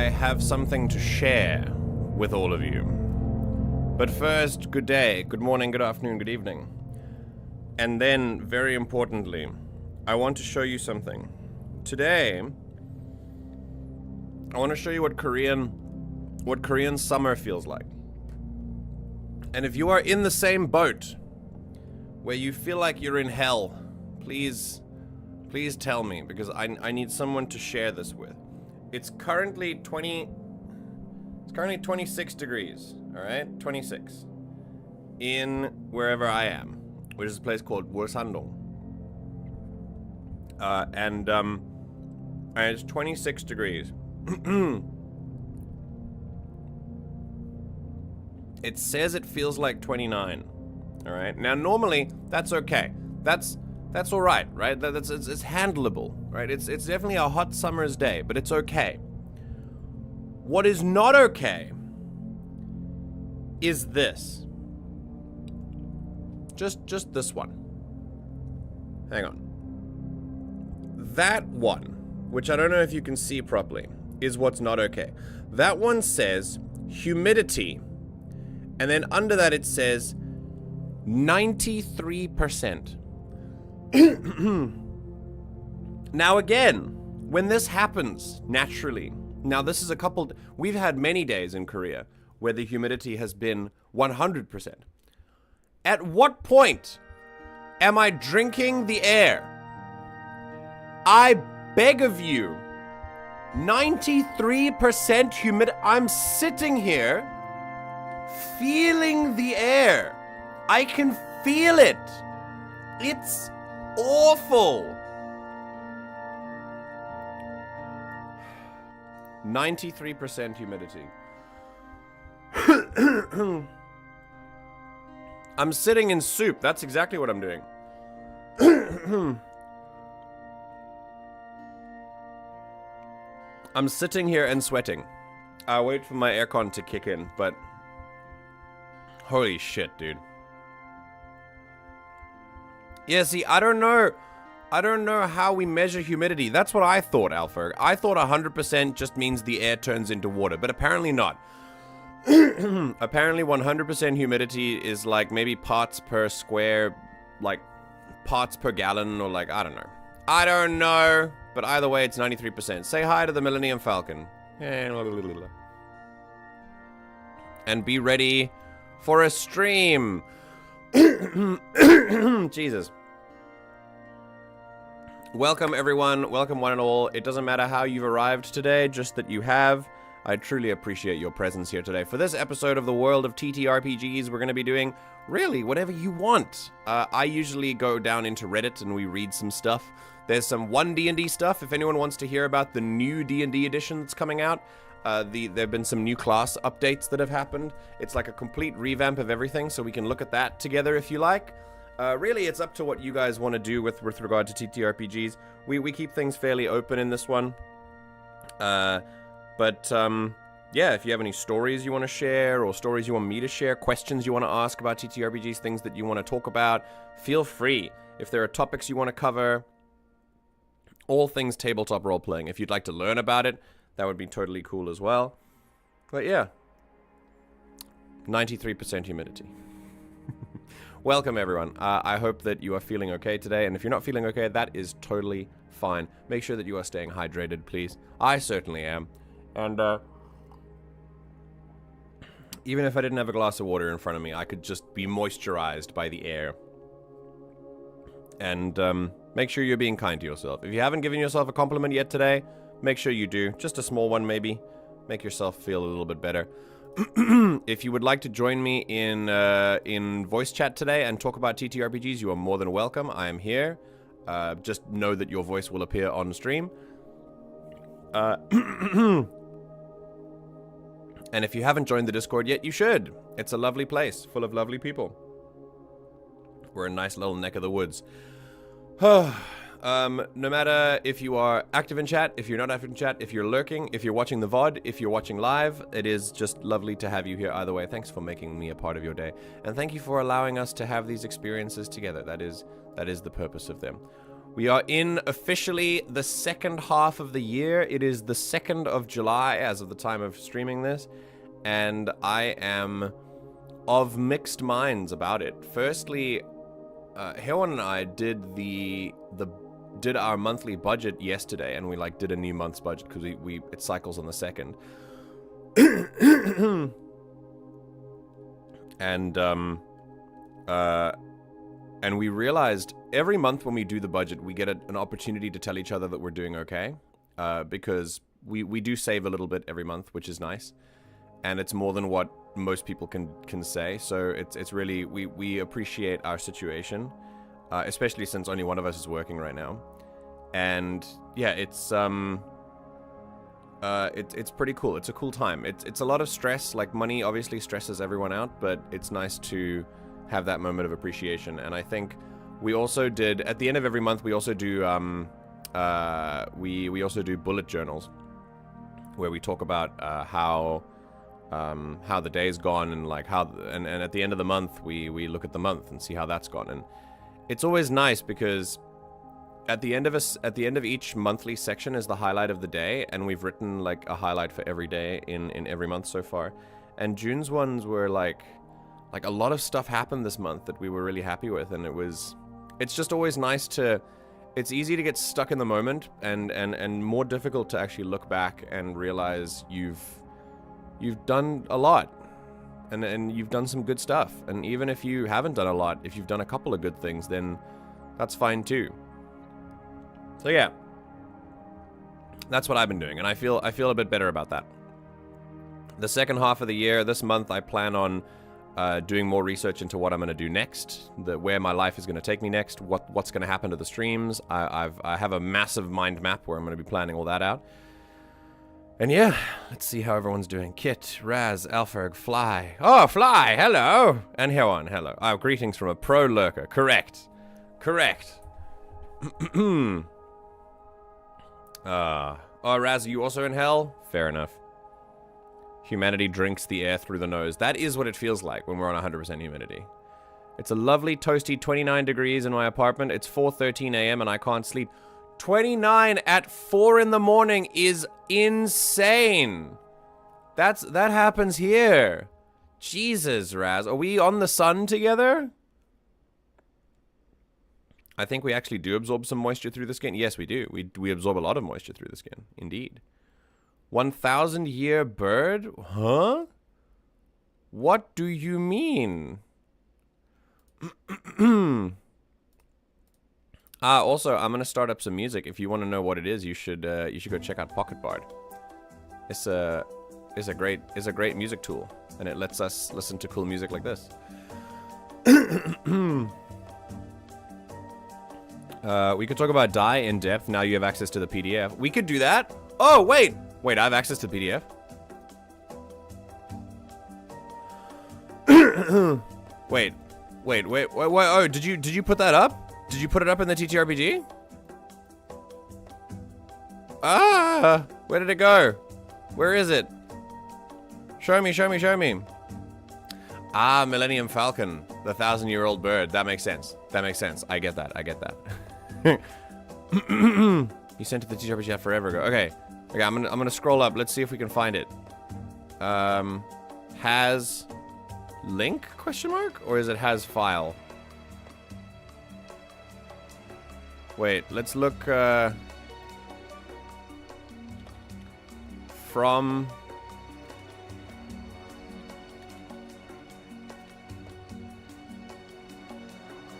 I have something to share with all of you. But first, good day, good morning, good afternoon, good evening. And then, very importantly, I want to show you something. Today, I want to show you what Korean summer feels like. And if you are in the same boat where you feel like you're in hell, please tell me, because I need someone to share this with. It's currently 26 degrees, all right? 26 in wherever I am, which is a place called Wolsandong. And it's 26 degrees. It says it feels like 29. All right. Now, normally that's okay. That's all right, right? It's handleable, right? It's definitely a hot summer's day, but it's okay. What is not okay is this. Just this one. Hang on. That one, which I don't know if you can see properly, is what's not okay. That one says humidity. And then under that it says 93%. Now again, when this happens naturally, now this is we've had many days in Korea where the humidity has been 100%. At what point am I drinking the air? I beg of you, 93% humidity. I'm sitting here feeling the air. I can feel it. It's awful. 93% humidity. I'm sitting in soup. That's exactly what I'm doing. I'm sitting here and sweating. I'll wait for my aircon to kick in, but holy shit, dude. Yeah, see, I don't know how we measure humidity. That's what I thought, Alpha. I thought 100% just means the air turns into water, but apparently not. Apparently 100% humidity is like maybe parts per square, like parts per gallon, or like, I don't know. I don't know, but either way, it's 93%. Say hi to the Millennium Falcon. And be ready for a stream. Jesus. Welcome, everyone. Welcome, one and all. It doesn't matter how you've arrived today, just that you have. I truly appreciate your presence here today. For this episode of the World of TTRPGs, we're going to be doing really whatever you want. I usually go down into Reddit and we read some stuff. There's some 1D&D stuff. If anyone wants to hear about the new D&D edition that's coming out, there have been some new class updates that have happened. It's like a complete revamp of everything, so we can look at that together if you like. Really, it's up to what you guys want to do with regard to TTRPGs. We keep things fairly open in this one. Yeah, if you have any stories you want to share, or stories you want me to share, questions you want to ask about TTRPGs, things that you want to talk about, feel free. If there are topics you want to cover, all things tabletop role-playing. If you'd like to learn about it, that would be totally cool as well. But yeah, 93% humidity. Welcome, everyone. I hope that you are feeling okay today, and if you're not feeling okay, that is totally fine. Make sure that you are staying hydrated, please. I certainly am. And even if I didn't have a glass of water in front of me, I could just be moisturized by the air. And make sure you're being kind to yourself. If you haven't given yourself a compliment yet today, make sure you do. Just a small one, maybe. Make yourself feel a little bit better. If you would like to join me in voice chat today and talk about TTRPGs, you are more than welcome. I am here. Just know that your voice will appear on stream. And if you haven't joined the Discord yet, you should. It's a lovely place, full of lovely people. We're a nice little neck of the woods. No matter if you are active in chat, if you're not active in chat, if you're lurking, if you're watching the VOD, if you're watching live, it is just lovely to have you here either way. Thanks for making me a part of your day. And thank you for allowing us to have these experiences together. That is the purpose of them. We are in officially the second half of the year. It is the 2nd of July as of the time of streaming this, and I am of mixed minds about it. Firstly, Hewan and I did did our monthly budget yesterday, and we like did a new month's budget because it cycles on the 2nd. And we realized every month when we do the budget, we get an opportunity to tell each other that we're doing okay, because we do save a little bit every month, which is nice, and it's more than what most people can say. So it's really we appreciate our situation, especially since only one of us is working right now, and yeah, it's pretty cool. It's a cool time. It's a lot of stress. Like, money obviously stresses everyone out, but it's nice to have that moment of appreciation. And I think we also did, at the end of every month, we also do we also do bullet journals where we talk about how the day's gone, and like and at the end of the month we look at the month and see how that's gone. And it's always nice because at the end of each monthly section is the highlight of the day, and we've written like a highlight for every day in every month so far. And June's ones were like a lot of stuff happened this month that we were really happy with, and it's just always nice to, it's easy to get stuck in the moment, and more difficult to actually look back and realize you've done a lot, and you've done some good stuff. And even if you haven't done a lot, if you've done a couple of good things, then that's fine too. So yeah, that's what I've been doing, and I feel a bit better about that. The second half of the year, this month, I plan on doing more research into what I'm going to do next, where my life is going to take me next, what's going to happen to the streams. I have a massive mind map where I'm going to be planning all that out. And yeah, let's see how everyone's doing. Kit, Raz, Alferg, Fly. Oh, Fly, hello! And Hewan, hello. Oh, greetings from a pro lurker. Correct. Oh, Raz, are you also in hell? Fair enough. Humanity drinks the air through the nose. That is what it feels like when we're on 100% humidity. It's a lovely, toasty 29 degrees in my apartment. It's 4:13 a.m. and I can't sleep. 29 at 4 in the morning is insane. That happens here. Jesus, Raz. Are we on the sun together? I think we actually do absorb some moisture through the skin. Yes, we do. We absorb a lot of moisture through the skin. Indeed. 1,000-year bird? Huh? What do you mean? Also, I'm gonna start up some music. If you want to know what it is, you should go check out Pocket Bard. It's a great music tool, and it lets us listen to cool music like this. We could talk about Die in depth. Now you have access to the PDF. We could do that. Oh wait, I have access to the PDF. Wait. Oh, did you put that up? Did you put it up in the TTRPG? Ah, where did it go? Where is it? Show me. Ah, Millennium Falcon, the 1,000-year-old bird. That makes sense. I get that. You sent it to the TTRPG forever ago. Okay, I'm gonna scroll up. Let's see if we can find it. Has link ? Or is it has file? Wait, let's look from.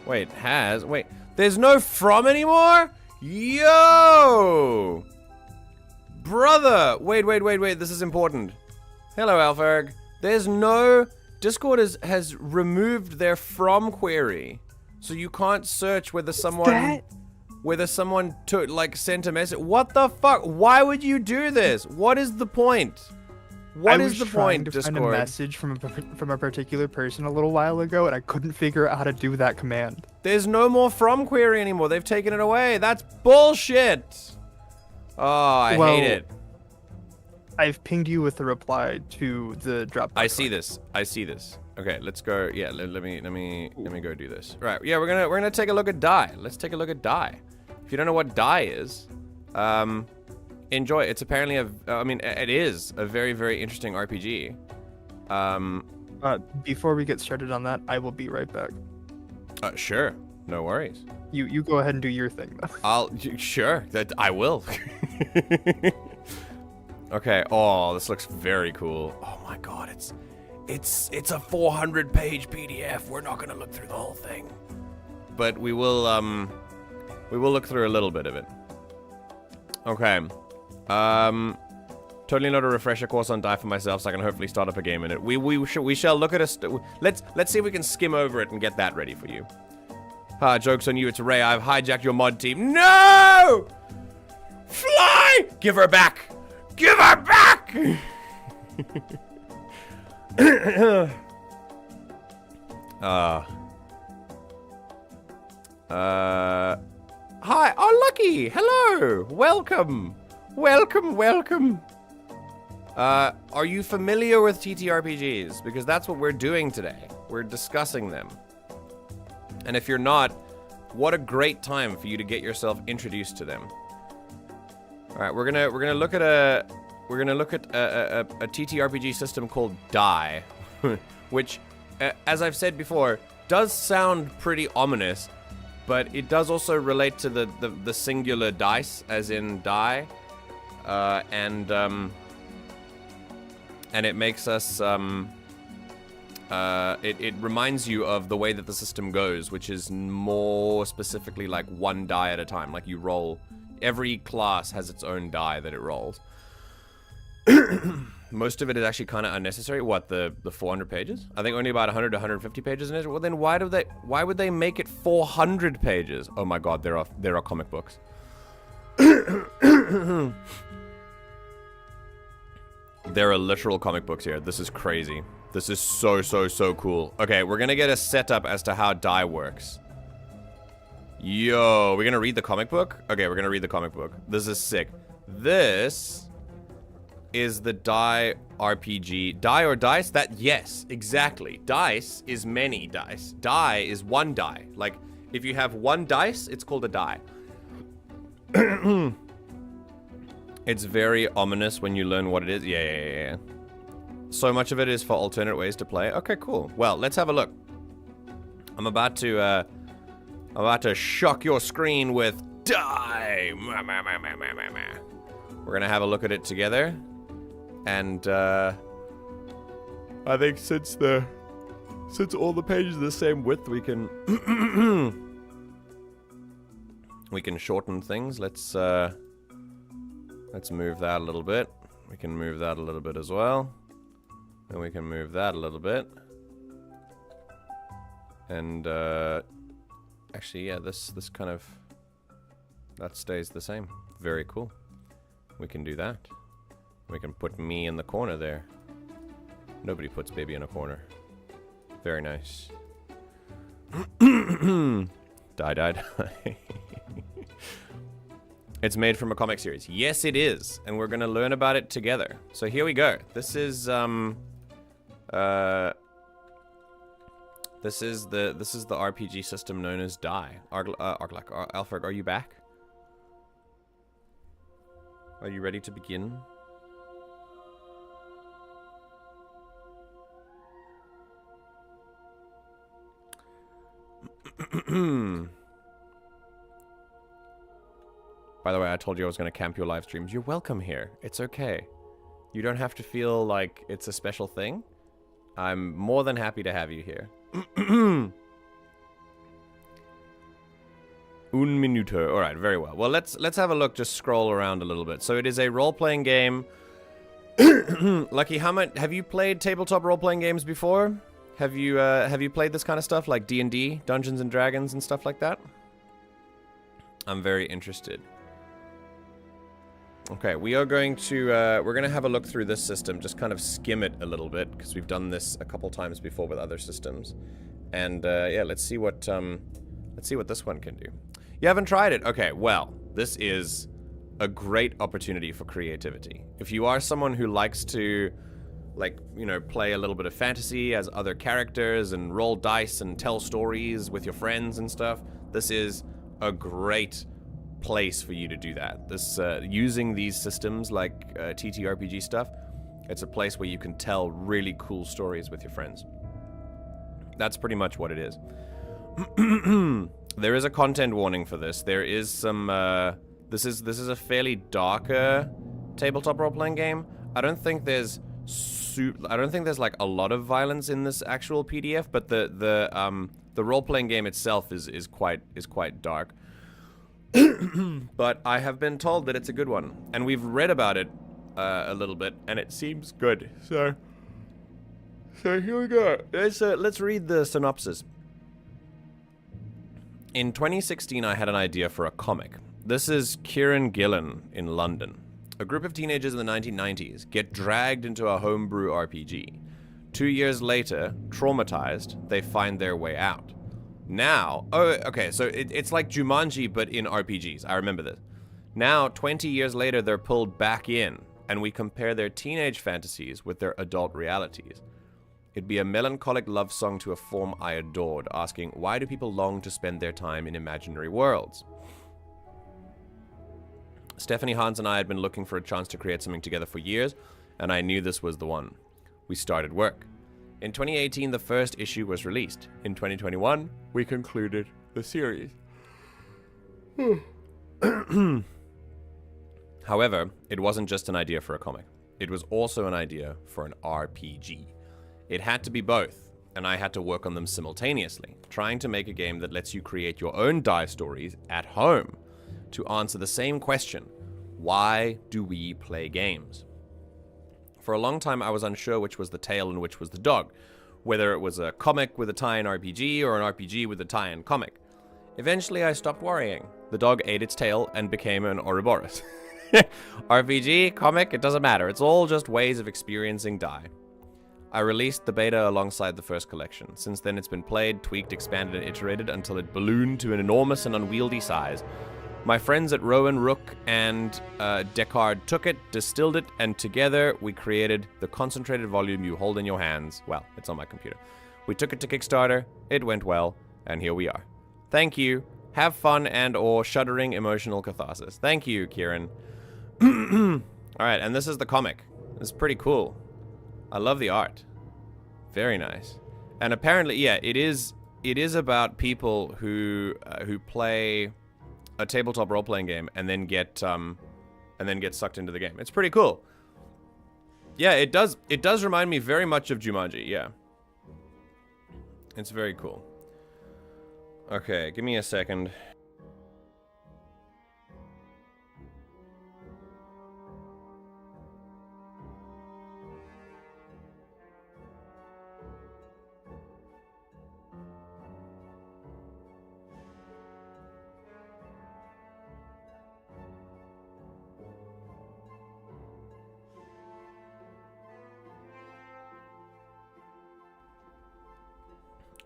Wait, there's no from anymore? Yo! Brother! Wait, this is important. Hello, Alferg. There's no... Discord has removed their from query. So you can't search whether someone took, like, sent a message. What the fuck? Why would you do this? What is the point? What is the point, Discord? I was trying to find a message from a particular person a little while ago, and I couldn't figure out how to do that command. There's no more from query anymore. They've taken it away. That's bullshit. Oh, I hate it. I've pinged you with a reply to the drop. I see this. Okay, let's go. Yeah, let me go do this. Right. Yeah, we're gonna take a look at Die. Let's take a look at Die. If you don't know what die is, enjoy. It's apparently it is a very, very interesting RPG. Before we get started on that, I will be right back. Sure. No worries. You go ahead and do your thing, though. Sure. I will. Okay. Oh, this looks very cool. Oh my god, it's a 400-page PDF. We're not gonna look through the whole thing, but we will look through a little bit of it. Okay. Totally not a refresher course on die for myself, so I can hopefully start up a game in it. We shall look at let's see if we can skim over it and get that ready for you. Joke's on you, it's Ray. I've hijacked your mod team. No! Fly! Give her back! Give her back! Hi. Oh, Lucky. Hello. Welcome. Welcome. Are you familiar with TTRPGs? Because that's what we're doing today. We're discussing them. And if you're not, what a great time for you to get yourself introduced to them. All right, we're gonna look at a TTRPG system called Die, which, as I've said before, does sound pretty ominous, but it does also relate to the singular dice, as in die, and it makes us it reminds you of the way that the system goes, which is more specifically like one die at a time. Like you roll, every class has its own die that it rolls. Most of it is actually kind of unnecessary. What, the 400 pages? I think only about 100 to 150 pages in it. Well, then why would they make it 400 pages? Oh my god, there are comic books. There are literal comic books here. This is crazy. This is so cool. Okay, we're gonna get a setup as to how die works. Yo, we're gonna read the comic book? Okay, we're gonna read the comic book. This is sick. This is the die RPG. Die or dice? That, yes, exactly. Dice is many dice. Die is one die. Like, if you have one dice, it's called a die. It's very ominous when you learn what it is. Yeah. So much of it is for alternate ways to play. Okay, cool. Well, let's have a look. I'm about to shock your screen with die. We're gonna have a look at it together. And I think since all the pages are the same width, we can shorten things. Let's move that a little bit. We can move that a little bit as well. And we can move that a little bit. And actually, yeah, this kind of, that stays the same. Very cool. We can do that. We can put me in the corner there. Nobody puts baby in a corner. Very nice. Die. It's made from a comic series. Yes, it is, and we're gonna learn about it together. So here we go. This is the RPG system known as Die. Alfred, are you back? Are you ready to begin? By the way, I told you I was going to camp your live streams. You're welcome here. It's okay. You don't have to feel like it's a special thing. I'm more than happy to have you here. Un minuto. All right, very well. Well, let's have a look. Just scroll around a little bit. So it is a role-playing game. Lucky, have you played tabletop role-playing games before? Have you played this kind of stuff like D&D, Dungeons and Dragons and stuff like that? I'm very interested. Okay, we are going to we're going to have a look through this system, just kind of skim it a little bit because we've done this a couple times before with other systems. And yeah, let's see what this one can do. You haven't tried it? Okay, well, this is a great opportunity for creativity. If you are someone who likes to, like, you know, play a little bit of fantasy as other characters and roll dice and tell stories with your friends and stuff, this is a great place for you to do that. This using these systems like TTRPG stuff, it's a place where you can tell really cool stories with your friends. That's pretty much what it is. There is a content warning for this. There is some this is a fairly darker tabletop role-playing game. I don't think there's like a lot of violence in this actual PDF, but the role-playing game itself is quite dark. But I have been told that it's a good one, and we've read about it a little bit, and it seems good. So here we go. Let's read the synopsis. In 2016, I had an idea for a comic. This is Kieran Gillen in London. A group of teenagers in the 1990s get dragged into a homebrew RPG. 2 years later, traumatized, they find their way out. Now, so it's like Jumanji, but in RPGs. I remember this. Now, 20 years later, they're pulled back in, and we compare their teenage fantasies with their adult realities. It'd be a melancholic love song to a form I adored, asking, why do people long to spend their time in imaginary worlds? Stephanie Hans and I had been looking for a chance to create something together for years, and I knew this was the one. We started work. In 2018, the first issue was released. In 2021, we concluded the series. However, it wasn't just an idea for a comic. It was also an idea for an RPG. It had to be both, and I had to work on them simultaneously, trying to make a game that lets you create your own die stories at home to answer the same question: why do we play games? For a long time, I was unsure which was the tail and which was the dog, whether it was a comic with a tie-in RPG or an RPG with a tie-in comic. Eventually, I stopped worrying. The dog ate its tail and became an Ouroboros. RPG, comic, it doesn't matter. It's all just ways of experiencing die. I released the beta alongside the first collection. Since then, it's been played, tweaked, expanded, and iterated until it ballooned to an enormous and unwieldy size. My friends at Rowan Rook and Descartes took it, distilled it, and together we created the concentrated volume you hold in your hands. Well, it's on my computer. We took it to Kickstarter, it went well, and here we are. Thank you. Have fun and or shuddering emotional catharsis. Thank you, Kieran. Alright, and this is the comic. It's pretty cool. I love the art. Very nice. And apparently, yeah, it is about people who play a tabletop role-playing game and then get sucked into the game. It's pretty cool. Yeah, it does remind me very much of Jumanji, yeah. It's very cool. Okay, give me a second.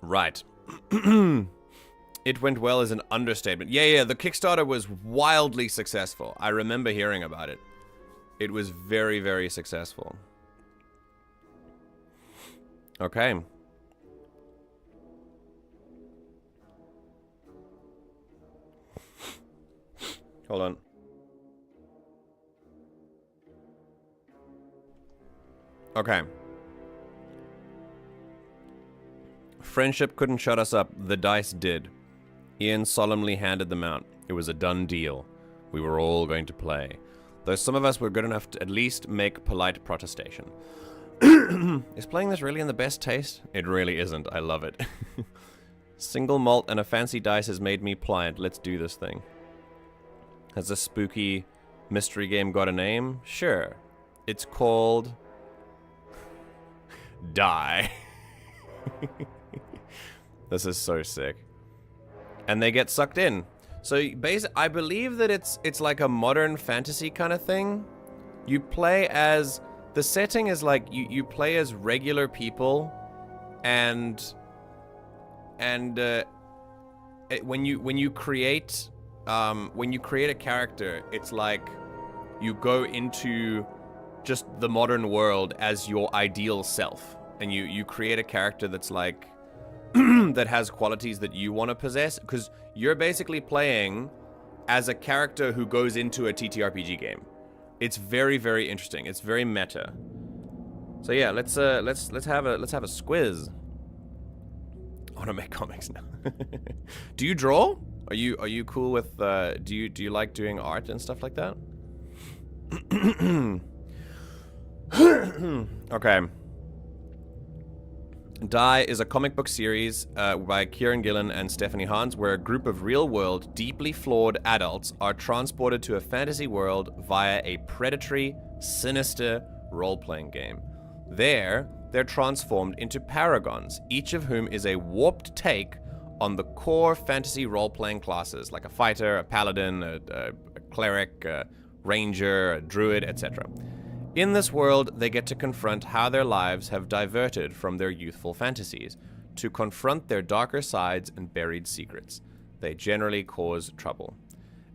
Right. It went well is an understatement. Yeah, the Kickstarter was wildly successful. I remember hearing about it. It was very, very successful. Okay. Hold on. Okay. Friendship couldn't shut us up. The dice did. Ian solemnly handed them out. It was a done deal. We were all going to play. Though some of us were good enough to at least make polite protestation. Is playing this really in the best taste? It really isn't. I love it. Single malt and a fancy dice has made me pliant. Let's do this thing. Has a spooky mystery game got a name? Sure. It's called... Die. This is so sick. And they get sucked in. So basically, I believe that it's like a modern fantasy kind of thing. You play as... The setting is like you play as regular people, and when you create a character, it's like you go into just the modern world as your ideal self, and you create a character that's like that has qualities that you want to possess, because you're basically playing as a character who goes into a TTRPG game. It's very, very interesting. It's very meta. So yeah, let's have a squiz. I want to make comics now. Do you draw? Are you cool with do you like doing art and stuff like that? Okay. Die is a comic book series by Kieran Gillen and Stephanie Hans, where a group of real-world, deeply flawed adults are transported to a fantasy world via a predatory, sinister role-playing game. There, they're transformed into Paragons, each of whom is a warped take on the core fantasy role-playing classes, like a fighter, a paladin, a cleric, a ranger, a druid, etc. In this world, they get to confront how their lives have diverted from their youthful fantasies, to confront their darker sides and buried secrets. They generally cause trouble.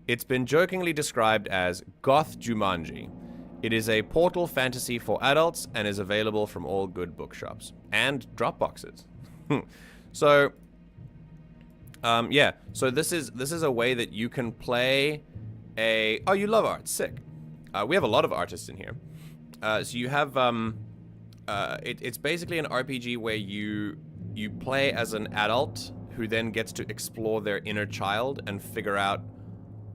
It's been jokingly described as Goth Jumanji. It is a portal fantasy for adults and is available from all good bookshops and Dropboxes. So, yeah. So this is a way that you can play a. Oh, you love art? Sick. We have a lot of artists in here. So you have it's basically an RPG where you play as an adult who then gets to explore their inner child and figure out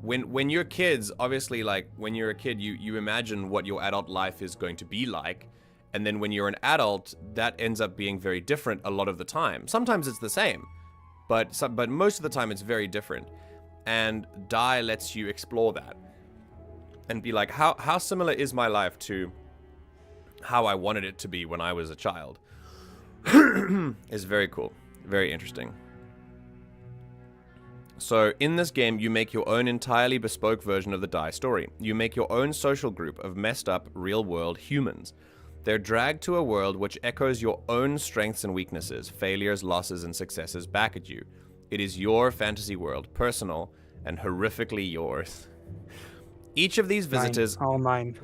when you're kids, obviously, like when you're a kid, you imagine what your adult life is going to be like, and then when you're an adult, that ends up being very different a lot of the time. Sometimes it's the same, but most of the time it's very different. And Die lets you explore that and be like, how similar is my life to how I wanted it to be when I was a child? It's very cool. Very interesting. So, in this game, you make your own entirely bespoke version of the Die story. You make your own social group of messed up, real-world humans. They're dragged to a world which echoes your own strengths and weaknesses, failures, losses, and successes back at you. It is your fantasy world, personal, and horrifically yours. Each of these visitors... All mine.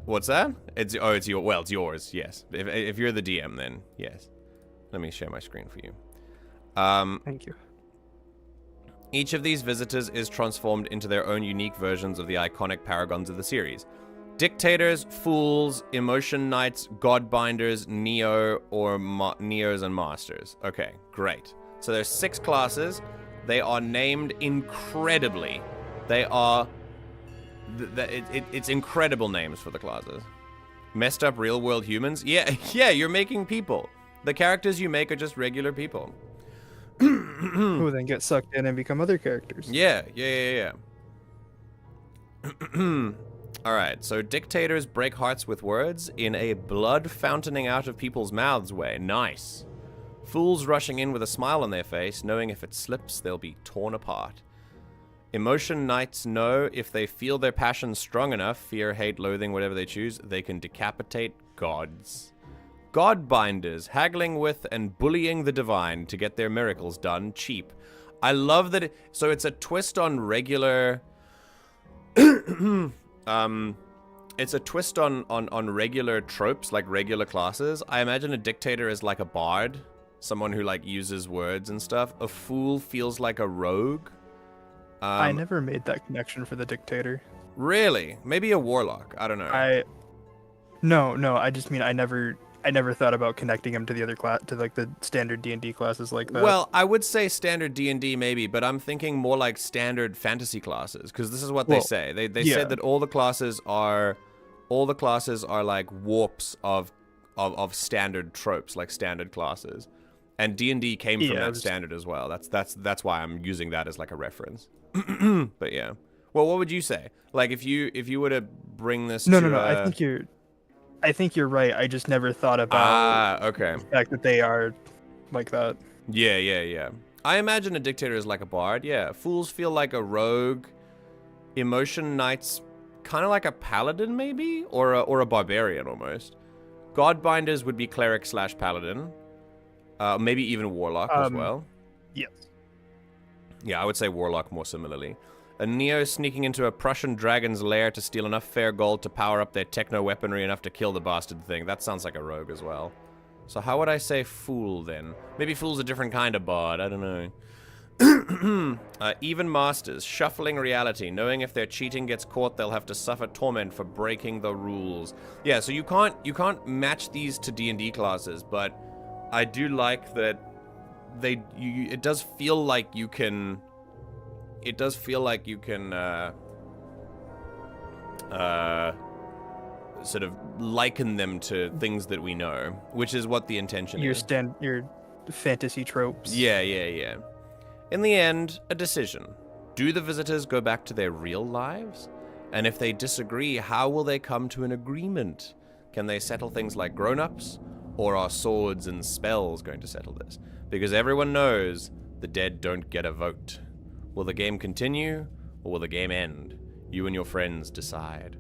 What's that? It's yours, yes. If you're the DM, then yes. Let me share my screen for you. Thank you. Each of these visitors is transformed into their own unique versions of the iconic Paragons of the series. Dictators, Fools, Emotion Knights, Godbinders, Neo, or Neos and Masters. Okay, great. So there's 6 classes. They are named incredibly. They are... It's incredible names for the classes. Messed up real-world humans? Yeah, you're making people. The characters you make are just regular people. Who then get sucked in and become other characters. Yeah. Alright, so dictators break hearts with words in a blood fountaining out of people's mouths way. Nice. Fools rushing in with a smile on their face, knowing if it slips, they'll be torn apart. Emotion Knights know if they feel their passion strong enough, fear, hate, loathing, whatever they choose, they can decapitate gods. Godbinders, haggling with and bullying the divine to get their miracles done cheap. I love that. So it's a twist on regular... it's a twist on regular tropes, like regular classes. I imagine a dictator is like a bard, someone who like uses words and stuff. A fool feels like a rogue. I never made that connection for the dictator. Really? Maybe a warlock. I don't know. No. I just mean I never thought about connecting him to the other class, to like the standard D&D classes like that. Well, I would say standard D&D maybe, but I'm thinking more like standard fantasy classes, because this is what they say. They said that all the classes are like warps of standard tropes, like standard classes, and D&D came from that standard as well. That's why I'm using that as like a reference. But yeah. Well, what would you say? Like if you were to bring this No. I think you're right. I just never thought about okay. the fact that they are like that. Yeah. I imagine a dictator is like a bard. Yeah. Fools feel like a rogue. Emotion Knights, kind of like a paladin maybe, or a barbarian almost. Godbinders would be cleric / paladin. Maybe even warlock as well. Yes. Yeah, I would say warlock more similarly. A Neo sneaking into a Prussian dragon's lair to steal enough fair gold to power up their techno-weaponry enough to kill the bastard thing. That sounds like a rogue as well. So how would I say fool then? Maybe fool's a different kind of bard, I don't know. Even masters, shuffling reality, knowing if their cheating gets caught, they'll have to suffer torment for breaking the rules. Yeah, so you can't match these to D&D classes, but I do like that it does feel like you can. It does feel like you can sort of liken them to things that we know, which is what the intention is. Your fantasy tropes. Yeah. In the end, a decision. Do the visitors go back to their real lives? And if they disagree, how will they come to an agreement? Can they settle things like grown-ups? Or are swords and spells going to settle this? Because everyone knows the dead don't get a vote. Will the game continue, or will the game end? You and your friends decide.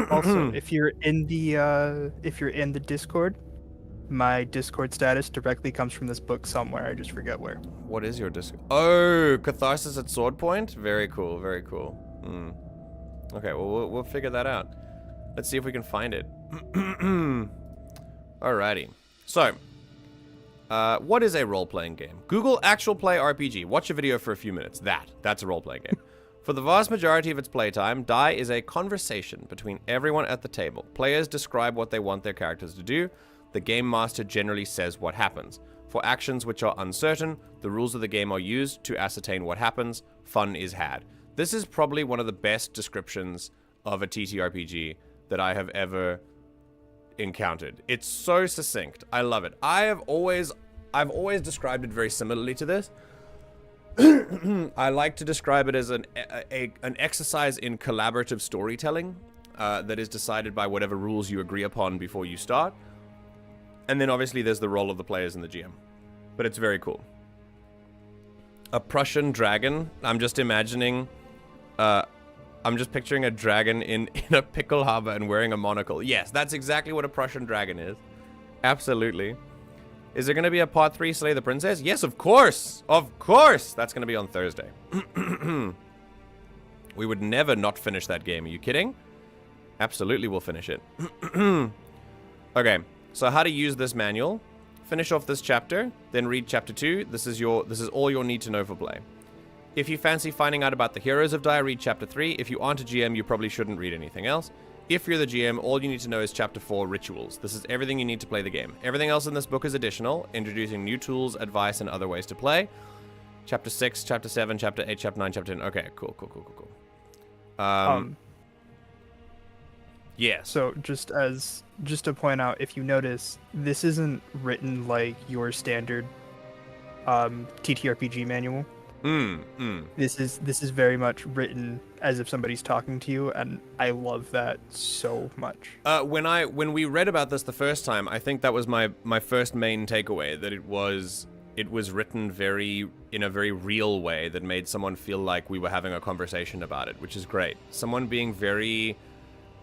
Also, if you're in the Discord, my Discord status directly comes from this book somewhere. I just forget where. What is your Discord? Oh, Catharsis at Sword Point? Very cool, very cool. Okay, well, we'll figure that out. Let's see if we can find it. Alrighty. So, what is a role-playing game? Google actual play RPG. Watch a video for a few minutes. That's a role-playing game. For the vast majority of its playtime, Die is a conversation between everyone at the table. Players describe what they want their characters to do. The game master generally says what happens. For actions which are uncertain, the rules of the game are used to ascertain what happens. Fun is had. This is probably one of the best descriptions of a TTRPG that I have ever encountered. It's so succinct. I love it. I've always described it very similarly to this. I like to describe it as an exercise in collaborative storytelling that is decided by whatever rules you agree upon before you start. And then obviously there's the role of the players and the GM. But it's very cool. A Prussian dragon. I'm just imagining... I'm just picturing a dragon in a pickle harbor and wearing a monocle. Yes, that's exactly what a Prussian dragon is. Absolutely. Is there going to be a part 3 Slay the Princess? Yes, of course! Of course! That's going to be on Thursday. We would never not finish that game. Are you kidding? Absolutely we'll finish it. Okay, so how to use this manual. Finish off this chapter, then read chapter 2. This is all you'll need to know for play. If you fancy finding out about the heroes of Die, read chapter 3. If you aren't a GM, you probably shouldn't read anything else. If you're the GM, all you need to know is chapter 4, Rituals. This is everything you need to play the game. Everything else in this book is additional, introducing new tools, advice, and other ways to play. Chapter 6, chapter 7, chapter 8, chapter 9, chapter 10. Okay, cool. Yeah. So just to point out, if you notice, this isn't written like your standard TTRPG manual. This is very much written as if somebody's talking to you, and I love that so much. When we read about this the first time, I think that was my first main takeaway, that it was written in a very real way that made someone feel like we were having a conversation about it, which is great. Someone being very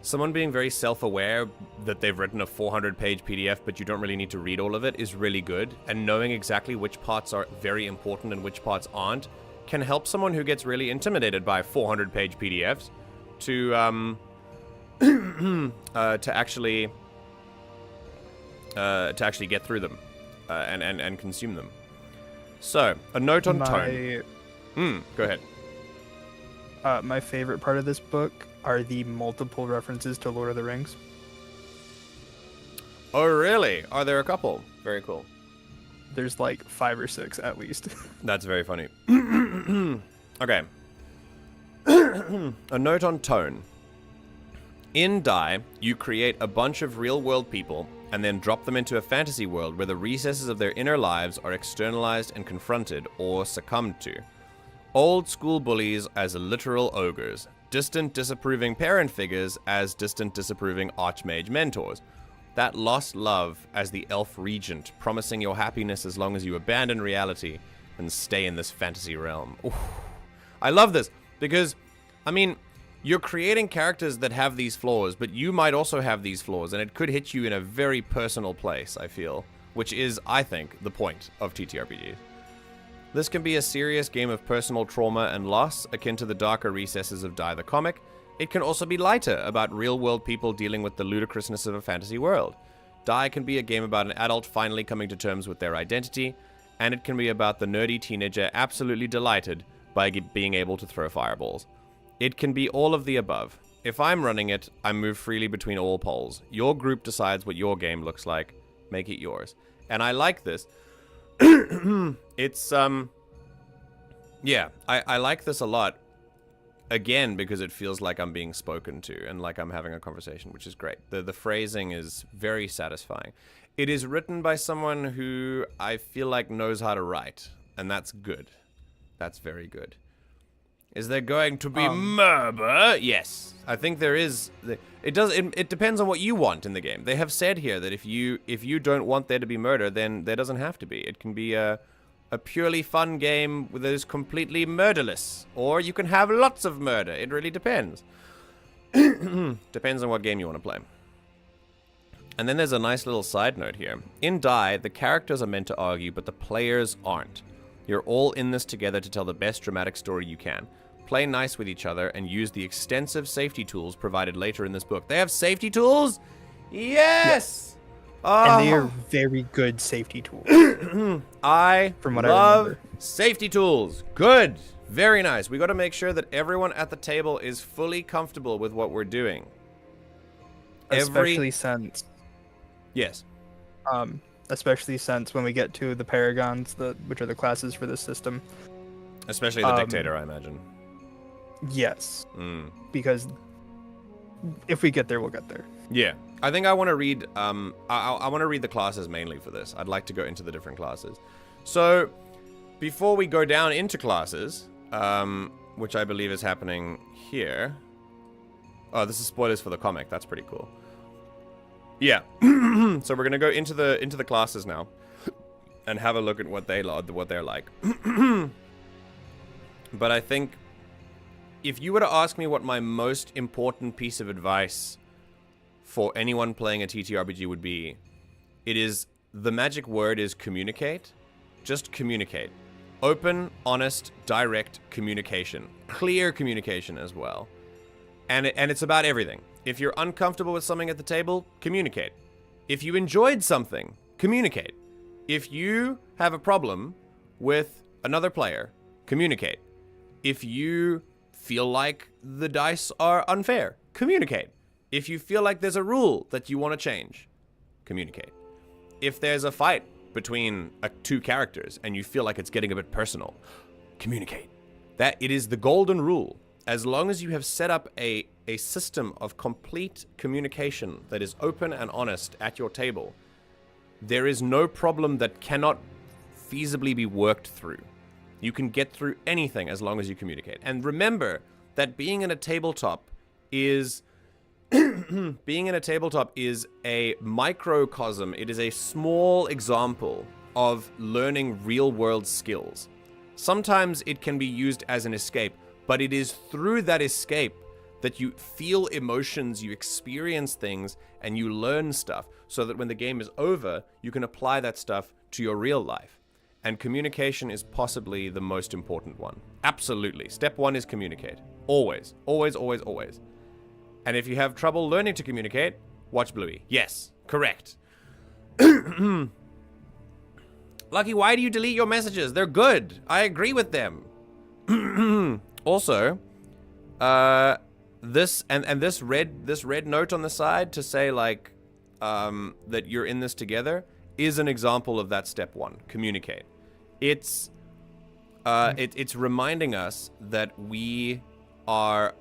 self-aware that they've written a 400-page PDF, but you don't really need to read all of it, is really good. And knowing exactly which parts are very important and which parts aren't can help someone who gets really intimidated by 400-page PDFs to actually get through them and consume them. So, a note on tone. Go ahead. My favorite part of this book are the multiple references to Lord of the Rings. Oh, really? Are there a couple? Very cool. There's like 5 or 6 at least. That's very funny. Okay. A note on tone. In Die, you create a bunch of real-world people and then drop them into a fantasy world where the recesses of their inner lives are externalized and confronted or succumbed to. Old school bullies as literal ogres. Distant, disapproving parent figures as distant, disapproving archmage mentors. That lost love as the elf regent, promising your happiness as long as you abandon reality and stay in this fantasy realm. Oof. I love this, because, I mean, you're creating characters that have these flaws, but you might also have these flaws, and it could hit you in a very personal place, I feel, which is, I think, the point of TTRPGs. This can be a serious game of personal trauma and loss, akin to the darker recesses of Die the Comic. It can also be lighter, about real-world people dealing with the ludicrousness of a fantasy world. Die can be a game about an adult finally coming to terms with their identity, and it can be about the nerdy teenager absolutely delighted by being able to throw fireballs. It can be all of the above. If I'm running it, I move freely between all poles. Your group decides what your game looks like. Make it yours. And I like this. It's, yeah, I like this a lot. Again, because it feels like I'm being spoken to and like I'm having a conversation, which is great. The phrasing is very satisfying. It is written by someone who I feel like knows how to write, and that's good. That's very good. Is there going to be murder? Yes. I think there is. It depends on what you want in the game. They have said here that if you don't want there to be murder, then there doesn't have to be. It can be a purely fun game that is completely murderless. Or you can have lots of murder. It really depends. Depends on what game you want to play. And then there's a nice little side note here. In Die, the characters are meant to argue, but the players aren't. You're all in this together to tell the best dramatic story you can. Play nice with each other and use the extensive safety tools provided later in this book. They have safety tools? Yes! Oh. And they are very good safety tools. I From what love I remember. safety tools. Good. Very nice. We got to make sure that everyone at the table is fully comfortable with what we're doing. Especially since... Yes. Especially since when we get to the Paragons, which are the classes for this system. Especially the Dictator, I imagine. Yes. Because if we get there, we'll get there. Yeah. I think I want to read, I want to read the classes mainly for this. I'd like to go into the different classes. So, before we go down into classes, which I believe is happening here. Oh, this is spoilers for the comic. That's pretty cool. Yeah. So we're gonna go into the classes now, and have a look at what they're like. But I think if you were to ask me what my most important piece of advice for anyone playing a TTRPG would be, the magic word is communicate. Just communicate. Open, honest, direct communication. Clear communication as well. And it's about everything. If you're uncomfortable with something at the table, communicate. If you enjoyed something, communicate. If you have a problem with another player, communicate. If you feel like the dice are unfair, communicate. If you feel like there's a rule that you want to change, communicate. If there's a fight between two characters and you feel like it's getting a bit personal, communicate. That it is the golden rule. As long as you have set up a system of complete communication that is open and honest at your table, there is no problem that cannot feasibly be worked through. You can get through anything as long as you communicate. And remember that being in a tabletop is a microcosm. It is a small example of learning real-world skills. Sometimes it can be used as an escape, but it is through that escape that you feel emotions, you experience things, and you learn stuff, so that when the game is over, you can apply that stuff to your real life. And communication is possibly the most important one. Absolutely. Step one is communicate. Always. Always, always, always. And if you have trouble learning to communicate, watch Bluey. Yes, correct. Lucky, why do you delete your messages? They're good. I agree with them. Also, this red note on the side to say like that you're in this together is an example of that step one. Communicate. It's reminding us that we are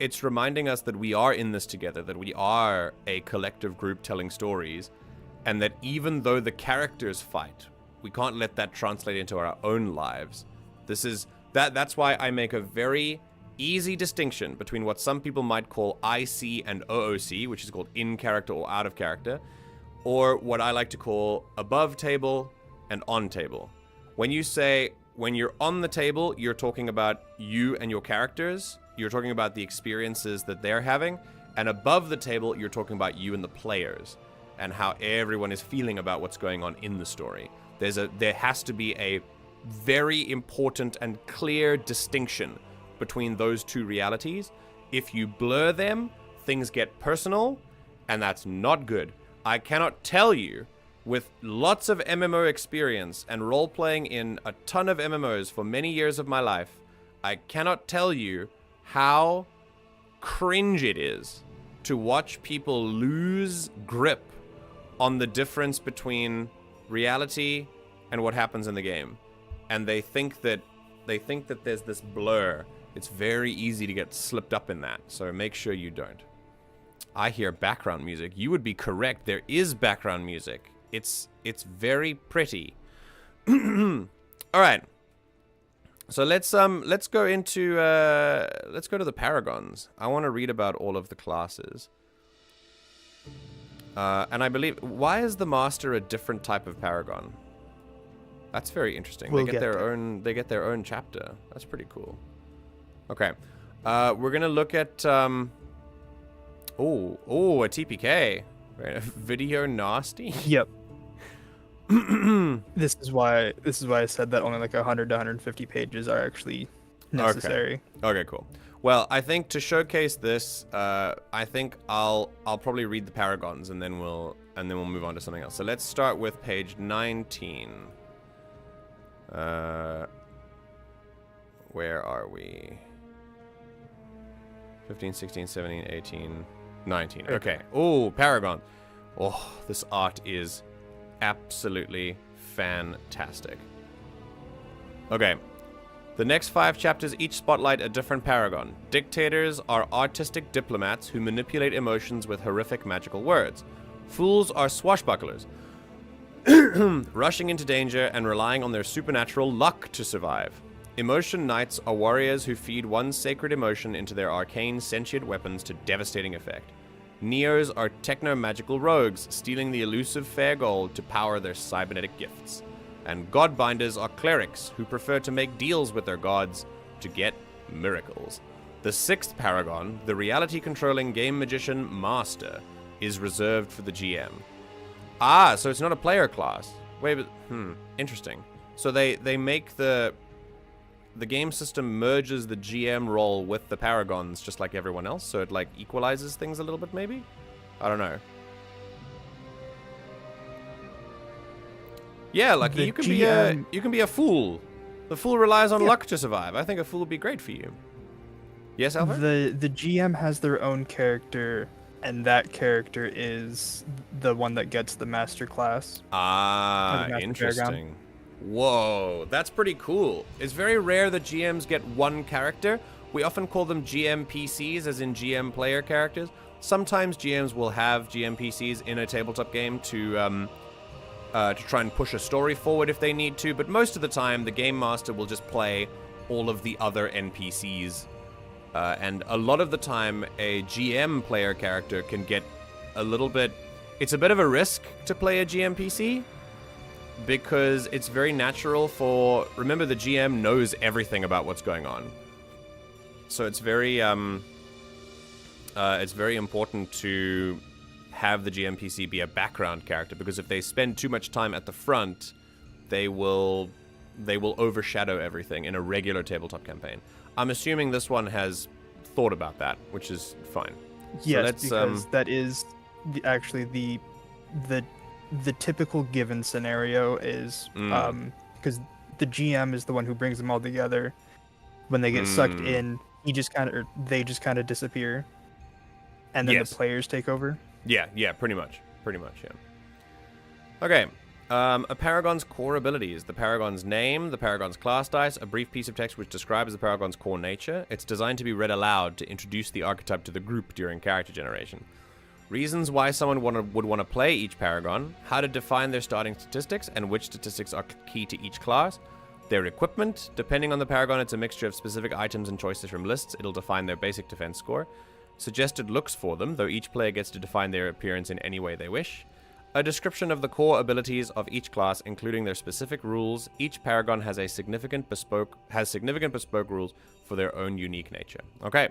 it's reminding us that we are in this together, that we are a collective group telling stories, and that even though the characters fight, we can't let that translate into our own lives. That's why I make a very easy distinction between what some people might call IC and OOC, which is called in character or out of character, or what I like to call above table and on table. When you're on the table, you're talking about you and your characters, you're talking about the experiences that they're having, and above the table, you're talking about you and the players, and how everyone is feeling about what's going on in the story. There has to be a very important and clear distinction between those two realities. If you blur them, things get personal, and that's not good. I cannot tell you with lots of MMO experience and role-playing in a ton of MMOs for many years of my life, I cannot tell you how cringe it is to watch people lose grip on the difference between reality and what happens in the game. And they think that there's this blur. It's very easy to get slipped up in that, so make sure you don't. I hear background music. You would be correct. There is background music. It's very pretty. All right. So let's go into let's go to the Paragons. I want to read about all of the classes. And I believe, why is the Master a different type of Paragon? That's very interesting. They get their own chapter. That's pretty cool. Okay. We're gonna look at a TPK. Video nasty. Yep. This is why I said that only like 100 to 150 pages are actually necessary. Okay, cool. Well, I think to showcase this, I think I'll probably read the Paragons and then we'll move on to something else. So let's start with page 19. Where are we? 15, 16, 17, 18, 19. Okay. Oh, Paragon. Oh, this art is absolutely fantastic. Okay. The next 5 chapters each spotlight a different Paragon. Dictators are artistic diplomats who manipulate emotions with horrific magical words. Fools are swashbucklers, rushing into danger and relying on their supernatural luck to survive. Emotion Knights are warriors who feed one sacred emotion into their arcane sentient weapons to devastating effect. Neos are techno-magical rogues, stealing the elusive fair gold to power their cybernetic gifts. And Godbinders are clerics who prefer to make deals with their gods to get miracles. The 6th Paragon, the reality-controlling game magician Master, is reserved for the GM. Ah, so it's not a player class. Wait, but, interesting. So they make the game system merges the GM role with the Paragons just like everyone else, so it like equalizes things a little bit maybe? I don't know. Yeah, like you can be a fool. The fool relies on luck to survive. I think a fool would be great for you. Yes, Alfred? The GM has their own character, and that character is the one that gets the master class. Ah, master interesting. Paragon. Whoa, that's pretty cool. It's very rare that GMs get one character. We often call them GM PCs, as in GM player characters. Sometimes GMs will have GM PCs in a tabletop game to try and push a story forward if they need to, but most of the time the game master will just play all of the other NPCs. And a lot of the time a GM player character can get a little bit... It's a bit of a risk to play a GM PC, because it's very natural for... Remember, the GM knows everything about what's going on. So it's very important to have the GM PC be a background character, because if they spend too much time at the front, they will overshadow everything in a regular tabletop campaign. I'm assuming this one has thought about that, which is fine. Yes, so because that is actually the typical given scenario is because the GM is the one who brings them all together. When they get sucked in, they just kind of disappear, and then the players take over. Yeah, pretty much, yeah. Okay, a Paragon's core abilities. The Paragon's name, the Paragon's class dice, a brief piece of text which describes the Paragon's core nature. It's designed to be read aloud to introduce the archetype to the group during character generation. Reasons why someone would want to play each Paragon, how to define their starting statistics and which statistics are key to each class, their equipment. Depending on the Paragon, it's a mixture of specific items and choices from lists. It'll define their basic defense score. Suggested looks for them, though each player gets to define their appearance in any way they wish. A description of the core abilities of each class, including their specific rules. Each Paragon has significant bespoke rules for their own unique nature. Okay.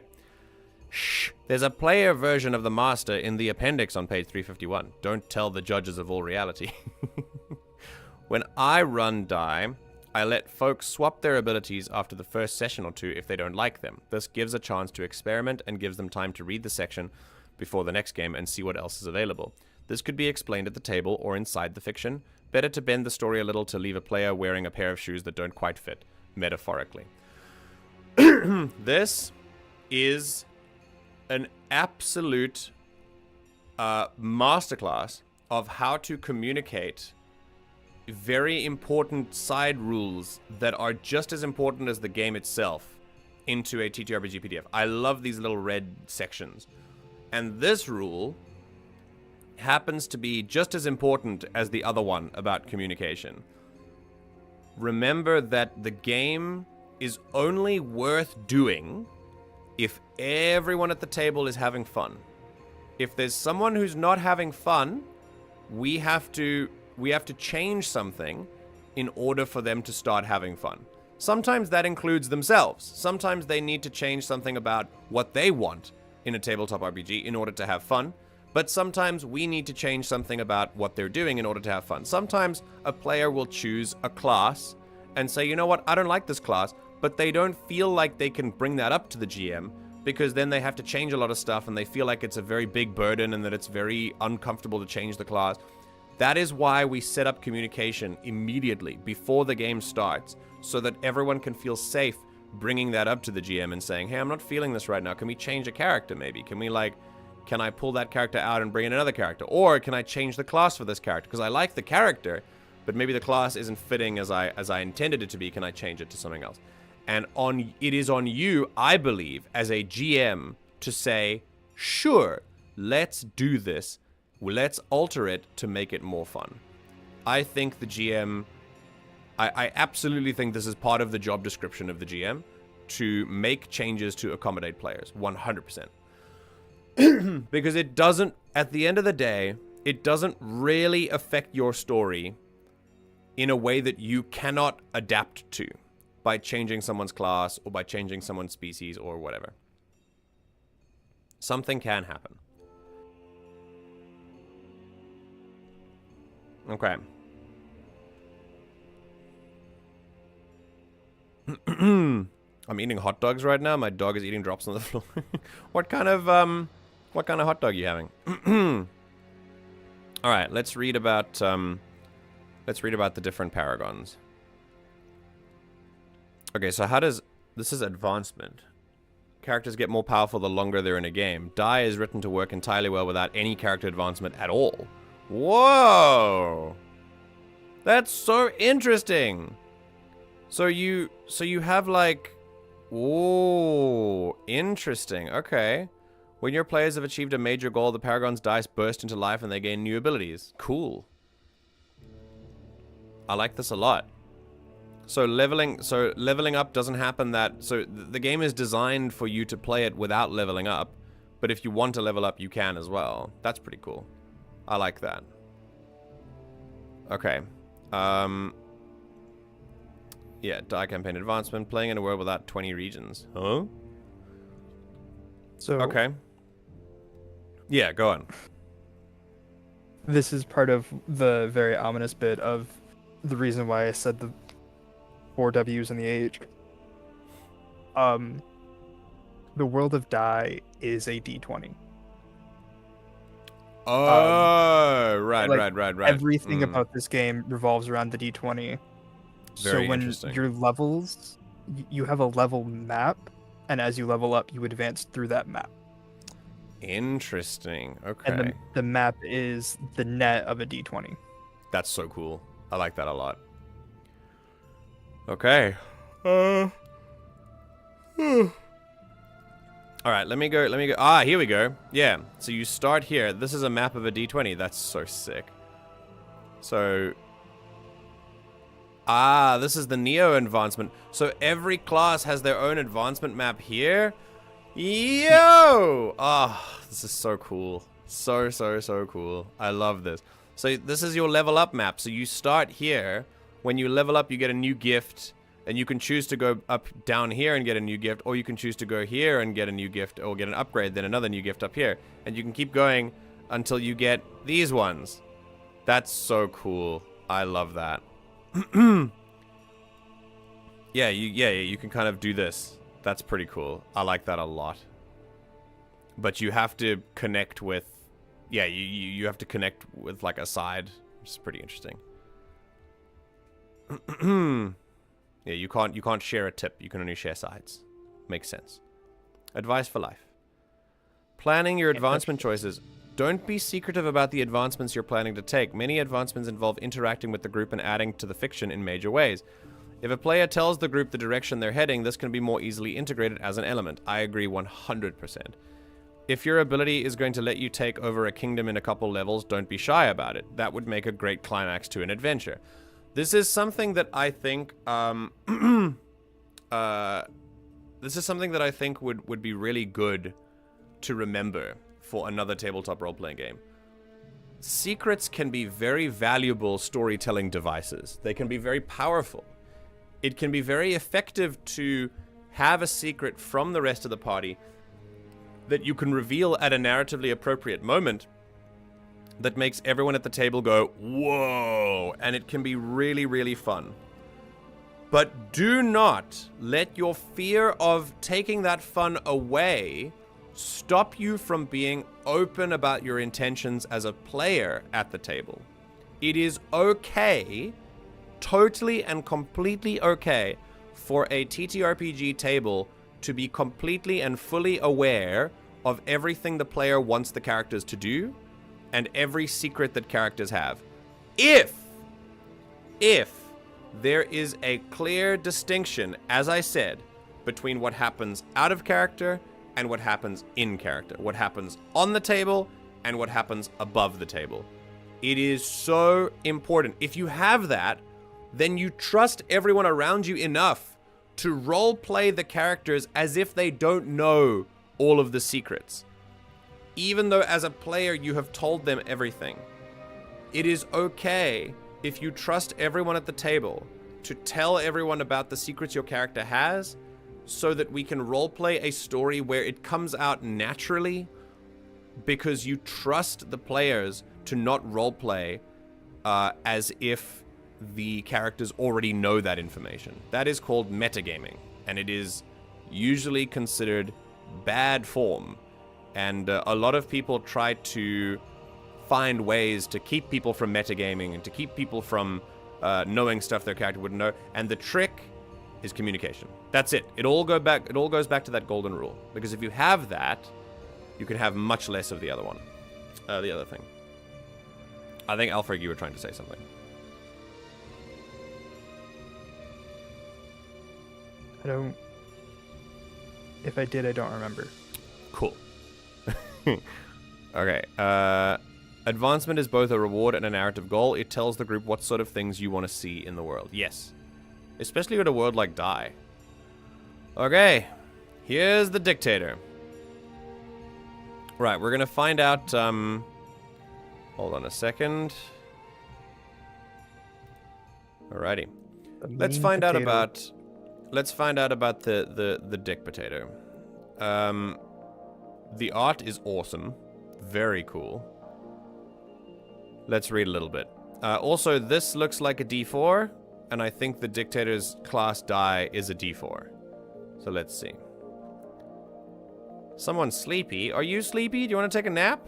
Shh. There's a player version of the Master in the appendix on page 351. Don't tell the judges of all reality. When I run die, I let folks swap their abilities after the first session or two if they don't like them. This gives a chance to experiment and gives them time to read the section before the next game and see what else is available. This could be explained at the table or inside the fiction. Better to bend the story a little to leave a player wearing a pair of shoes that don't quite fit, metaphorically. This is an absolute masterclass of how to communicate very important side rules that are just as important as the game itself into a TTRPG PDF. I love these little red sections. And this rule happens to be just as important as the other one about communication. Remember that the game is only worth doing if everyone at the table is having fun. If there's someone who's not having fun, we have to change something in order for them to start having fun. Sometimes that includes themselves. Sometimes they need to change something about what they want in a tabletop RPG in order to have fun. But sometimes we need to change something about what they're doing in order to have fun. Sometimes a player will choose a class and say, you know what, I don't like this class, but they don't feel like they can bring that up to the GM because then they have to change a lot of stuff and they feel like it's a very big burden and that it's very uncomfortable to change the class. That is why we set up communication immediately before the game starts so that everyone can feel safe bringing that up to the GM and saying, hey, I'm not feeling this right now. Can we change a character maybe? Can I pull that character out and bring in another character? Or can I change the class for this character? Because I like the character, but maybe the class isn't fitting as I intended it to be. Can I change it to something else? And it is on you, I believe, as a GM to say, sure, let's do this. Let's alter it to make it more fun. I think the GM... I absolutely think this is part of the job description of the GM to make changes to accommodate players. 100%. Because it doesn't, at the end of the day, it doesn't really affect your story in a way that you cannot adapt to by changing someone's class or by changing someone's species or whatever. Something can happen. Okay. I'm eating hot dogs right now. My dog is eating drops on the floor. What kind of hot dog are you having? All right, let's read about the different paragons. Okay, so this is advancement. Characters get more powerful the longer they're in a game. Die is written to work entirely well without any character advancement at all. Whoa! That's so interesting. So you have like, whoa, interesting. Okay. When your players have achieved a major goal, the Paragon's dice burst into life and they gain new abilities. Cool. I like this a lot. So leveling up doesn't happen so the game is designed for you to play it without leveling up, but if you want to level up, you can as well. That's pretty cool. I like that. Okay. Yeah, die campaign advancement, playing in a world without 20 regions. Huh? So okay. Yeah, go on. This is part of the very ominous bit of the reason why I said the 4 W's and the H. The world of die is a D20. Oh, right. Everything about this game revolves around the D20. Very so when interesting. your levels, you have a level map, and as you level up, you advance through that map. Interesting. Okay. And the map is the net of a D20. That's so cool. I like that a lot. Okay. All right, let me go. Ah, here we go. Yeah, so you start here. This is a map of a D20. That's so sick. So... Ah, this is the Neo advancement. So every class has their own advancement map here? Yo! Ah, this is so cool. So cool. I love this. So this is your level up map. So you start here. When you level up, you get a new gift. And you can choose to go up down here and get a new gift, or you can choose to go here and get a new gift, or get an upgrade, then another new gift up here. And you can keep going until you get these ones. That's so cool. I love that. Yeah, you can kind of do this. That's pretty cool. I like that a lot. But you have to connect with yeah, you have to connect with like a side, which is pretty interesting. Yeah, you can't share a tip. You can only share sides. Makes sense. Advice for life. Planning your advancement choices. Don't be secretive about the advancements you're planning to take. Many advancements involve interacting with the group and adding to the fiction in major ways. If a player tells the group the direction they're heading, this can be more easily integrated as an element. I agree 100%. If your ability is going to let you take over a kingdom in a couple levels, don't be shy about it. That would make a great climax to an adventure. This is something that I think would be really good to remember for another tabletop role-playing game. Secrets can be very valuable storytelling devices. They can be very powerful. It can be very effective to have a secret from the rest of the party that you can reveal at a narratively appropriate moment that makes everyone at the table go, whoa, and it can be really, really fun. But do not let your fear of taking that fun away stop you from being open about your intentions as a player at the table. It is okay, totally and completely okay, for a TTRPG table to be completely and fully aware of everything the player wants the characters to do and every secret that characters have. If there is a clear distinction, as I said, between what happens out of character and what happens in character, what happens on the table and what happens above the table. It is so important. If you have that, then you trust everyone around you enough to role play the characters as if they don't know all of the secrets. Even though as a player you have told them everything. It is okay if you trust everyone at the table to tell everyone about the secrets your character has, so that we can roleplay a story where it comes out naturally because you trust the players to not roleplay as if the characters already know that information. That is called metagaming, and it is usually considered bad form. And a lot of people try to find ways to keep people from metagaming and to keep people from knowing stuff their character wouldn't know. And the trick is communication. That's it. It all goes back to that golden rule. Because if you have that, you can have much less of the other one. The other thing. I think, Alfred, you were trying to say something. If I did, I don't remember. Cool. Okay. Advancement is both a reward and a narrative goal. It tells the group what sort of things you want to see in the world. Yes. Especially with a world like Die. Okay. Here's the Dictator. Right, we're gonna find out, hold on a second. Alrighty. Let's find out about the Dick Potato. The art is awesome. Very cool. Let's read a little bit. Also, this looks like a D4, and I think the Dictator's class die is a D4. So let's see. Someone's sleepy. Are you sleepy? Do you want to take a nap?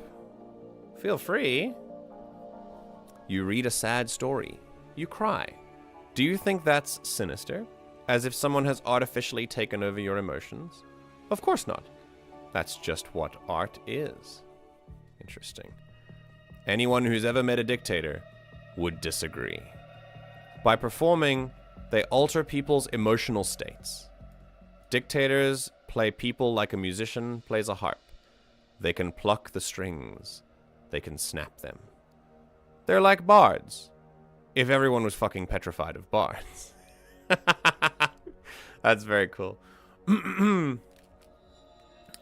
Feel free. You read a sad story. You cry. Do you think that's sinister? As if someone has artificially taken over your emotions? Of course not. That's just what art is. Interesting. Anyone who's ever met a dictator would disagree. By performing, they alter people's emotional states. Dictators play people like a musician plays a harp. They can pluck the strings. They can snap them. They're like bards. If everyone was fucking petrified of bards. That's very cool.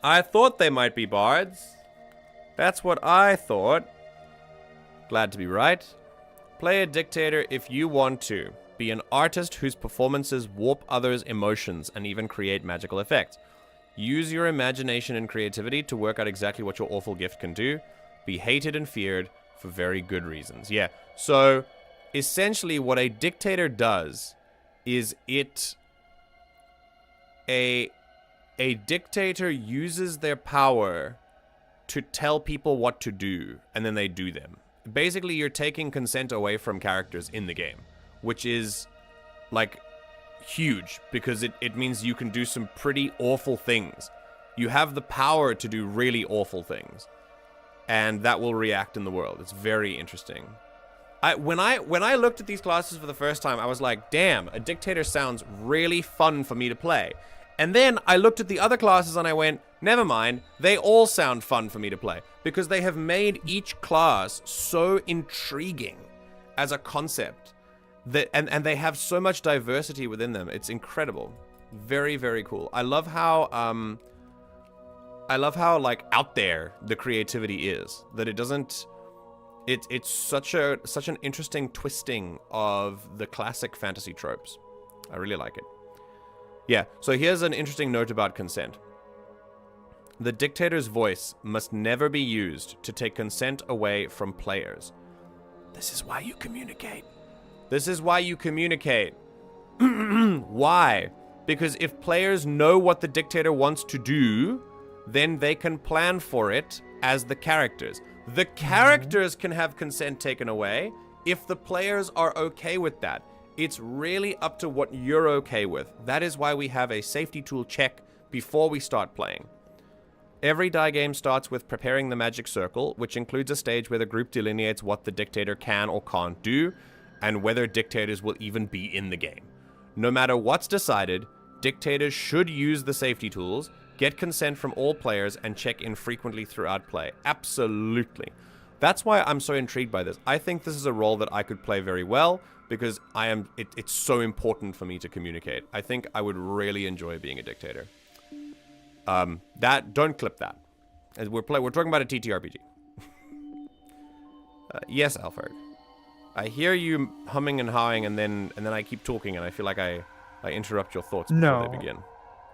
I thought they might be bards. That's what I thought. Glad to be right. Play a dictator if you want to. Be an artist whose performances warp others' emotions and even create magical effects. Use your imagination and creativity to work out exactly what your awful gift can do. Be hated and feared for very good reasons. Yeah, so essentially what a dictator does is a dictator uses their power to tell people what to do, and then they do them. Basically, you're taking consent away from characters in the game, which is, like, huge, because it means you can do some pretty awful things. You have the power to do really awful things, and that will react in the world. It's very interesting. When I looked at these classes for the first time, I was like, damn, a dictator sounds really fun for me to play. And then I looked at the other classes and I went, never mind, they all sound fun for me to play, because they have made each class so intriguing as a concept, that and they have so much diversity within them. It's incredible. Very, very cool. I love how like out there the creativity is, that it doesn't, it's such an interesting twisting of the classic fantasy tropes. I really like it. Yeah, so here's an interesting note about consent. The dictator's voice must never be used to take consent away from players. This is why you communicate. This is why you communicate. Why? Because if players know what the dictator wants to do, then they can plan for it as the characters. The characters can have consent taken away if the players are okay with that. It's really up to what you're okay with. That is why we have a safety tool check before we start playing. Every die game starts with preparing the magic circle, which includes a stage where the group delineates what the dictator can or can't do, and whether dictators will even be in the game. No matter what's decided, dictators should use the safety tools, get consent from all players, and check in frequently throughout play. Absolutely. That's why I'm so intrigued by this. I think this is a role that I could play very well, because it's so important for me to communicate. I think I would really enjoy being a dictator. Don't clip that. As we're talking about a TTRPG. Yes, Alfred. I hear you humming and hawing, and then I keep talking, and I feel like I interrupt your thoughts before they begin.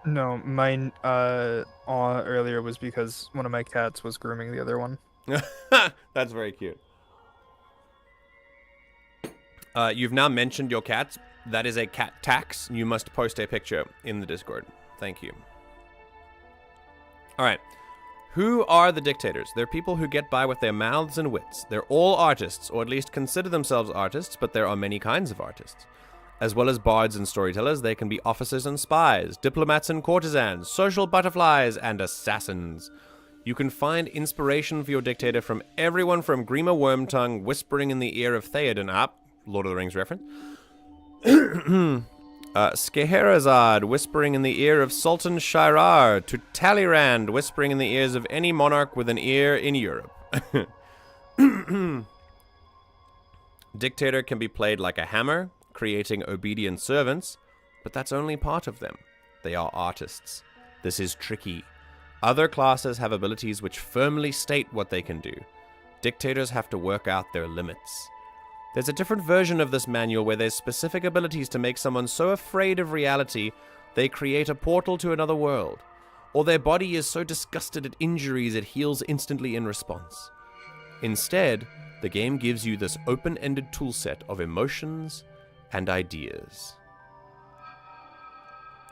No, mine earlier was because one of my cats was grooming the other one. That's very cute. You've now mentioned your cats. That is a cat tax. You must post a picture in the Discord. Thank you. All right. Who are the dictators? They're people who get by with their mouths and wits. They're all artists, or at least consider themselves artists, but there are many kinds of artists. As well as bards and storytellers, they can be officers and spies, diplomats and courtesans, social butterflies, and assassins. You can find inspiration for your dictator from everyone from Grima Wormtongue whispering in the ear of Theoden, Lord of the Rings reference, Scheherazade whispering in the ear of Sultan Shirar, to Talleyrand whispering in the ears of any monarch with an ear in Europe. Dictator can be played like a hammer, creating obedient servants, but that's only part of them. They are artists. This is tricky. Other classes have abilities which firmly state what they can do. Dictators have to work out their limits. There's a different version of this manual where there's specific abilities to make someone so afraid of reality they create a portal to another world, or their body is so disgusted at injuries it heals instantly in response. Instead, the game gives you this open-ended toolset of emotions and ideas.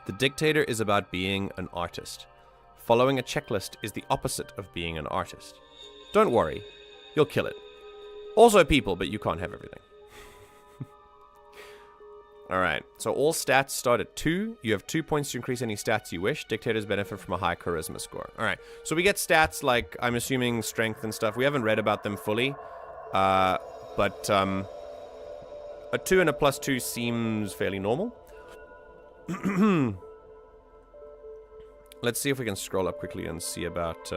The dictator is about being an artist. Following a checklist is the opposite of being an artist. Don't worry, you'll kill it. Also people, but you can't have everything. Alright, so all stats start at 2. You have 2 points to increase any stats you wish. Dictators benefit from a high charisma score. Alright, so we get stats like, I'm assuming, strength and stuff. We haven't read about them fully. But a 2 and a +2 seems fairly normal. Let's see if we can scroll up quickly and see about...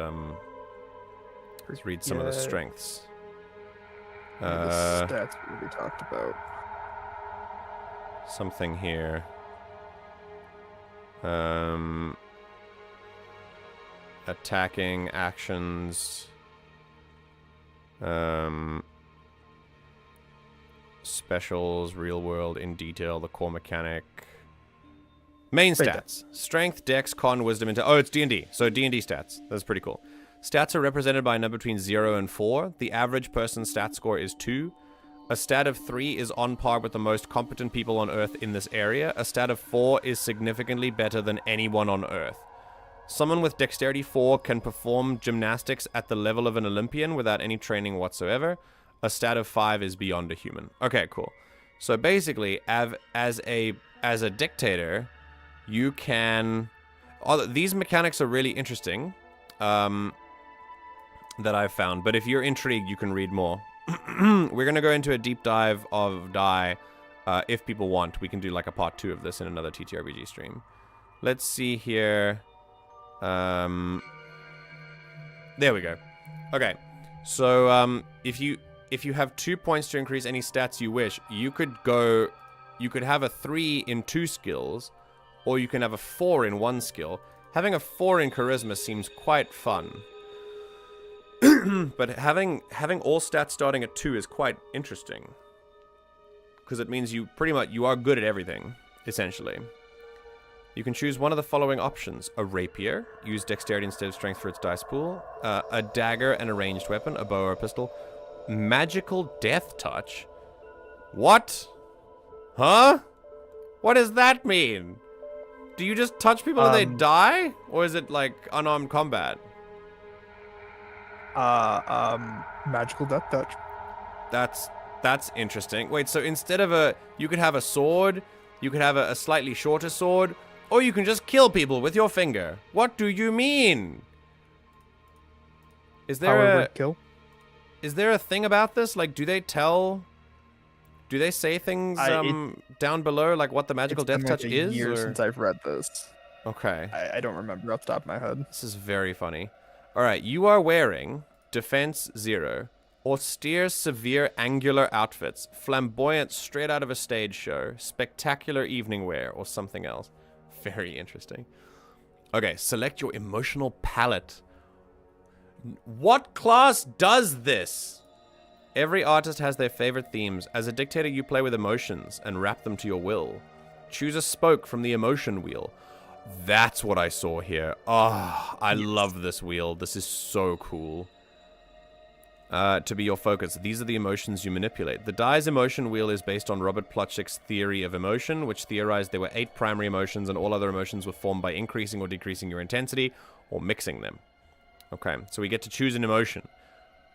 let's read some of the strengths. The stats we talked about. Something here. Attacking actions. Specials, real world, in detail, the core mechanic. Main stats. Strength, dex, con, wisdom, oh, it's D&D. So D&D stats. That's pretty cool. Stats are represented by a number between 0 and 4. The average person's stat score is 2. A stat of 3 is on par with the most competent people on Earth in this area. A stat of 4 is significantly better than anyone on Earth. Someone with Dexterity 4 can perform gymnastics at the level of an Olympian without any training whatsoever. A stat of 5 is beyond a human. Okay, cool. So basically, as a Dictator, you can... these mechanics are really interesting that I've found. But if you're intrigued, you can read more. We're going to go into a deep dive of Die. If people want, we can do like a part 2 of this in another TTRPG stream. Let's see here. There we go. Okay. So if you have 2 points to increase any stats you wish, you could have a 3 in 2 skills, or you can have a 4 in 1 skill. Having a 4 in charisma seems quite fun. But having all stats starting at 2 is quite interesting. Because it means you are good at everything, essentially. You can choose one of the following options. A rapier, use dexterity instead of strength for its dice pool. A dagger and a ranged weapon, a bow or a pistol. Magical death touch? What? Huh? What does that mean? Do you just touch people and they die? Or is it like unarmed combat? Magical death touch. That's interesting. Wait, so instead of you could have a sword, you could have a slightly shorter sword, or you can just kill people with your finger. What do you mean? Is there kill? Is there a thing about this? Like, do they say things down below, like what the magical death touch is? It's been like a year since I've read this. Okay. I don't remember off the top of my head. This is very funny. All right, you are wearing Defense 0, austere, severe, angular outfits, flamboyant, straight out of a stage show, spectacular evening wear, or something else. Very interesting. Okay, select your emotional palette. What class does this? Every artist has their favorite themes. As a Dictator, you play with emotions and wrap them to your will. Choose a spoke from the emotion wheel. That's what I saw here. Oh, I love this wheel. This is so cool. To be your focus, these are the emotions you manipulate. The Die's emotion wheel is based on Robert Plutchik's theory of emotion, which theorized there were 8 primary emotions and all other emotions were formed by increasing or decreasing your intensity or mixing them. Okay, so we get to choose an emotion.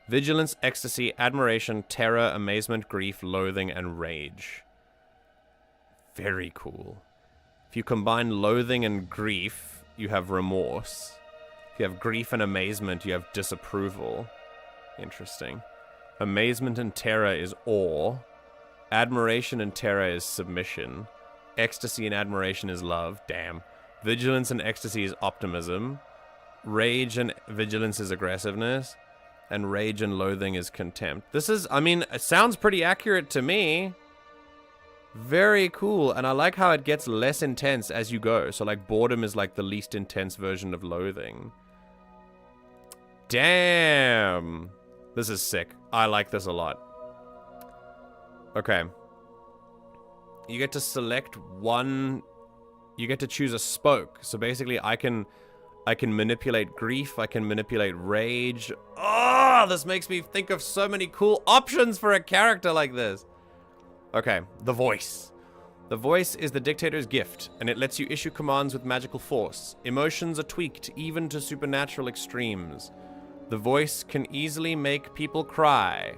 Vigilance, ecstasy, admiration, terror, amazement, grief, loathing, and rage. Very cool. If you combine loathing and grief, you have remorse. If you have grief and amazement, you have disapproval. Interesting. Amazement and terror is awe. Admiration and terror is submission. Ecstasy and admiration is love. Damn. Vigilance and ecstasy is optimism. Rage and vigilance is aggressiveness. And rage and loathing is contempt. This is, I mean, it sounds pretty accurate to me. Very cool. And I like how it gets less intense as you go. So, like, boredom is like the least intense version of loathing. Damn. This is sick. I like this a lot. Okay. You get to select one. You get to choose a spoke. So basically, I can manipulate grief. I can manipulate rage. Oh, this makes me think of so many cool options for a character like this. Okay, the voice. The voice is the Dictator's gift, and it lets you issue commands with magical force. Emotions are tweaked even to supernatural extremes. The voice can easily make people cry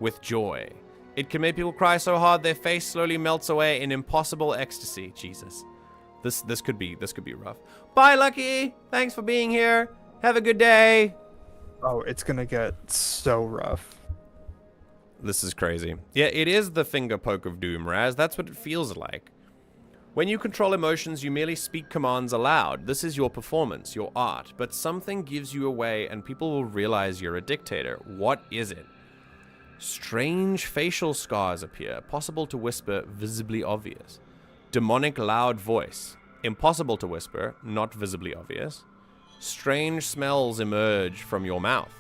with joy. It can make people cry so hard their face slowly melts away in impossible ecstasy. Jesus. This could be rough. Bye, Lucky. Thanks for being here. Have a good day. Oh, it's gonna get so rough. This is crazy. Yeah, it is the finger poke of doom, Raz. That's what it feels like. When you control emotions, you merely speak commands aloud. This is your performance, your art. But something gives you away and people will realize you're a Dictator. What is it? Strange facial scars appear. Possible to whisper, visibly obvious. Demonic loud voice. Impossible to whisper, not visibly obvious. Strange smells emerge from your mouth.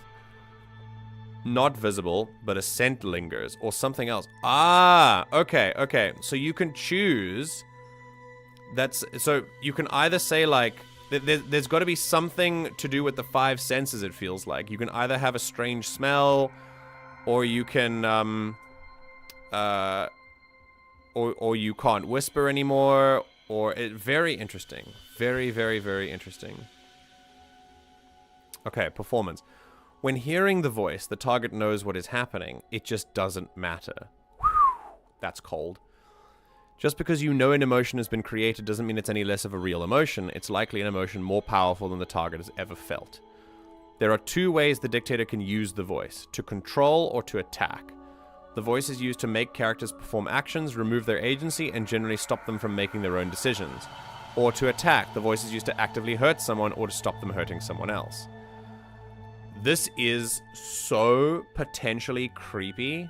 Not visible, but a scent lingers, or something else. Ah, okay. So you can choose. So you can either say, like, there's got to be something to do with the 5 senses, it feels like. You can either have a strange smell, or you can, or you can't whisper anymore, or very interesting. Very, very, very interesting. Okay, performance. When hearing the voice, the target knows what is happening. It just doesn't matter. That's cold. Just because you know an emotion has been created doesn't mean it's any less of a real emotion. It's likely an emotion more powerful than the target has ever felt. There are two ways the Dictator can use the voice: to control or to attack. The voice is used to make characters perform actions, remove their agency, and generally stop them from making their own decisions. Or to attack. The voice is used to actively hurt someone or to stop them hurting someone else. This is so potentially creepy.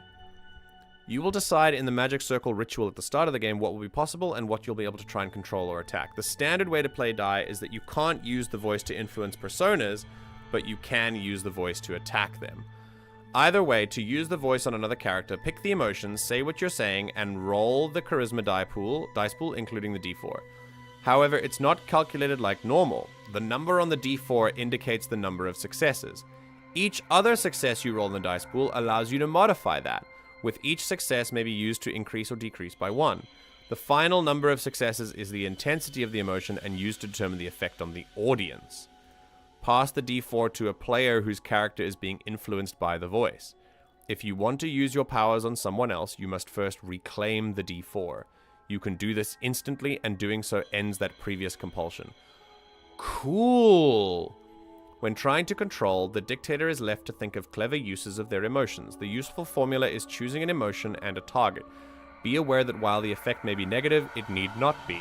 You will decide in the Magic Circle ritual at the start of the game what will be possible and what you'll be able to try and control or attack. The standard way to play die is that you can't use the voice to influence personas, but you can use the voice to attack them. Either way, to use the voice on another character, pick the emotions, say what you're saying, and roll the charisma dice pool, including the d4. However, it's not calculated like normal. The number on the d4 indicates the number of successes. Each other success you roll in the dice pool allows you to modify that, with each success may be used to increase or decrease by 1. The final number of successes is the intensity of the emotion and used to determine the effect on the audience. Pass the d4 to a player whose character is being influenced by the voice. If you want to use your powers on someone else, you must first reclaim the d4. You can do this instantly, and doing so ends that previous compulsion. Cool! When trying to control, the Dictator is left to think of clever uses of their emotions. The useful formula is choosing an emotion and a target. Be aware that while the effect may be negative, it need not be.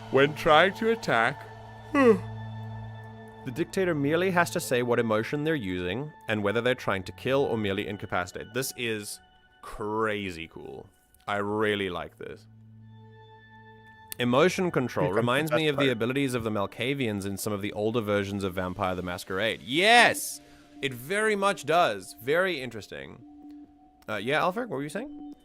When trying to attack, the Dictator merely has to say what emotion they're using and whether they're trying to kill or merely incapacitate. This is crazy cool. I really like this. Emotion control reminds me of the abilities of the Malkavians in some of the older versions of Vampire the Masquerade. Yes! It very much does. Very interesting. Yeah, Alfred, what were you saying?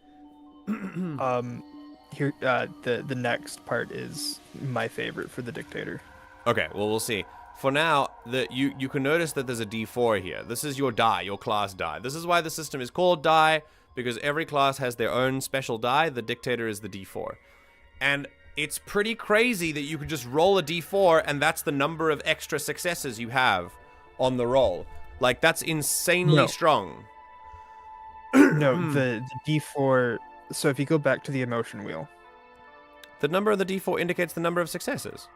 Here, the next part is my favorite for the Dictator. Okay, well, we'll see. For now, you can notice that there's a d4 here. This is your die, your class die. This is why the system is called die, because every class has their own special die. The Dictator is the d4. And it's pretty crazy that you could just roll a d4 and that's the number of extra successes you have on the roll. Like, that's insanely strong. No, the d4... So if you go back to the emotion wheel... The number of the d4 indicates the number of successes.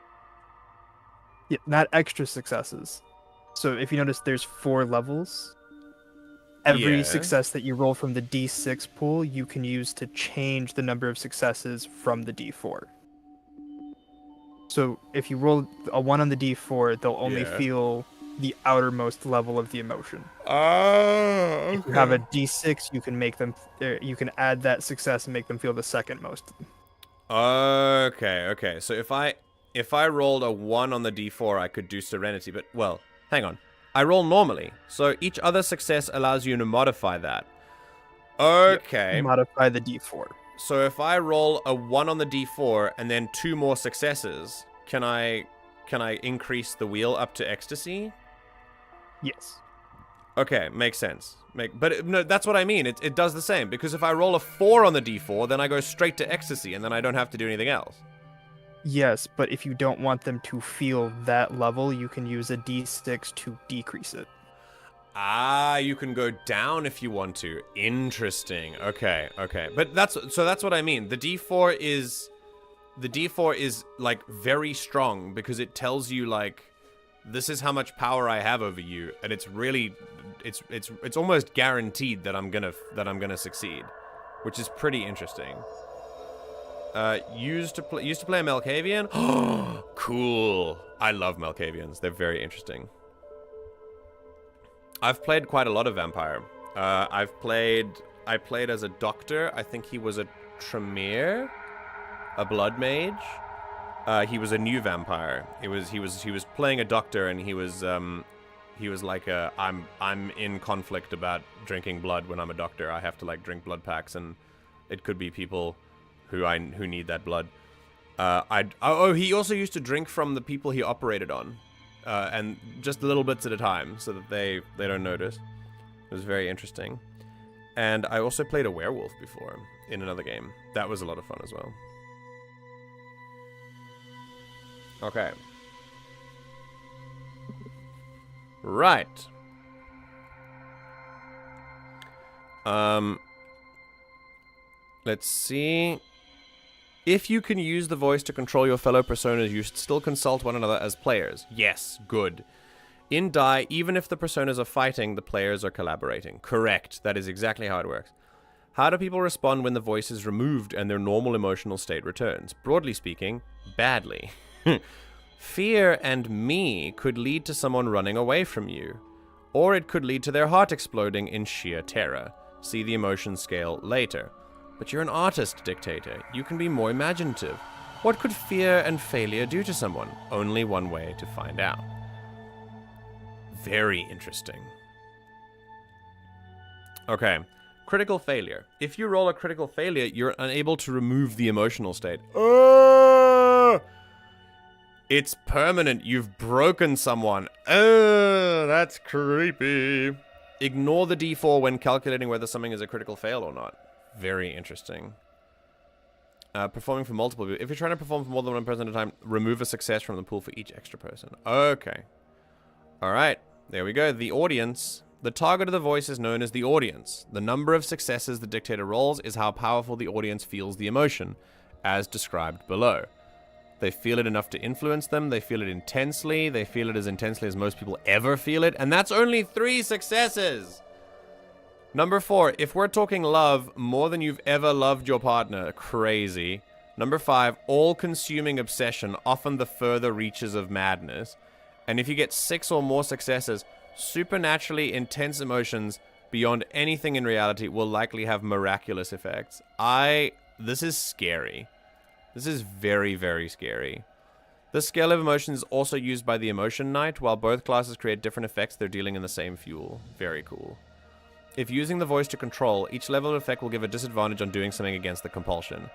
Yeah, not extra successes. So if you notice, there's 4 levels. Every success that you roll from the d6 pool, you can use to change the number of successes from the d4. So if you roll a 1 on the d4, they'll only feel the outermost level of the emotion. Oh, okay. If you have a d6, you can make them. You can add that success and make them feel the second most. Okay. So if I rolled a 1 on the d4, I could do Serenity. But well, hang on. I roll normally, so each other success allows you to modify that. Okay. Yep, modify the d4. So if I roll a 1 on the d4 and then 2 more successes, can I increase the wheel up to ecstasy? Yes. Okay, makes sense. No, that's what I mean. It does the same, because if I roll a 4 on the d4, then I go straight to ecstasy, and then I don't have to do anything else. Yes, but if you don't want them to feel that level, you can use a d6 to decrease it. Ah, you can go down if you want to. Interesting. Okay. But that's what I mean. The D4 is like very strong because it tells you like this is how much power I have over you, and it's really it's almost guaranteed that I'm gonna succeed, which is pretty interesting. Used to play a Malkavian. Oh, cool. I love Malkavians. They're very interesting. I've played quite a lot of Vampire. I played as a doctor. I think he was a Tremere, a blood mage. He was a new vampire. He was playing a doctor, and he was like I'm in conflict about drinking blood when I'm a doctor. I have to like drink blood packs, and it could be people who need that blood. He also used to drink from the people he operated on. And just little bits at a time, so that they don't notice. It was very interesting. And I also played a werewolf before in another game. That was a lot of fun as well. Okay. Right. Let's see. If you can use the voice to control your fellow personas, you should still consult one another as players. Yes, good. In Die, even if the personas are fighting, the players are collaborating. Correct. That is exactly how it works. How do people respond when the voice is removed and their normal emotional state returns? Broadly speaking, badly. Fear and me could lead to someone running away from you. Or it could lead to their heart exploding in sheer terror. See the emotion scale later. But you're an artist, Dictator. You can be more imaginative. What could fear and failure do to someone? Only one way to find out. Very interesting. Okay. Critical failure. If you roll a critical failure, you're unable to remove the emotional state. It's permanent. You've broken someone. That's creepy. Ignore the D4 when calculating whether something is a critical fail or not. Very interesting. Performing for multiple people. If you're trying to perform for more than one person at a time, remove a success from the pool for each extra person. Okay. Alright. There we go. The audience. The target of the voice is known as the audience. The number of successes the Dictator rolls is how powerful the audience feels the emotion, as described below. They feel it enough to influence them. They feel it intensely. They feel it as intensely as most people ever feel it. And that's only 3 successes! Number 4, if we're talking love, more than you've ever loved your partner. Crazy. Number 5, all-consuming obsession, often the further reaches of madness. And if you get 6 or more successes, supernaturally intense emotions beyond anything in reality will likely have miraculous effects. This is scary. This is very, very scary. The scale of emotions is also used by the Emotion Knight. While both classes create different effects, they're dealing in the same fuel. Very cool. If using the voice to control, each level of effect will give a disadvantage on doing something against the compulsion.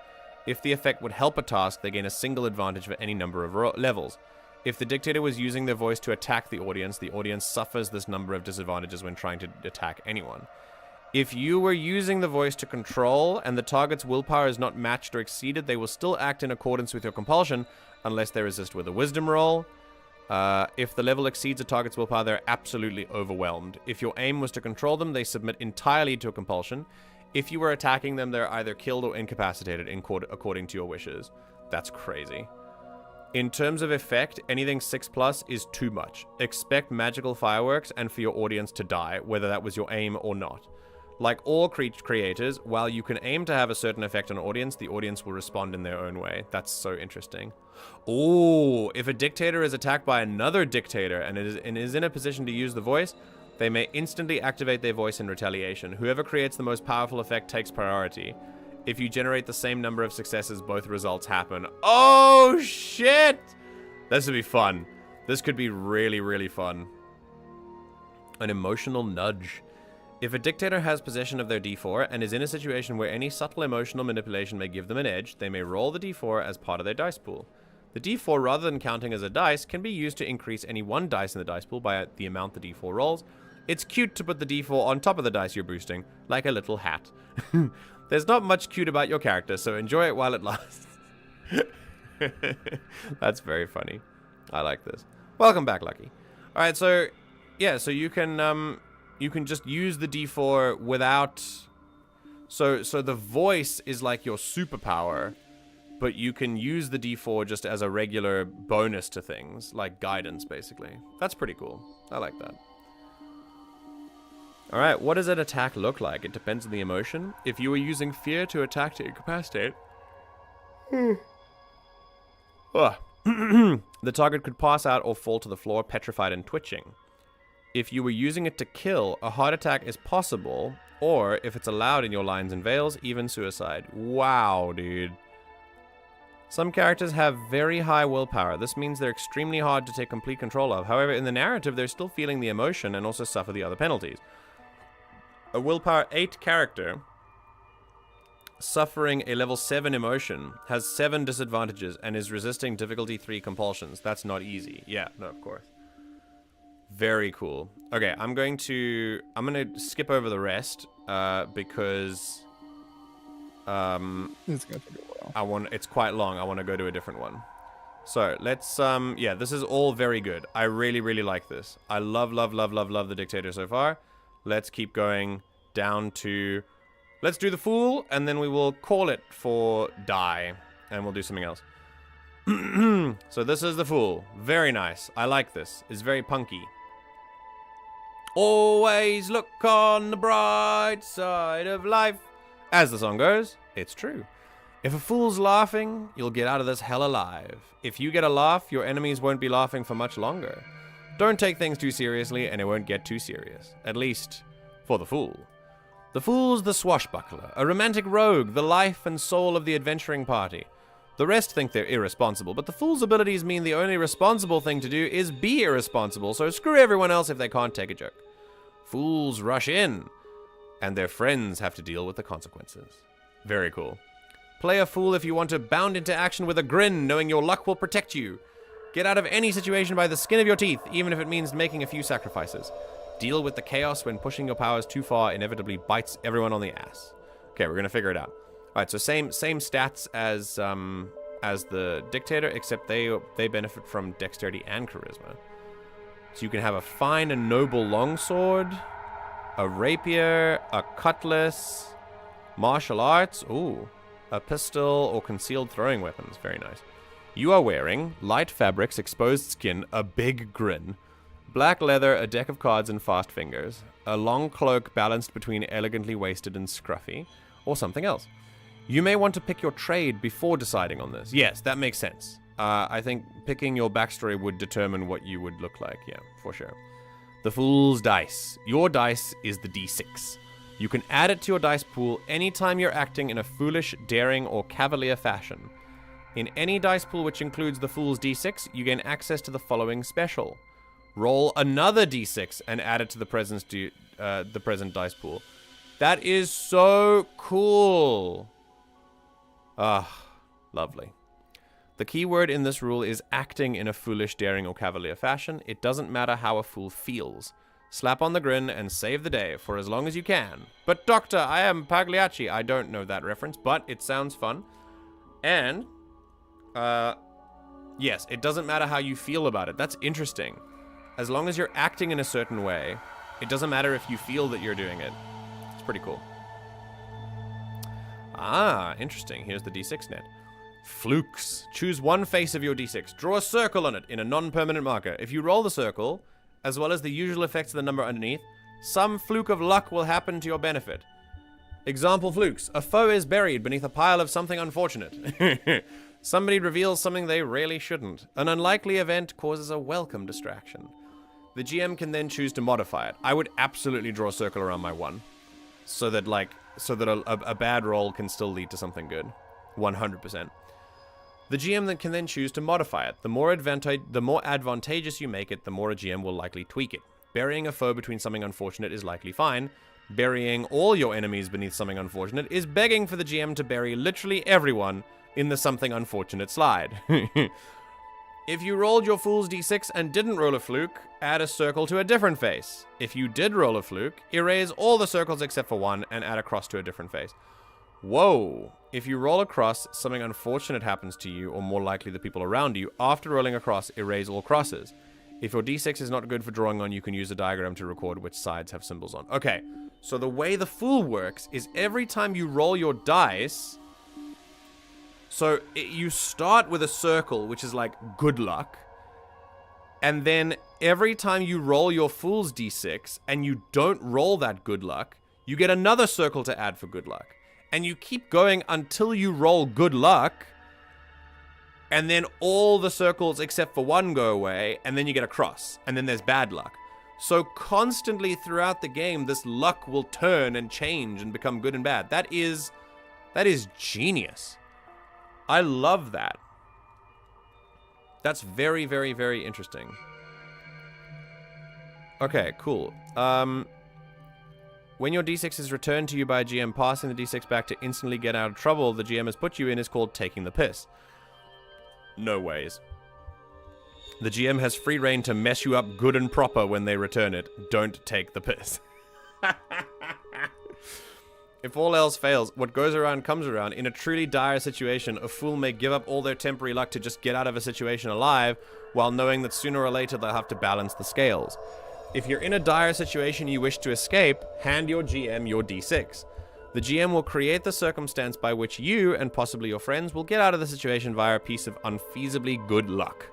If the effect would help a task, they gain a single advantage for any number of levels. If the Dictator was using their voice to attack the audience suffers this number of disadvantages when trying to attack anyone. If you were using the voice to control and the target's willpower is not matched or exceeded, they will still act in accordance with your compulsion unless they resist with a wisdom roll. If the level exceeds a target's willpower, they're absolutely overwhelmed. If your aim was to control them, they submit entirely to a compulsion. If you were attacking them, they're either killed or incapacitated according to your wishes. That's crazy. In terms of effect, anything 6+ is too much. Expect magical fireworks and for your audience to die, whether that was your aim or not. Like all creators, while you can aim to have a certain effect on an audience, the audience will respond in their own way. That's so interesting. Oh, if a Dictator is attacked by another Dictator and is in a position to use the voice, they may instantly activate their voice in retaliation. Whoever creates the most powerful effect takes priority. If you generate the same number of successes, both results happen. Oh, shit! This would be fun. This could be really, really fun. An emotional nudge. If a Dictator has possession of their D4 and is in a situation where any subtle emotional manipulation may give them an edge, they may roll the D4 as part of their dice pool. The D4, rather than counting as a dice, can be used to increase any one dice in the dice pool by the amount the D4 rolls. It's cute to put the D4 on top of the dice you're boosting, like a little hat. There's not much cute about your character, so enjoy it while it lasts. That's very funny. I like this. Welcome back, Lucky. Alright, so, yeah, so you can just use the D4 without... So the voice is like your superpower, but you can use the D4 just as a regular bonus to things, like guidance, basically. That's pretty cool. I like that. Alright, what does an attack look like? It depends on the emotion. If you were using fear to attack to incapacitate... the target could pass out or fall to the floor, petrified and twitching. If you were using it to kill, a heart attack is possible, or, if it's allowed in your lines and veils, even suicide. Wow, dude. Some characters have very high willpower. This means they're extremely hard to take complete control of. However, in the narrative, they're still feeling the emotion and also suffer the other penalties. A willpower 8 character suffering a level 7 emotion has 7 disadvantages and is resisting difficulty 3 compulsions. That's not easy. Yeah, no, of course. Very cool. Okay, I'm gonna skip over the rest because it's gonna take a while. it's quite long. I want to go to a different one. So, let's, yeah, this is all very good. I really, really like this. I love the Dictator so far. Let's keep going down to... Let's do the Fool, and then we will call it for die. And we'll do something else. So this is the Fool. Very nice. I like this. It's very punky. Always look on the bright side of life. As the song goes, it's true. If a fool's laughing, you'll get out of this hell alive. If you get a laugh, your enemies won't be laughing for much longer. Don't take things too seriously, and it won't get too serious. At least, for the Fool. The Fool's the swashbuckler, a romantic rogue, the life and soul of the adventuring party. The rest think they're irresponsible, but the Fool's abilities mean the only responsible thing to do is be irresponsible, so screw everyone else if they can't take a joke. Fools rush in, and their friends have to deal with the consequences. Very cool. Play a fool if you want to bound into action with a grin, knowing your luck will protect you. Get out of any situation by the skin of your teeth, even if it means making a few sacrifices. Deal with the chaos when pushing your powers too far inevitably bites everyone on the ass. Okay, we're gonna figure it out. Alright, so same stats as the Dictator, except they benefit from dexterity and charisma. So you can have a fine and noble longsword, a rapier, a cutlass, martial arts, ooh, a pistol, or concealed throwing weapons. Very nice. You are wearing light fabrics, exposed skin, a big grin, black leather, a deck of cards, and fast fingers, a long cloak balanced between elegantly waisted and scruffy, or something else. You may want to pick your trade before deciding on this. Yes, that makes sense. I think picking your backstory would determine what you would look like. Yeah, for sure. The Fool's Dice. Your dice is the D6. You can add it to your dice pool anytime you're acting in a foolish, daring, or cavalier fashion. In any dice pool which includes the Fool's D6, you gain access to the following special. Roll another D6 and add it to the present dice pool. That is so cool. Ah, lovely. The key word in this rule is acting in a foolish, daring, or cavalier fashion. It doesn't matter how a fool feels. Slap on the grin and save the day for as long as you can. But Doctor, I am Pagliacci. I don't know that reference, but it sounds fun. And, yes, it doesn't matter how you feel about it. That's interesting. As long as you're acting in a certain way, it doesn't matter if you feel that you're doing it. It's pretty cool. Ah, interesting. Here's the D6 net. Flukes. Choose one face of your D6. Draw a circle on it in a non-permanent marker. If you roll the circle, as well as the usual effects of the number underneath, some fluke of luck will happen to your benefit. Example flukes. A foe is buried beneath a pile of something unfortunate. Somebody reveals something they really shouldn't. An unlikely event causes a welcome distraction. The GM can then choose to modify it. I would absolutely draw a circle around my one. So that a bad roll can still lead to something good. 100%. The GM can then choose to modify it. The more advantageous you make it, the more a GM will likely tweak it. Burying a foe between something unfortunate is likely fine. Burying all your enemies beneath something unfortunate is begging for the GM to bury literally everyone in the something unfortunate slide. If you rolled your Fool's D6 and didn't roll a fluke, add a circle to a different face. If you did roll a fluke, erase all the circles except for one and add a cross to a different face. Whoa. If you roll a cross, something unfortunate happens to you, or more likely the people around you. After rolling a cross, erase all crosses. If your D6 is not good for drawing on, you can use a diagram to record which sides have symbols on. Okay, so the way the Fool works is every time you roll your dice... So you start with a circle, which is like good luck. And then every time you roll your Fool's D6 and you don't roll that good luck, you get another circle to add for good luck. And you keep going until you roll good luck. And then all the circles except for one go away. And then you get a cross. And then there's bad luck. So constantly throughout the game, this luck will turn and change and become good and bad. That is genius. I love that. That's very, very, very interesting. Okay, cool. When your D6 is returned to you by a GM, passing the D6 back to instantly get out of trouble the GM has put you in is called taking the piss. No ways. The GM has free reign to mess you up good and proper when they return it. Don't take the piss. If all else fails, what goes around comes around. In a truly dire situation, a fool may give up all their temporary luck to just get out of a situation alive, while knowing that sooner or later they'll have to balance the scales. If you're in a dire situation you wish to escape, hand your GM your D6. The GM will create the circumstance by which you, and possibly your friends, will get out of the situation via a piece of unfeasibly good luck.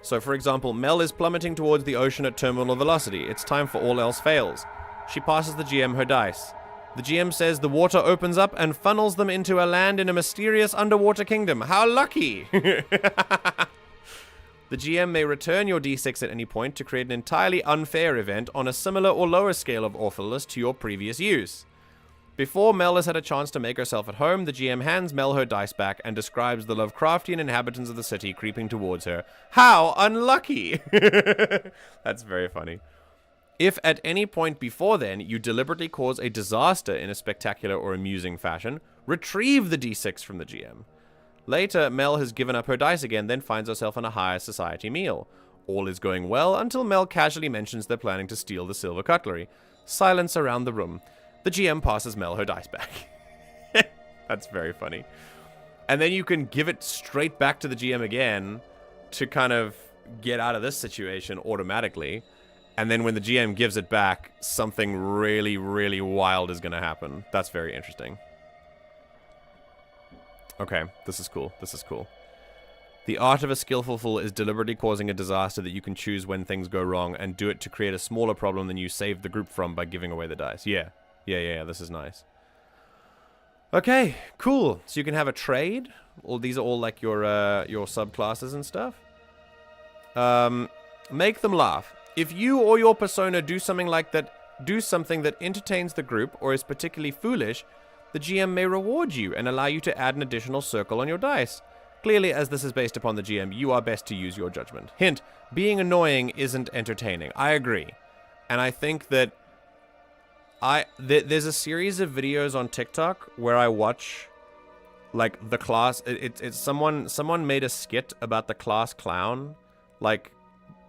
So, for example, Mel is plummeting towards the ocean at terminal velocity. It's time for all else fails. She passes the GM her dice. The GM says the water opens up and funnels them into a land in a mysterious underwater kingdom. How lucky! The GM may return your D6 at any point to create an entirely unfair event on a similar or lower scale of awfulness to your previous use. Before Mel has had a chance to make herself at home, the GM hands Mel her dice back and describes the Lovecraftian inhabitants of the city creeping towards her. How unlucky! That's very funny. If at any point before then you deliberately cause a disaster in a spectacular or amusing fashion, retrieve the D6 from the GM. Later, Mel has given up her dice again, then finds herself on a higher society meal. All is going well until Mel casually mentions they're planning to steal the silver cutlery. Silence around the room. The GM passes Mel her dice back. That's very funny. And then you can give it straight back to the GM again to kind of get out of this situation automatically. And then when the GM gives it back, something really, really wild is going to happen. That's very interesting. Okay, this is cool. This is cool. The art of a skillful fool is deliberately causing a disaster that you can choose when things go wrong and do it to create a smaller problem than you saved the group from by giving away the dice. Yeah. Yeah, this is nice. Okay, cool. So you can have a trade. All these are all like your subclasses and stuff. Make them laugh. If you or your persona do something that entertains the group or is particularly foolish, the GM may reward you and allow you to add an additional circle on your dice. Clearly, as this is based upon the GM, you are best to use your judgment. Hint, being annoying isn't entertaining. I agree. And I think that there's a series of videos on TikTok where I watch like the class. It's someone made a skit about the class clown, like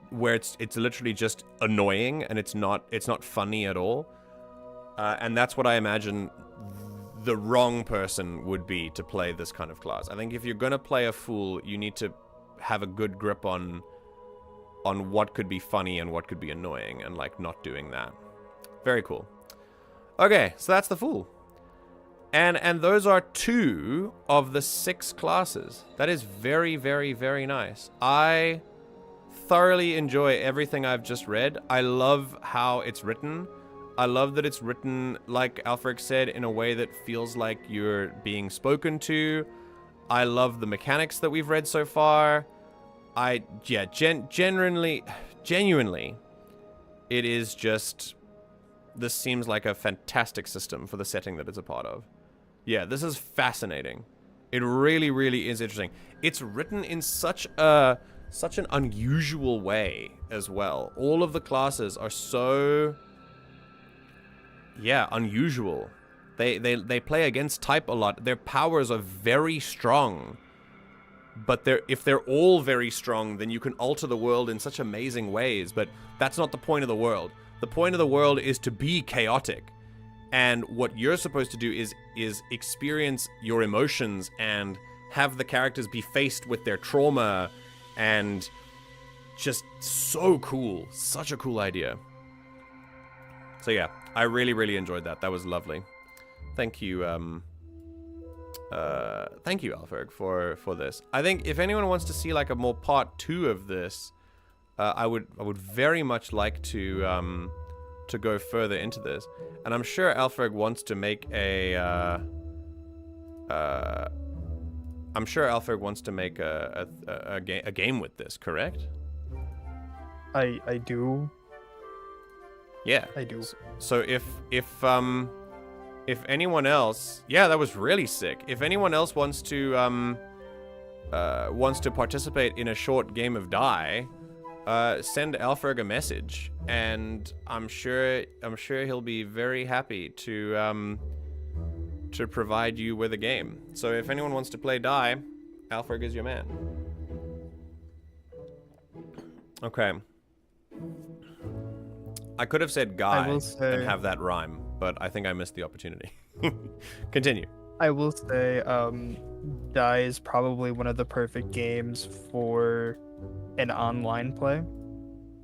where it's literally just annoying and it's not funny at all. And that's what I imagine the wrong person would be to play this kind of class. I think if you're gonna play a fool, you need to have a good grip on what could be funny and what could be annoying, and like not doing that. Very cool. Okay, so that's the fool. And those are 2 of the 6 classes. That is very, very, very nice. I thoroughly enjoy everything I've just read. I love how it's written. I love that it's written, like Alfred said, in a way that feels like you're being spoken to. I love the mechanics that we've read so far. Genuinely, it is just... This seems like a fantastic system for the setting that it's a part of. Yeah, this is fascinating. It really, really is interesting. It's written in such an unusual way as well. All of the classes are so... Yeah, unusual. They play against type a lot. Their powers are very strong. But if they're all very strong, then you can alter the world in such amazing ways. But that's not the point of the world. The point of the world is to be chaotic. And what you're supposed to do is experience your emotions and have the characters be faced with their trauma, and just so cool. Such a cool idea. So yeah, I really, really enjoyed that. That was lovely. Thank you, thank you, Alfred, for this. I think if anyone wants to see like a more part 2 of this, I would very much like to go further into this, and I'm sure Alfred wants to make a game with this, correct? I do. Yeah, I do. So if anyone else, yeah, that was really sick. If anyone else wants to participate in a short game of Die, send Alfred a message, and I'm sure he'll be very happy to provide you with a game. So if anyone wants to play Die, Alfred is your man. Okay. I could have said guy and have that rhyme, but I think I missed the opportunity. Continue. I will say, Die is probably one of the perfect games for an online play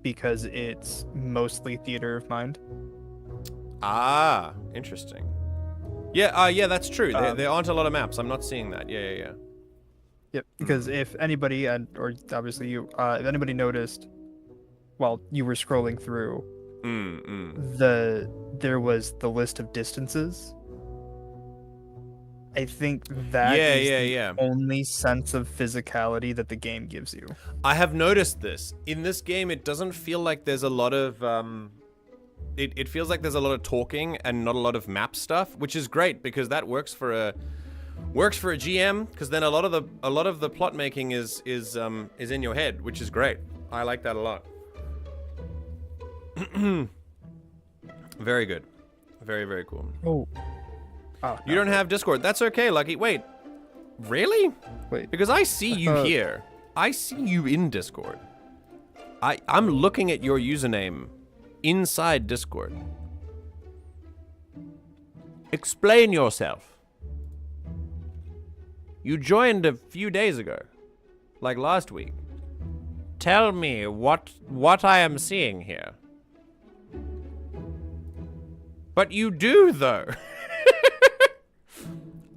because it's mostly theater of mind. Ah, interesting. Yeah, yeah, that's true. There aren't a lot of maps. I'm not seeing that. Yeah. Yep. Because if anybody, or obviously you, if anybody noticed while you were scrolling through, there was the list of distances. I think that is the only sense of physicality that the game gives you. I have noticed this. In this game, it doesn't feel like there's a lot of it feels like there's a lot of talking and not a lot of map stuff, which is great because that works for a GM, because then a lot of the plot making is in your head, which is great. I like that a lot. Very good. Very, very cool. Oh. You don't have Discord. That's okay, Lucky. Wait. Really? Wait. Because I see you here. I see you in Discord. I'm looking at your username inside Discord. Explain yourself. You joined a few days ago. Like last week. Tell me what I am seeing here. But you do, though.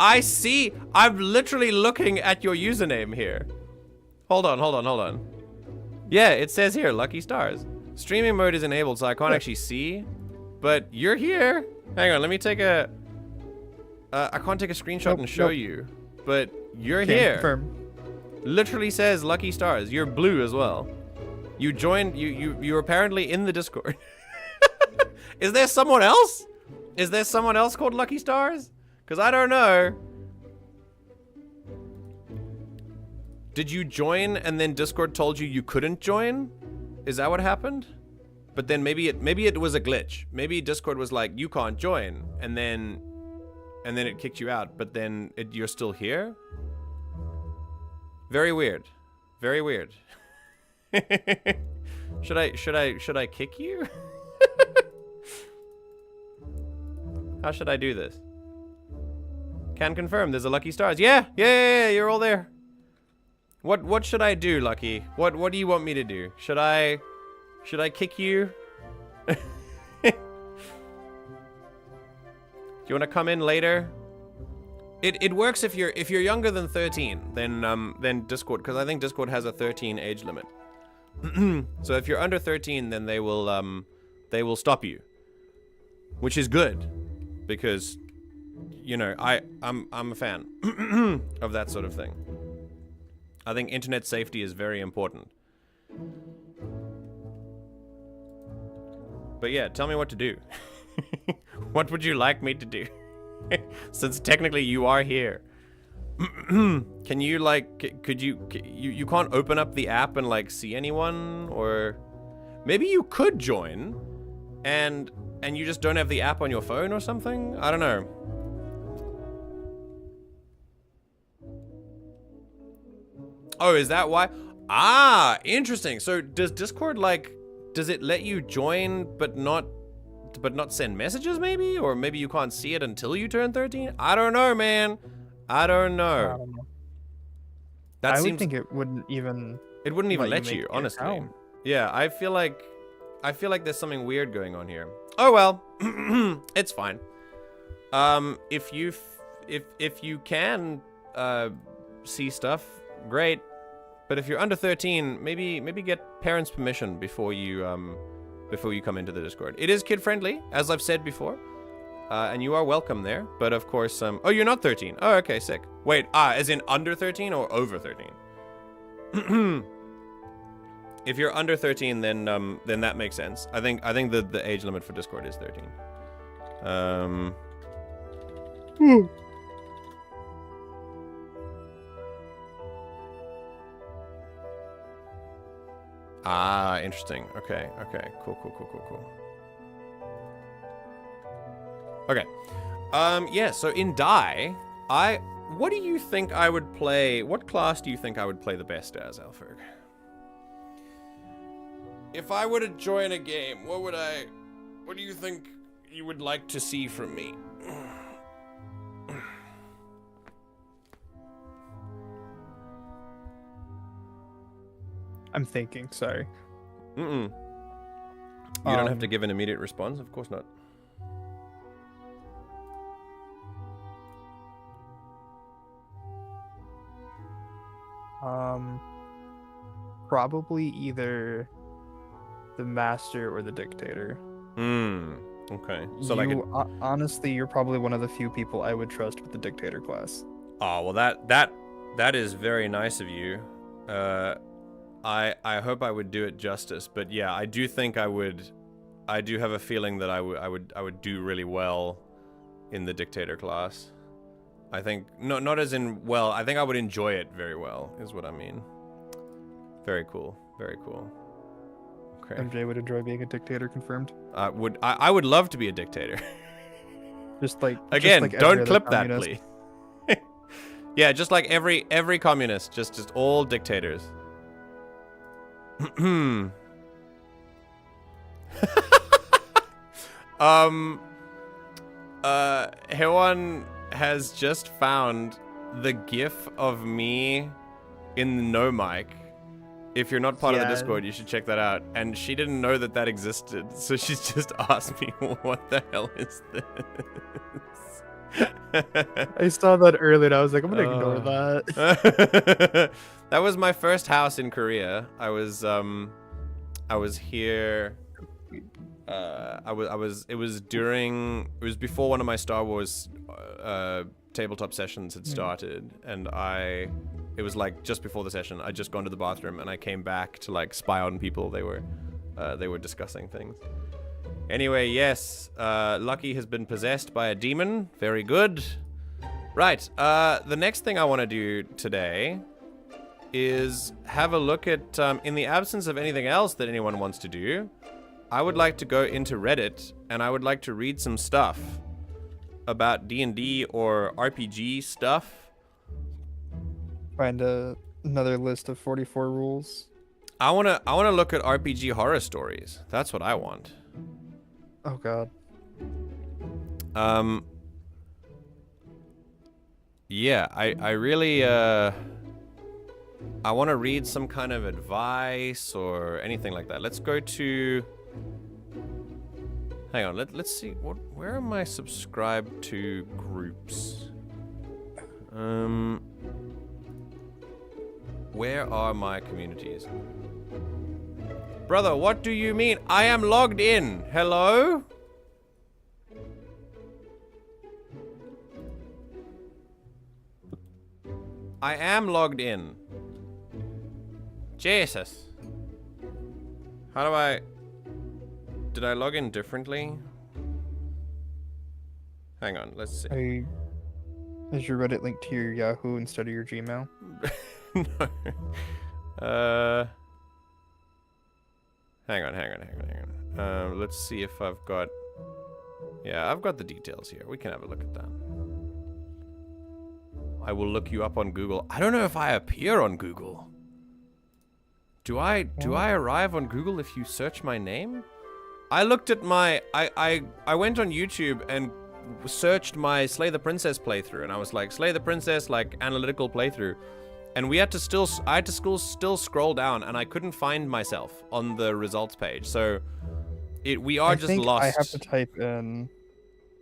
I see. I'm literally looking at your username here. Hold on. Yeah, it says here, Lucky Stars. Streaming mode is enabled, so I can't actually see. But you're here. Hang on, let me take a... I can't take a screenshot and show you. But you're here. Confirm. Literally says Lucky Stars. You're blue as well. You joined... You're apparently in the Discord. Is there someone else? Is there someone else called Lucky Stars? Because I don't know. Did you join and then Discord told you couldn't join? Is that what happened? But then maybe it was a glitch. Maybe Discord was like, you can't join, and then it kicked you out. But then you're still here. Very weird. Very weird. Should I kick you? How should I do this? Can confirm there's a Lucky Stars. Yeah, you're all there. What should I do, Lucky? What do you want me to do? Should I kick you? Do you want to come in later? It works if you're younger than 13, then Discord, because I think Discord has a 13 age limit. So if you're under 13, then they will stop you, which is good, because you know I'm a fan of that sort of thing. I think internet safety is very important. But yeah, tell me what to do. What would you like me to do? Since technically you are here. Can you could you can't open up the app and like see anyone? Or maybe you could join and you just don't have the app on your phone or something? I don't know. Oh, is that why? Ah, interesting. So does Discord does it let you join but not send messages maybe? Or maybe you can't see it until you turn 13? I don't know, man. I don't know. I would think it wouldn't even let you honestly. Yeah, I feel like there's something weird going on here. Oh well. It's fine. If you can see stuff, great. But if you're under 13, maybe get parents' permission before you come into the Discord. It is kid friendly, as I've said before, and you are welcome there. But of course, oh, you're not 13. Oh, okay, sick. Wait, as in under 13 or over 13? If you're under 13, then that makes sense. I think the age limit for Discord is 13. Ah, interesting. Okay. Cool. Okay. Yeah, so in Die, what do you think I would play? What class do you think I would play the best as, Alfred? If I were to join a game, what do you think you would like to see from me? I'm thinking. Sorry. You don't have to give an immediate response. Of course not. Probably either the Master or the Dictator. Okay. So Honestly, you're probably one of the few people I would trust with the Dictator class. Oh, well that is very nice of you. I hope I would do it justice, but yeah, I do think I would. I do have a feeling that I would do really well in the Dictator class. I think not as in well. I think I would enjoy it very well. Is what I mean. Very cool. Very cool. Okay. MJ would enjoy being a Dictator, confirmed. I would love to be a dictator. Just like don't clip that, please. Yeah, just like every communist, just all dictators. Hewan has just found the GIF of me in the no mic. If you're not part of the Discord, you should check that out. And she didn't know that existed, so she's just asked me, what the hell is this? I saw that earlier and I was like, I'm gonna ignore that. That was my first house in Korea. I was here. It was before one of my Star Wars tabletop sessions had started, and it was like just before the session. I'd just gone to the bathroom and I came back to like spy on people. They were discussing things. Anyway, yes, Lucky has been possessed by a demon. Very good. Right, the next thing I want to do today is have a look at, in the absence of anything else that anyone wants to do, I would like to go into Reddit and I would like to read some stuff about D&D or RPG stuff. Find another list of 44 rules. I wanna look at RPG horror stories. That's what I want. Oh god. Yeah, I really I want to read some kind of advice or anything like that. Let's go to. Hang on, let's see where am I subscribed to groups? Where are my communities? Brother, what do you mean? I am logged in. Hello? I am logged in. Jesus. How do I... Did I log in differently? Hang on, let's see. Is your Reddit linked to your Yahoo instead of your Gmail? No. Hang on. Let's see if I've got... Yeah, I've got the details here. We can have a look at that. I will look you up on Google. I don't know if I appear on Google. Do I arrive on Google if you search my name? I looked at my... I went on YouTube and searched my Slay the Princess playthrough, and I was like, Slay the Princess, like, analytical playthrough. And I had to still scroll down, and I couldn't find myself on the results page. So, we are just lost. I have to type in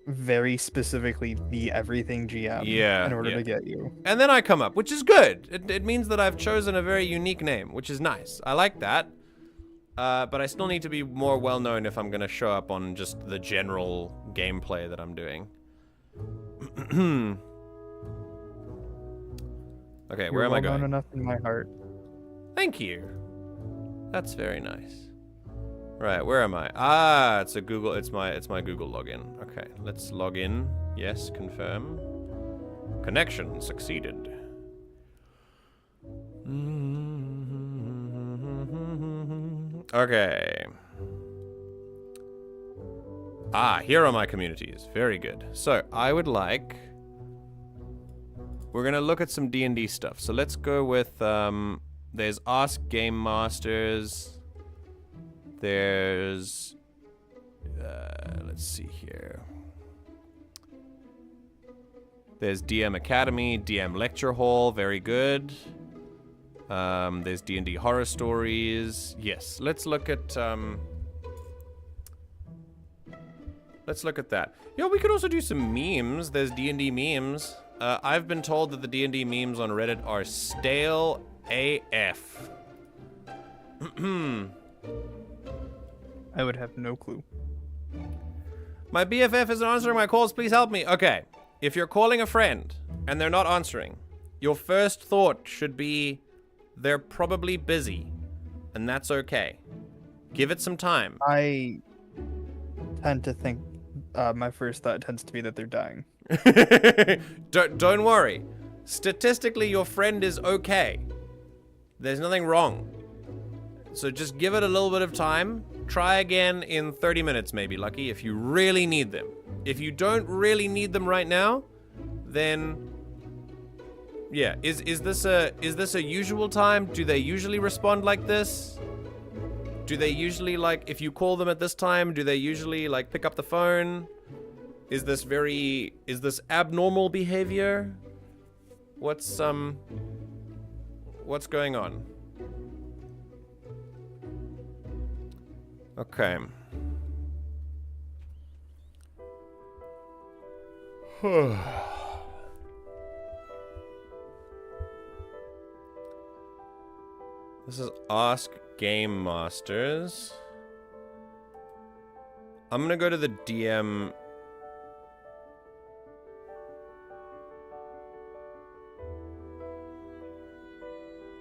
very specifically the everything GM in order to get you. And then I come up, which is good. It means that I've chosen a very unique name, which is nice. I like that. But I still need to be more well-known if I'm going to show up on just the general gameplay that I'm doing. Okay, where am I going? You're well known enough in my heart. Thank you. That's very nice. Right, where am I? Ah, it's a Google. It's my Google login. Okay, let's log in. Yes, confirm. Connection succeeded. Okay. Ah, here are my communities. Very good. So, I would like... We're gonna look at some D&D stuff. So let's go with, there's Ask Game Masters. There's... let's see here. There's DM Academy, DM Lecture Hall. Very good. There's D&D horror stories. Yes, let's look at that. Yeah, we could also do some memes. There's D&D memes. I've been told that the D&D memes on Reddit are stale AF. I would have no clue. My BFF isn't answering my calls. Please help me. Okay, if you're calling a friend and they're not answering, your first thought should be they're probably busy, and that's okay. Give it some time. I tend to think my first thought tends to be that they're dying. Don't worry. Statistically, your friend is okay. There's nothing wrong. So just give it a little bit of time. Try again in 30 minutes, maybe, Lucky, if you really need them. If you don't really need them right now, then yeah. Is this a usual time? Do they usually respond like this? Do they usually, like, if you call them at this time, do they usually, like, pick up the phone? Is this abnormal behavior? What's going on? Okay. This is Ask Game Masters. I'm gonna go to the DM.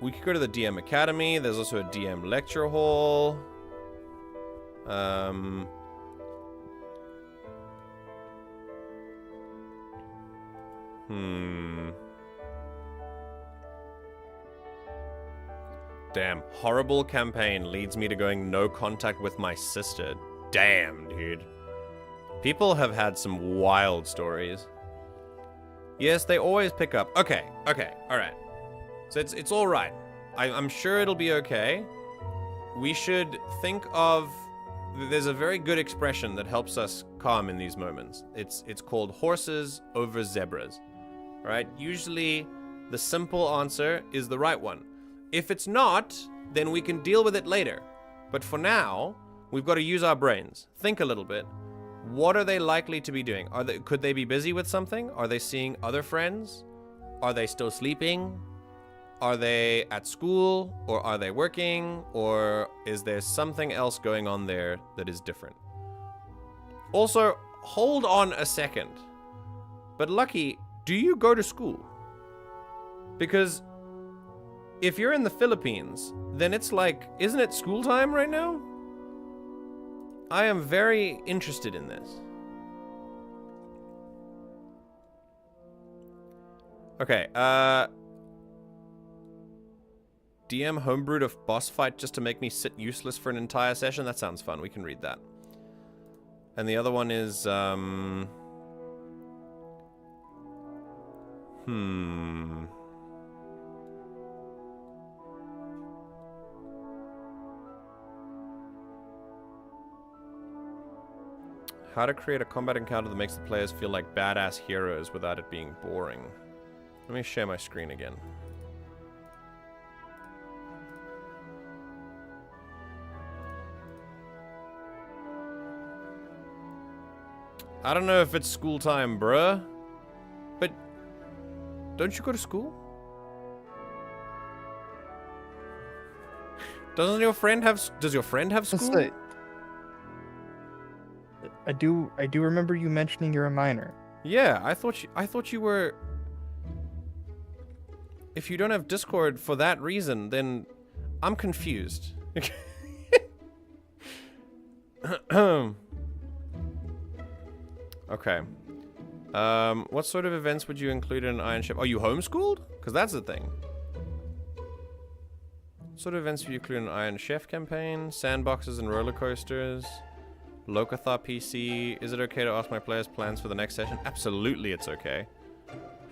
We could go to the DM Academy. There's also a DM Lecture Hall. Damn. Horrible campaign leads me to going no contact with my sister. Damn, dude. People have had some wild stories. Yes, they always pick up. Okay, alright. So it's alright. I'm sure it'll be okay. We should think of... There's a very good expression that helps us calm in these moments. It's called horses over zebras. Right? Usually, the simple answer is the right one. If it's not, then we can deal with it later. But for now, we've got to use our brains. Think a little bit. What are they likely to be doing? Could they be busy with something? Are they seeing other friends? Are they still sleeping? Are they at school? Or are they working? Or is there something else going on there that is different? Also, hold on a second. But Lucky, do you go to school? Because if you're in the Philippines, then it's like, isn't it school time right now? I am very interested in this. Okay, DM homebrewed a boss fight just to make me sit useless for an entire session? That sounds fun. We can read that. And the other one is, how to create a combat encounter that makes the players feel like badass heroes without it being boring. Let me share my screen again. I don't know if it's school time, bruh. But don't you go to school? Does your friend have school? I do remember you mentioning you're a minor. Yeah, I thought you were. If you don't have Discord for that reason, then I'm confused. Okay. What sort of events would you include in an Iron Chef? Are you homeschooled? Because that's the thing. What sort of events would you include in an Iron Chef campaign? Sandboxes and roller coasters? Locathar PC. Is it okay to ask my players plans for the next session? Absolutely it's okay.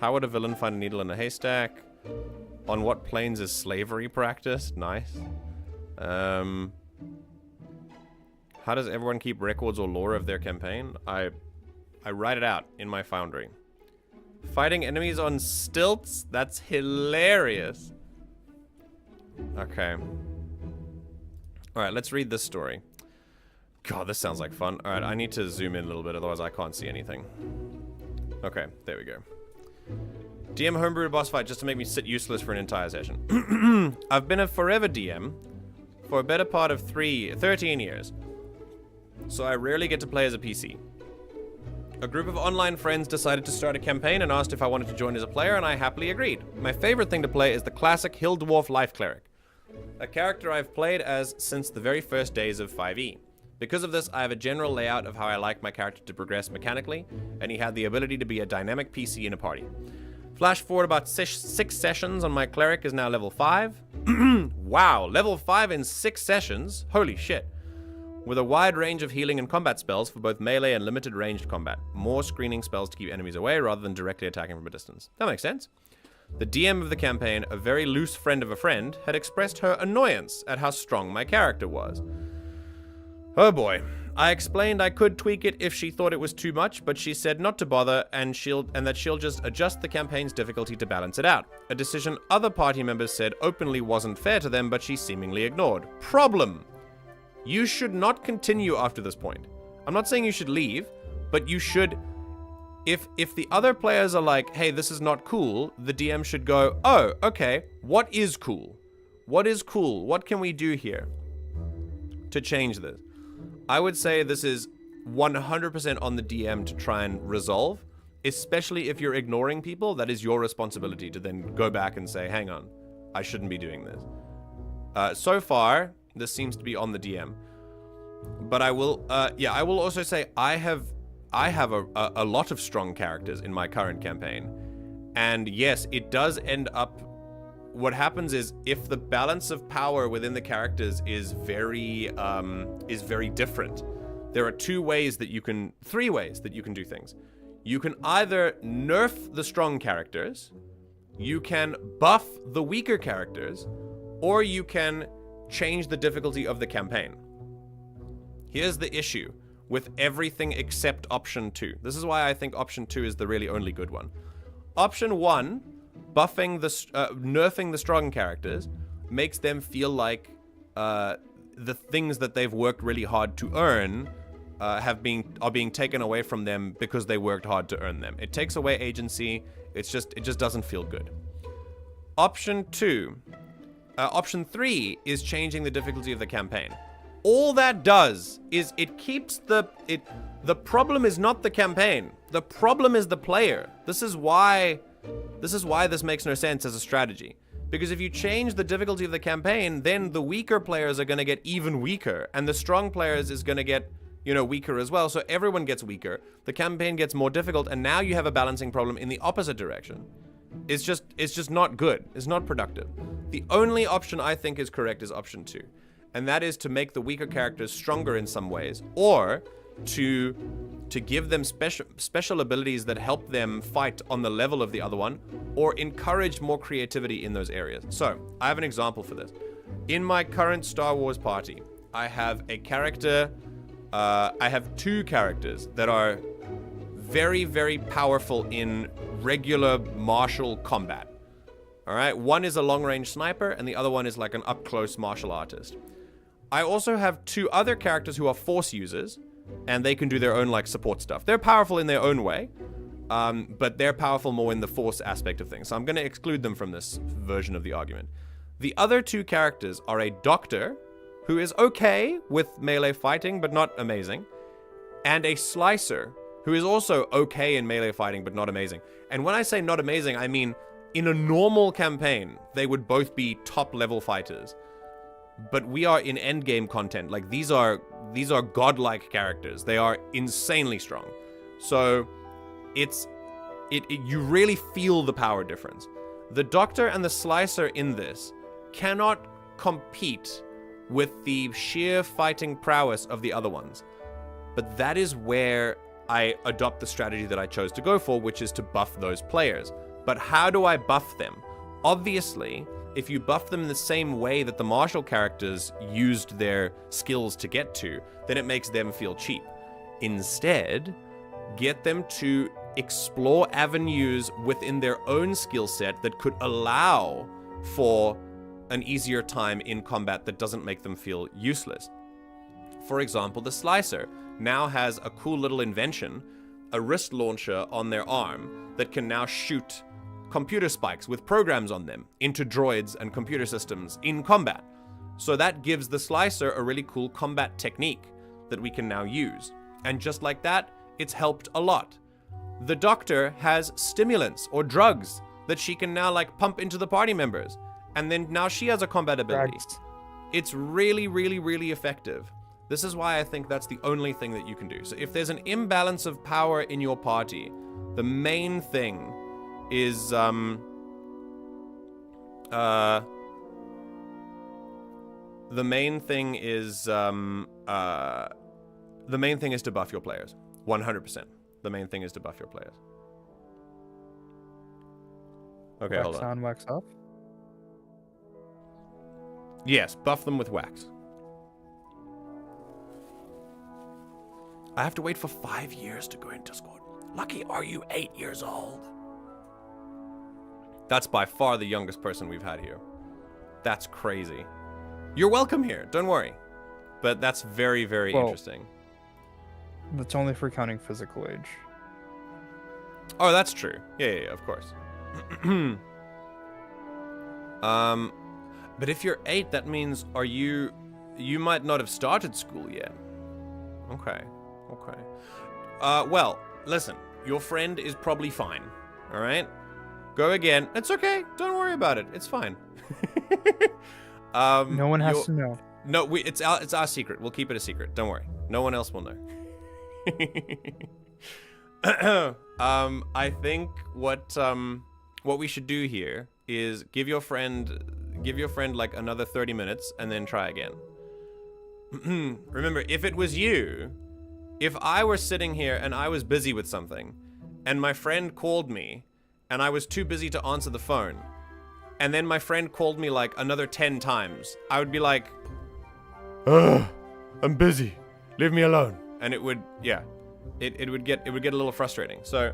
How would a villain find a needle in a haystack? On what planes is slavery practiced? Nice. How does everyone keep records or lore of their campaign? I write it out in my foundry. Fighting enemies on stilts? That's hilarious. Okay. Alright, let's read this story. God, this sounds like fun. Alright, I need to zoom in a little bit, otherwise I can't see anything. Okay, there we go. DM homebrewed boss fight just to make me sit useless for an entire session. I've been a forever DM for a better part of 13 years. So I rarely get to play as a PC. A group of online friends decided to start a campaign and asked if I wanted to join as a player, and I happily agreed. My favorite thing to play is the classic Hill Dwarf Life Cleric, a character I've played as since the very first days of 5e. Because of this, I have a general layout of how I like my character to progress mechanically, and he had the ability to be a dynamic PC in a party. Flash forward about 6 sessions, and my cleric is now level 5. Wow, level 5 in 6 sessions? Holy shit. With a wide range of healing and combat spells for both melee and limited ranged combat. More screening spells to keep enemies away rather than directly attacking from a distance. That makes sense. The DM of the campaign, a very loose friend of a friend, had expressed her annoyance at how strong my character was. Oh boy. I explained I could tweak it if she thought it was too much, but she said not to bother and that she'll just adjust the campaign's difficulty to balance it out. A decision other party members said openly wasn't fair to them, but she seemingly ignored. Problem. You should not continue after this point. I'm not saying you should leave, but you should... If the other players are like, hey, this is not cool, the DM should go, oh, okay, what is cool? What is cool? What can we do here to change this? I would say this is 100% on the DM to try and resolve, especially if you're ignoring people. That is your responsibility to then go back and say, hang on, I shouldn't be doing this. So far, this seems to be on the DM. But I will also say I have a lot of strong characters in my current campaign. And yes, it does end up... What happens is, if the balance of power within the characters is very different, there are 3 ways that you can do things. You can either nerf the strong characters, you can buff the weaker characters, or you can change the difficulty of the campaign. Here's the issue with everything except option 2. This is why I think option 2 is the really only good one. Option 1, buffing nerfing the strong characters, makes them feel like the things that they've worked really hard to earn are being taken away from them because they worked hard to earn them. It takes away agency. It just doesn't feel good. Option 3 is changing the difficulty of the campaign. All that does is it keeps the problem is not the campaign. The problem is the player. This is why this makes no sense as a strategy. Because if you change the difficulty of the campaign, then the weaker players are going to get even weaker, and the strong players is going to get, weaker as well. So everyone gets weaker. The campaign gets more difficult, and now you have a balancing problem in the opposite direction. It's just not good. It's not productive. The only option I think is correct is option 2. And that is to make the weaker characters stronger in some ways, or to give them special abilities that help them fight on the level of the other one, or encourage more creativity in those areas. So, I have an example for this. In my current Star Wars party, I have a character, I have 2 characters that are very, very powerful in regular martial combat. Alright, one is a long-range sniper, and the other one is like an up-close martial artist. I also have 2 other characters who are force users, and they can do their own support stuff. They're powerful in their own way, but they're powerful more in the force aspect of things. So I'm going to exclude them from this version of the argument. The other 2 characters are a doctor, who is okay with melee fighting, but not amazing, and a slicer, who is also okay in melee fighting, but not amazing. And when I say not amazing, I mean in a normal campaign, they would both be top-level fighters. But we are in endgame content. These are godlike characters. They are insanely strong. So you really feel the power difference. The Doctor and the Slicer in this cannot compete with the sheer fighting prowess of the other ones. But that is where I adopt the strategy that I chose to go for, which is to buff those players. But how do I buff them? Obviously, if you buff them in the same way that the martial characters used their skills to get to, then it makes them feel cheap. Instead, get them to explore avenues within their own skill set that could allow for an easier time in combat that doesn't make them feel useless. For example, the Slicer now has a cool little invention, a wrist launcher on their arm that can now shoot computer spikes with programs on them into droids and computer systems in combat. So that gives the Slicer a really cool combat technique that we can now use. And just like that, it's helped a lot. The Doctor has stimulants or drugs that she can now like pump into the party members. And then now she has a combat ability. Drugs. It's really, really, really effective. This is why I think that's the only thing that you can do. So if there's an imbalance of power in your party, the main thing is the main thing is to buff your players. 100%. The main thing is to buff your players. Okay, hold on. Wax on, wax off? Yes, buff them with wax. I have to wait for 5 years to go into Discord. Lucky, are you 8 years old? That's by far the youngest person we've had here. That's crazy. You're welcome here, don't worry. But that's very, very interesting. That's only for counting physical age. Oh, that's true. Yeah, of course. But if you're 8, that means you might not have started school yet. Okay. Well, listen, your friend is probably fine. All right? Go again. It's okay. Don't worry about it. It's fine. No one has to know. No, it's our secret. We'll keep it a secret. Don't worry. No one else will know. I think what we should do here is give your friend like another 30 minutes and then try again. Remember, if it was you, if I were sitting here and I was busy with something and my friend called me and I was too busy to answer the phone, and then my friend called me like another 10 times, I would be like, "Ugh, I'm busy. Leave me alone." And it would get a little frustrating. So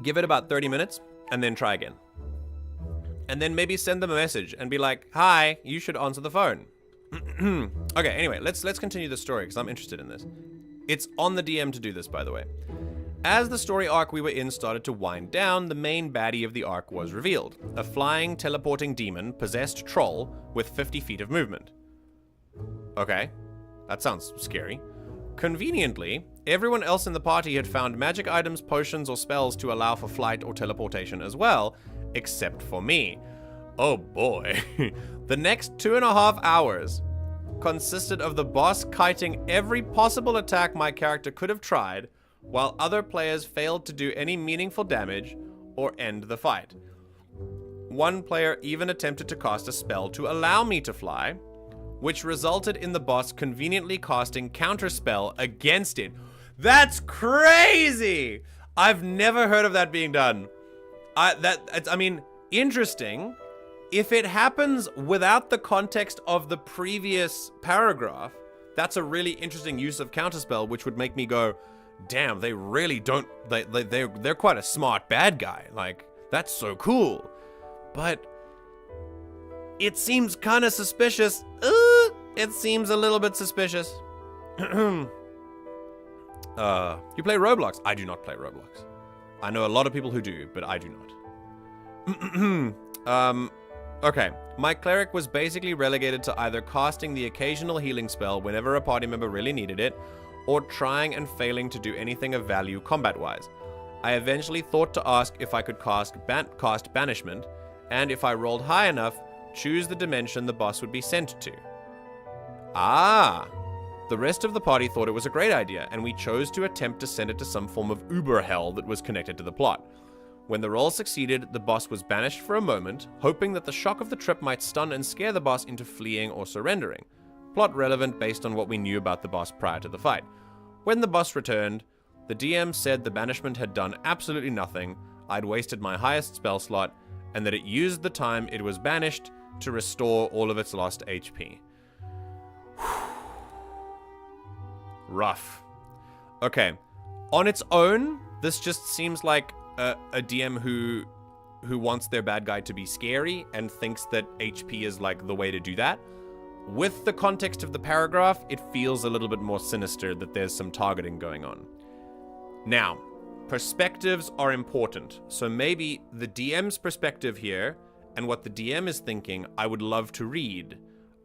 give it about 30 minutes and then try again. And then maybe send them a message and be like, "Hi, you should answer the phone." Okay, anyway, let's continue the story because I'm interested in this. It's on the DM to do this, by the way. As the story arc we were in started to wind down, the main baddie of the arc was revealed. A flying, teleporting demon, possessed troll with 50 feet of movement. Okay, that sounds scary. Conveniently, everyone else in the party had found magic items, potions, or spells to allow for flight or teleportation as well, except for me. Oh boy. The next 2.5 hours consisted of the boss kiting every possible attack my character could have tried, while other players failed to do any meaningful damage or end the fight. One player even attempted to cast a spell to allow me to fly, which resulted in the boss conveniently casting counterspell against it. That's crazy! I've never heard of that being done. Interesting. If it happens without the context of the previous paragraph, that's a really interesting use of counterspell, which would make me go, damn, they really don't, they're quite a smart bad guy. Like, that's so cool. But it seems kind of suspicious. It seems a little bit suspicious. You play Roblox? I do not play Roblox. I know a lot of people who do, but I do not. Okay, my cleric was basically relegated to either casting the occasional healing spell whenever a party member really needed it, or trying and failing to do anything of value combat-wise. I eventually thought to ask if I could cast Banishment, and if I rolled high enough, choose the dimension the boss would be sent to. Ah! The rest of the party thought it was a great idea, and we chose to attempt to send it to some form of uber hell that was connected to the plot. When the roll succeeded, the boss was banished for a moment, hoping that the shock of the trip might stun and scare the boss into fleeing or surrendering. Plot relevant based on what we knew about the boss prior to the fight. When the boss returned, the DM said the banishment had done absolutely nothing, I'd wasted my highest spell slot, and that it used the time it was banished to restore all of its lost HP. Rough. Okay. On its own, this just seems like a DM who who wants their bad guy to be scary and thinks that HP is like the way to do that. With the context of the paragraph, it feels a little bit more sinister that there's some targeting going on. Now, perspectives are important. So maybe the DM's perspective here and what the DM is thinking, I would love to read.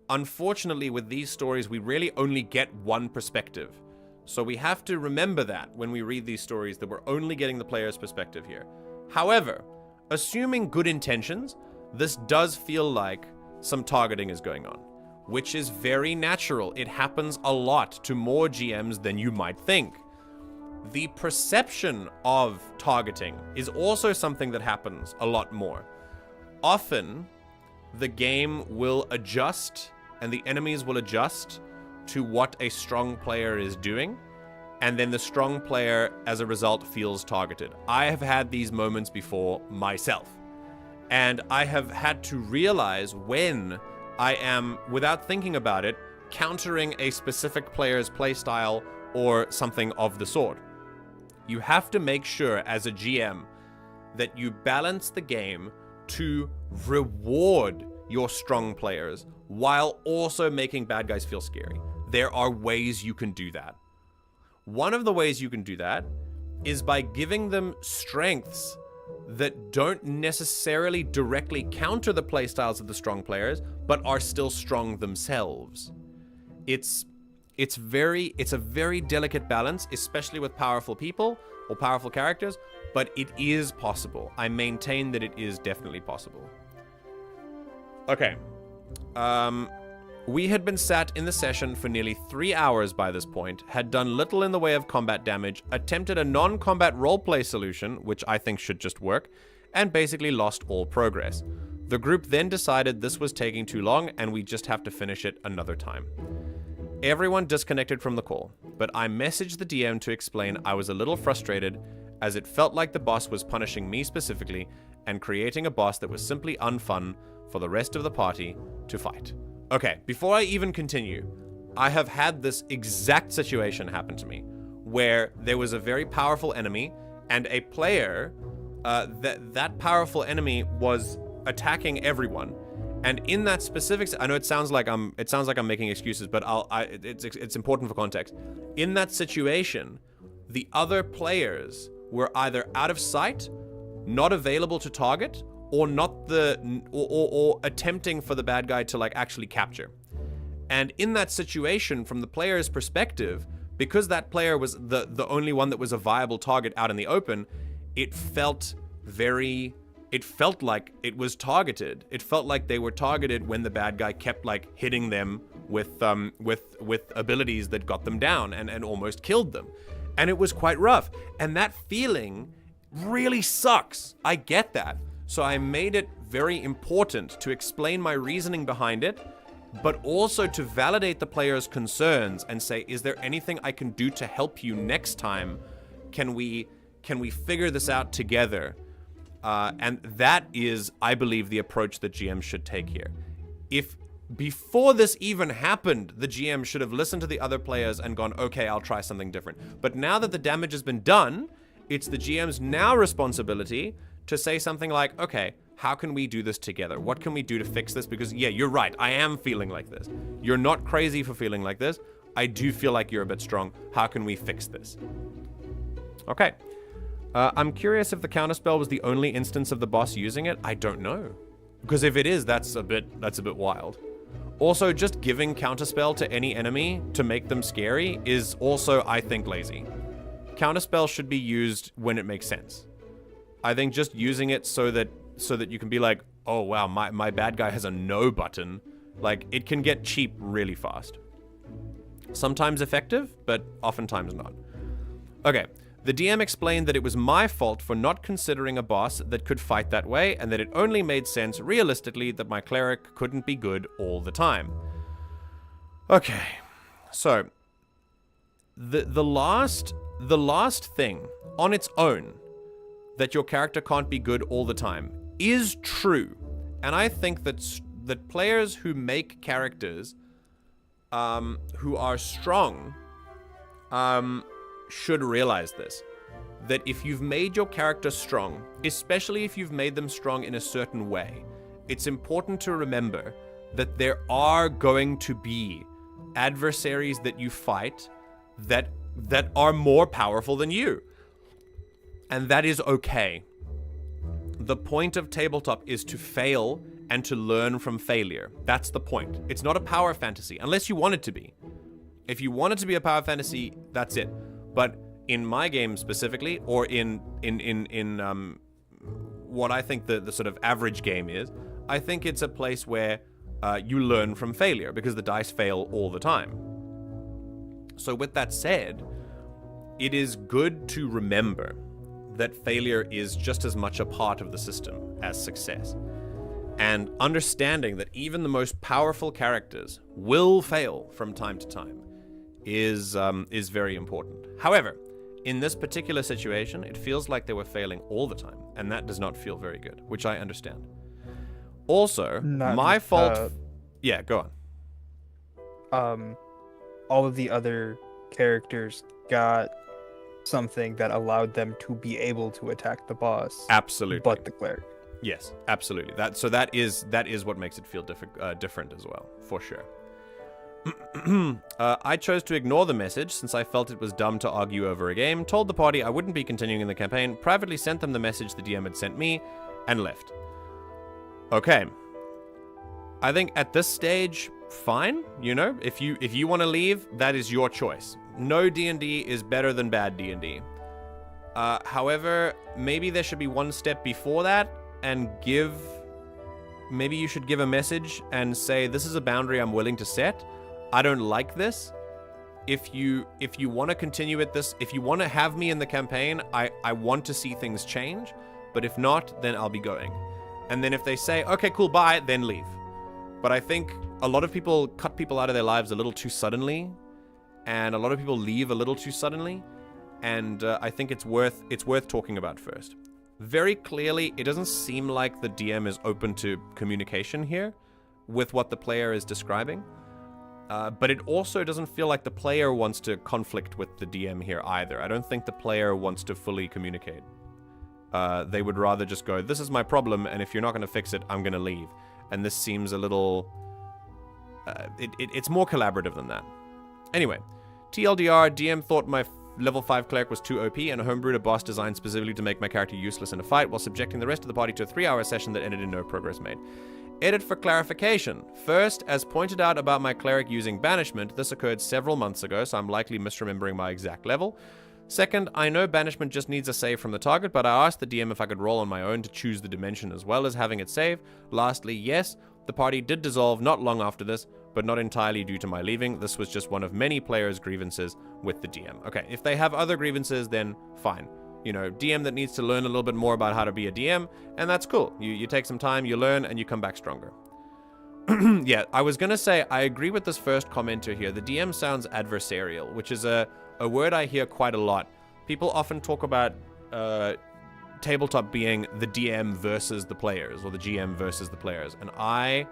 Unfortunately, with these stories, we really only get one perspective. So we have to remember that when we read these stories, that we're only getting the player's perspective here. However, assuming good intentions, this does feel like some targeting is going on, which is very natural. It happens a lot to more GMs than you might think. The perception of targeting is also something that happens a lot more. Often, the game will adjust and the enemies will adjust to what a strong player is doing, and then the strong player, as a result, feels targeted. I have had these moments before myself, and I have had to realize when I am, without thinking about it, countering a specific player's playstyle or something of the sort. You have to make sure, as a GM, that you balance the game to reward your strong players while also making bad guys feel scary. There are ways you can do that. One of the ways you can do that is by giving them strengths that don't necessarily directly counter the playstyles of the strong players, but are still strong themselves. It's a very delicate balance, especially with powerful people or powerful characters, but it is possible. I maintain that it is definitely possible. Okay. We had been sat in the session for nearly 3 hours by this point, had done little in the way of combat damage, attempted a non-combat roleplay solution, which I think should just work, and basically lost all progress. The group then decided this was taking too long and we just have to finish it another time. Everyone disconnected from the call, but I messaged the DM to explain I was a little frustrated as it felt like the boss was punishing me specifically and creating a boss that was simply unfun for the rest of the party to fight. Okay, before I even continue, I have had this exact situation happen to me where there was a very powerful enemy and a player, that powerful enemy was attacking everyone. And in that specific, I know it sounds like I'm making excuses, but it's important for context. In that situation, the other players were either out of sight, not available to target, or or attempting for the bad guy to like actually capture. And in that situation, from the player's perspective, because that player was the only one that was a viable target out in the open, it felt like it was targeted. It felt like they were targeted when the bad guy kept like hitting them with abilities that got them down and almost killed them. And it was quite rough. And that feeling really sucks. I get that. So I made it very important to explain my reasoning behind it, but also to validate the player's concerns and say, is there anything I can do to help you next time? Can we figure this out together? And that is, I believe, the approach that GM should take here. If before this even happened, the GM should have listened to the other players and gone, okay, I'll try something different. But now that the damage has been done, it's the GM's now responsibility to say something like, okay, how can we do this together? What can we do to fix this? Because yeah, you're right, I am feeling like this. You're not crazy for feeling like this. I do feel like you're a bit strong. How can we fix this? Okay. I'm curious if the counterspell was the only instance of the boss using it. I don't know. Because if it is, that's a bit wild. Also, just giving counterspell to any enemy to make them scary is also, I think, lazy. Counterspell should be used when it makes sense. I think just using it so that you can be like, oh wow, my bad guy has a no button, like it can get cheap really fast. Sometimes effective, but oftentimes not. Okay, the DM explained that it was my fault for not considering a boss that could fight that way, and that it only made sense realistically that my cleric couldn't be good all the time. Okay, so the last thing on its own, that your character can't be good all the time, is true. And I think that players who make characters who are strong should realize this. that if you've made your character strong, especially if you've made them strong in a certain way, it's important to remember that there are going to be adversaries that you fight that are more powerful than you. And that is okay. The point of tabletop is to fail and to learn from failure. That's the point. It's not a power fantasy, unless you want it to be. If you want it to be a power fantasy, that's it. But in my game specifically, or in what I think the sort of average game is, I think it's a place where you learn from failure, because the dice fail all the time. So with that said, it is good to remember that failure is just as much a part of the system as success. And understanding that even the most powerful characters will fail from time to time is very important. However, in this particular situation, it feels like they were failing all the time, and that does not feel very good, which I understand. Also, my fault... yeah, go on. All of the other characters got something that allowed them to be able to attack the boss. Absolutely. But the cleric. Yes, absolutely. That is what makes it feel different as well, for sure. I chose to ignore the message since I felt it was dumb to argue over a game, told the party I wouldn't be continuing in the campaign, privately sent them the message the DM had sent me, and left. Okay. I think at this stage, fine, you know, if you want to leave, that is your choice. No D&D is better than bad D&D. However, maybe there should be one step before that, and maybe you should give a message and say, this is a boundary I'm willing to set. I don't like this. If you want to continue with this, if you want to have me in the campaign, I want to see things change, but if not, then I'll be going. And then if they say, okay, cool, bye, then leave. But I think a lot of people cut people out of their lives a little too suddenly, and a lot of people leave a little too suddenly, and I think it's worth talking about first. Very clearly, it doesn't seem like the DM is open to communication here with what the player is describing, but it also doesn't feel like the player wants to conflict with the DM here either. I don't think the player wants to fully communicate. They would rather just go, this is my problem, and if you're not going to fix it, I'm going to leave. And this seems a little... it's more collaborative than that. Anyway, TLDR, DM thought my level 5 cleric was too OP and homebrewed a boss designed specifically to make my character useless in a fight while subjecting the rest of the party to a 3-hour session that ended in no progress made. Edit for clarification. First, as pointed out about my cleric using banishment, this occurred several months ago, so I'm likely misremembering my exact level. Second, I know banishment just needs a save from the target, but I asked the DM if I could roll on my own to choose the dimension as well as having it save. Lastly, yes, the party did dissolve not long after this, but not entirely due to my leaving. This was just one of many players' grievances with the DM. Okay, if they have other grievances, then fine. You know, DM that needs to learn a little bit more about how to be a DM, and that's cool. You take some time, you learn, and you come back stronger. Yeah, I was gonna say, I agree with this first commenter here. The DM sounds adversarial, which is a word I hear quite a lot. People often talk about tabletop being the DM versus the players, or the GM versus the players, and I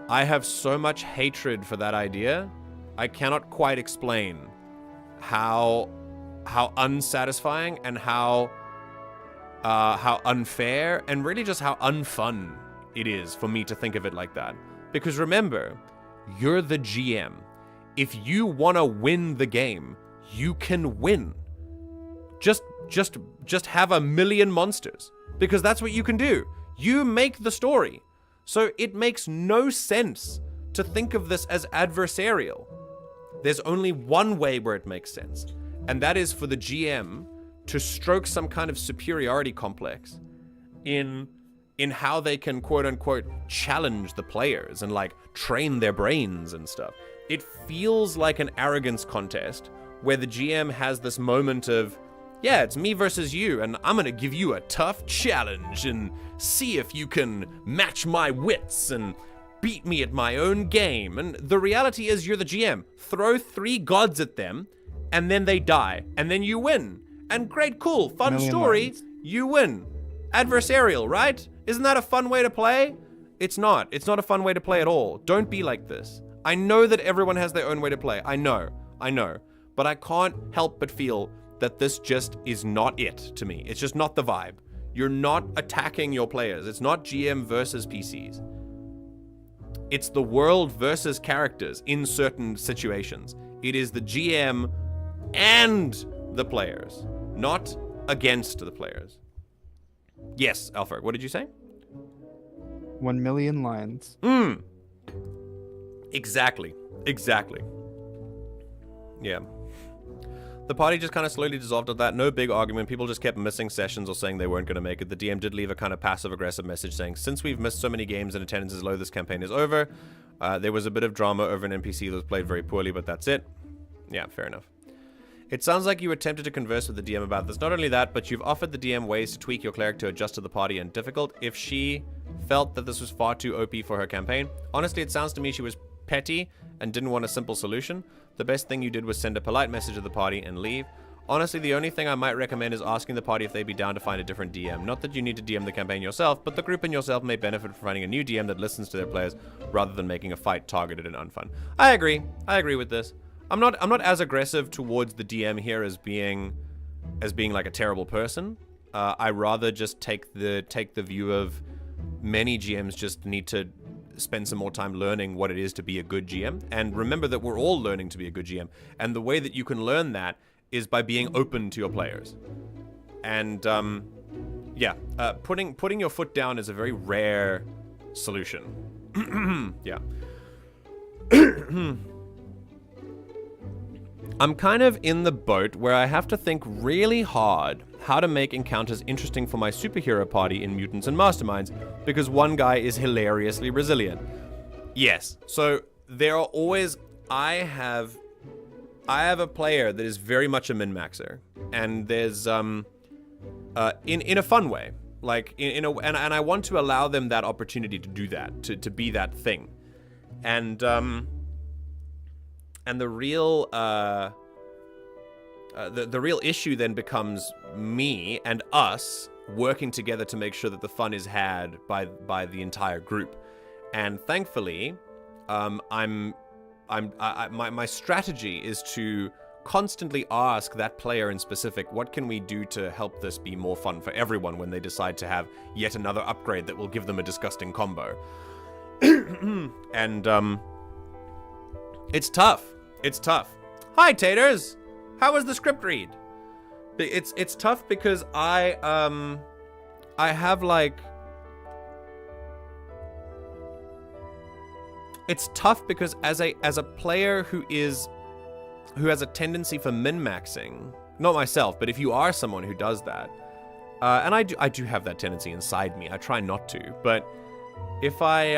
have so much hatred for that idea. I cannot quite explain how unsatisfying and how unfair and really just how unfun it is for me to think of it like that. Because remember, you're the GM. If you want to win the game, you can win. Just have a million monsters, because that's what you can do. You make the story. So it makes no sense to think of this as adversarial. There's only one way where it makes sense, and that is for the GM to stroke some kind of superiority complex in how they can quote-unquote challenge the players and like train their brains and stuff. It feels like an arrogance contest where the GM has this moment of, yeah, it's me versus you, and I'm gonna give you a tough challenge and see if you can match my wits and beat me at my own game. And the reality is you're the GM. Throw 3 gods at them, and then they die, and then you win. And great, cool, fun story, you win. Adversarial, right? Isn't that a fun way to play? It's not. It's not a fun way to play at all. Don't be like this. I know that everyone has their own way to play. I know. But I can't help but feel that this just is not it to me. It's just not the vibe. You're not attacking your players. It's not GM versus PCs. It's the world versus characters in certain situations. It is the GM and the players, not against the players. Yes, Alfred, what did you say? 1 million lines. Exactly. Yeah. The party just kind of slowly dissolved at that. No big argument. People just kept missing sessions or saying they weren't going to make it. The DM did leave a kind of passive-aggressive message saying, since we've missed so many games and attendance is low, this campaign is over. There was a bit of drama over an NPC that was played very poorly, but that's it. Yeah, fair enough. It sounds like you attempted to converse with the DM about this. Not only that, but you've offered the DM ways to tweak your cleric to adjust to the party and difficult if she felt that this was far too OP for her campaign. Honestly, it sounds to me she was petty and didn't want a simple solution. The best thing you did was send a polite message to the party and leave. Honestly, the only thing I might recommend is asking the party if they'd be down to find a different DM. Not that you need to DM the campaign yourself, but the group and yourself may benefit from finding a new DM that listens to their players rather than making a fight targeted and unfun. I agree with this. I'm not as aggressive towards the DM here as being like a terrible person. I rather just take the view of many GMs just need to spend some more time learning what it is to be a good GM, and remember that we're all learning to be a good GM, and the way that you can learn that is by being open to your players. And putting your foot down is a very rare solution. Yeah. I'm kind of in the boat where I have to think really hard how to make encounters interesting for my superhero party in Mutants and Masterminds, because one guy is hilariously resilient. Yes, so there are always... I have a player that is very much a min-maxer, and there's in a fun way, like and I want to allow them that opportunity to do that, to be that thing, and the real the real issue then becomes me and us working together to make sure that the fun is had by the entire group. And thankfully, my strategy is to constantly ask that player in specific, what can we do to help this be more fun for everyone when they decide to have yet another upgrade that will give them a disgusting combo. And it's tough. It's tough. Hi, Taters! How was the script read? It's tough because I have like... It's tough because as a player who has a tendency for min-maxing, not myself, but if you are someone who does that, and I do have that tendency inside me. I try not to, but if I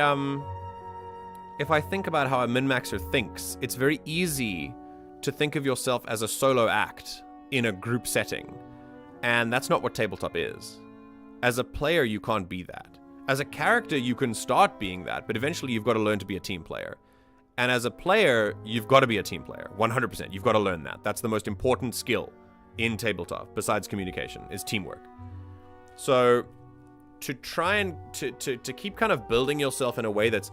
think about how a min-maxer thinks, it's very easy to think of yourself as a solo act in a group setting, and that's not what tabletop is. As a player, you can't be that. As a character, you can start being that, but eventually you've got to learn to be a team player. And as a player, you've got to be a team player. 100%. You've got to learn that. That's the most important skill in tabletop, besides communication, is teamwork. So to try and to keep kind of building yourself in a way that's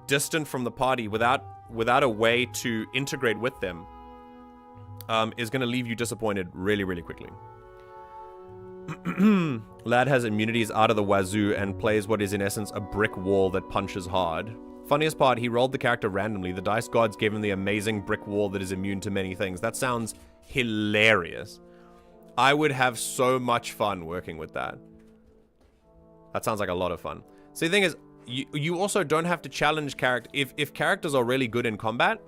distant from the party without a way to integrate with them is going to leave you disappointed really, really quickly. Lad has immunities out of the wazoo and plays what is in essence a brick wall that punches hard. Funniest part, he rolled the character randomly. The dice gods gave him the amazing brick wall that is immune to many things. That sounds hilarious. I would have so much fun working with that. That sounds like a lot of fun. So the thing is, you also don't have to challenge character. If characters are really good in combat,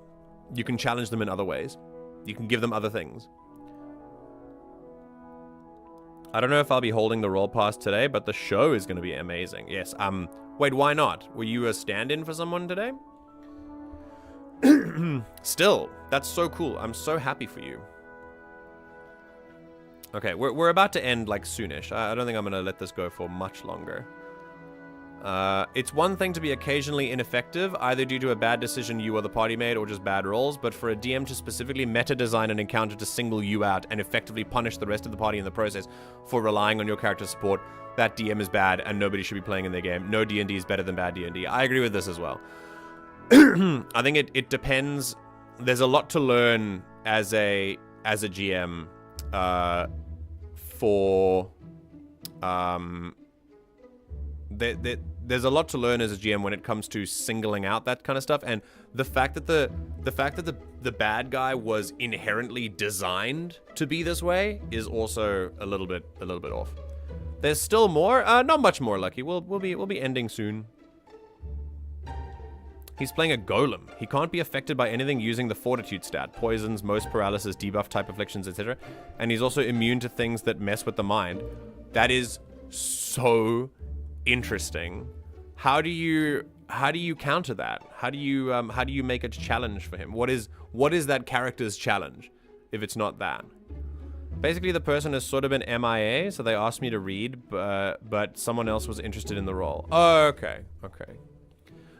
you can challenge them in other ways. You can give them other things. I don't know if I'll be holding the roll pass today, but the show is going to be amazing. Yes, wait, why not? Were you a stand-in for someone today? Still, that's so cool. I'm so happy for you. Okay, we're about to end, like, soonish. I don't think I'm going to let this go for much longer. It's one thing to be occasionally ineffective, either due to a bad decision you or the party made or just bad rolls, but for a DM to specifically meta-design an encounter to single you out and effectively punish the rest of the party in the process for relying on your character's support, that DM is bad and nobody should be playing in their game. No D&D is better than bad D&D. I agree with this as well. I think it depends. There's a lot to learn as a GM for there's a lot to learn as a GM when it comes to singling out that kind of stuff, and the fact that the bad guy was inherently designed to be this way is also a little bit off. There's still more, not much more, Lucky. We'll be ending soon. He's playing a golem. He can't be affected by anything using the fortitude stat, poisons, most paralysis, debuff type afflictions, etc. And he's also immune to things that mess with the mind. That is so interesting. How do you counter that? How do you make a challenge for him? What is that character's challenge if it's not that? Basically, the person has sort of been MIA, so they asked me to read, but someone else was interested in the role. Oh, okay.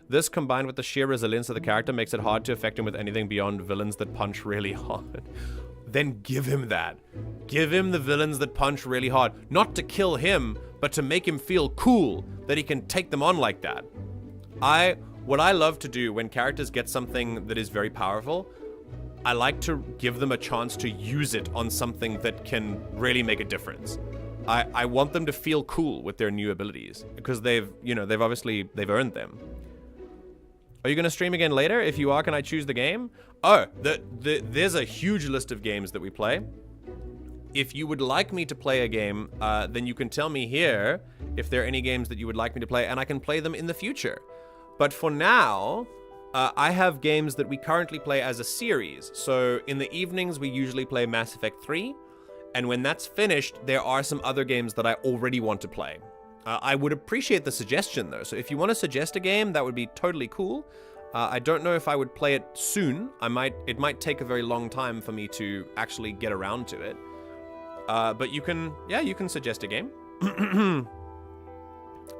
This, combined with the sheer resilience of the character, makes it hard to affect him with anything beyond villains that punch really hard. Then give him that. Give him the villains that punch really hard. Not to kill him, but to make him feel cool that he can take them on like that. What I love to do when characters get something that is very powerful, I like to give them a chance to use it on something that can really make a difference. I want them to feel cool with their new abilities because they've earned them. Are you going to stream again later? If you are, can I choose the game? Oh, there's a huge list of games that we play. If you would like me to play a game, then you can tell me here if there are any games that you would like me to play, and I can play them in the future. But for now, I have games that we currently play as a series. So in the evenings, we usually play Mass Effect 3. And when that's finished, there are some other games that I already want to play. I would appreciate the suggestion, though. So if you want to suggest a game, that would be totally cool. I don't know if I would play it soon. It might take a very long time for me to actually get around to it. But you can suggest a game.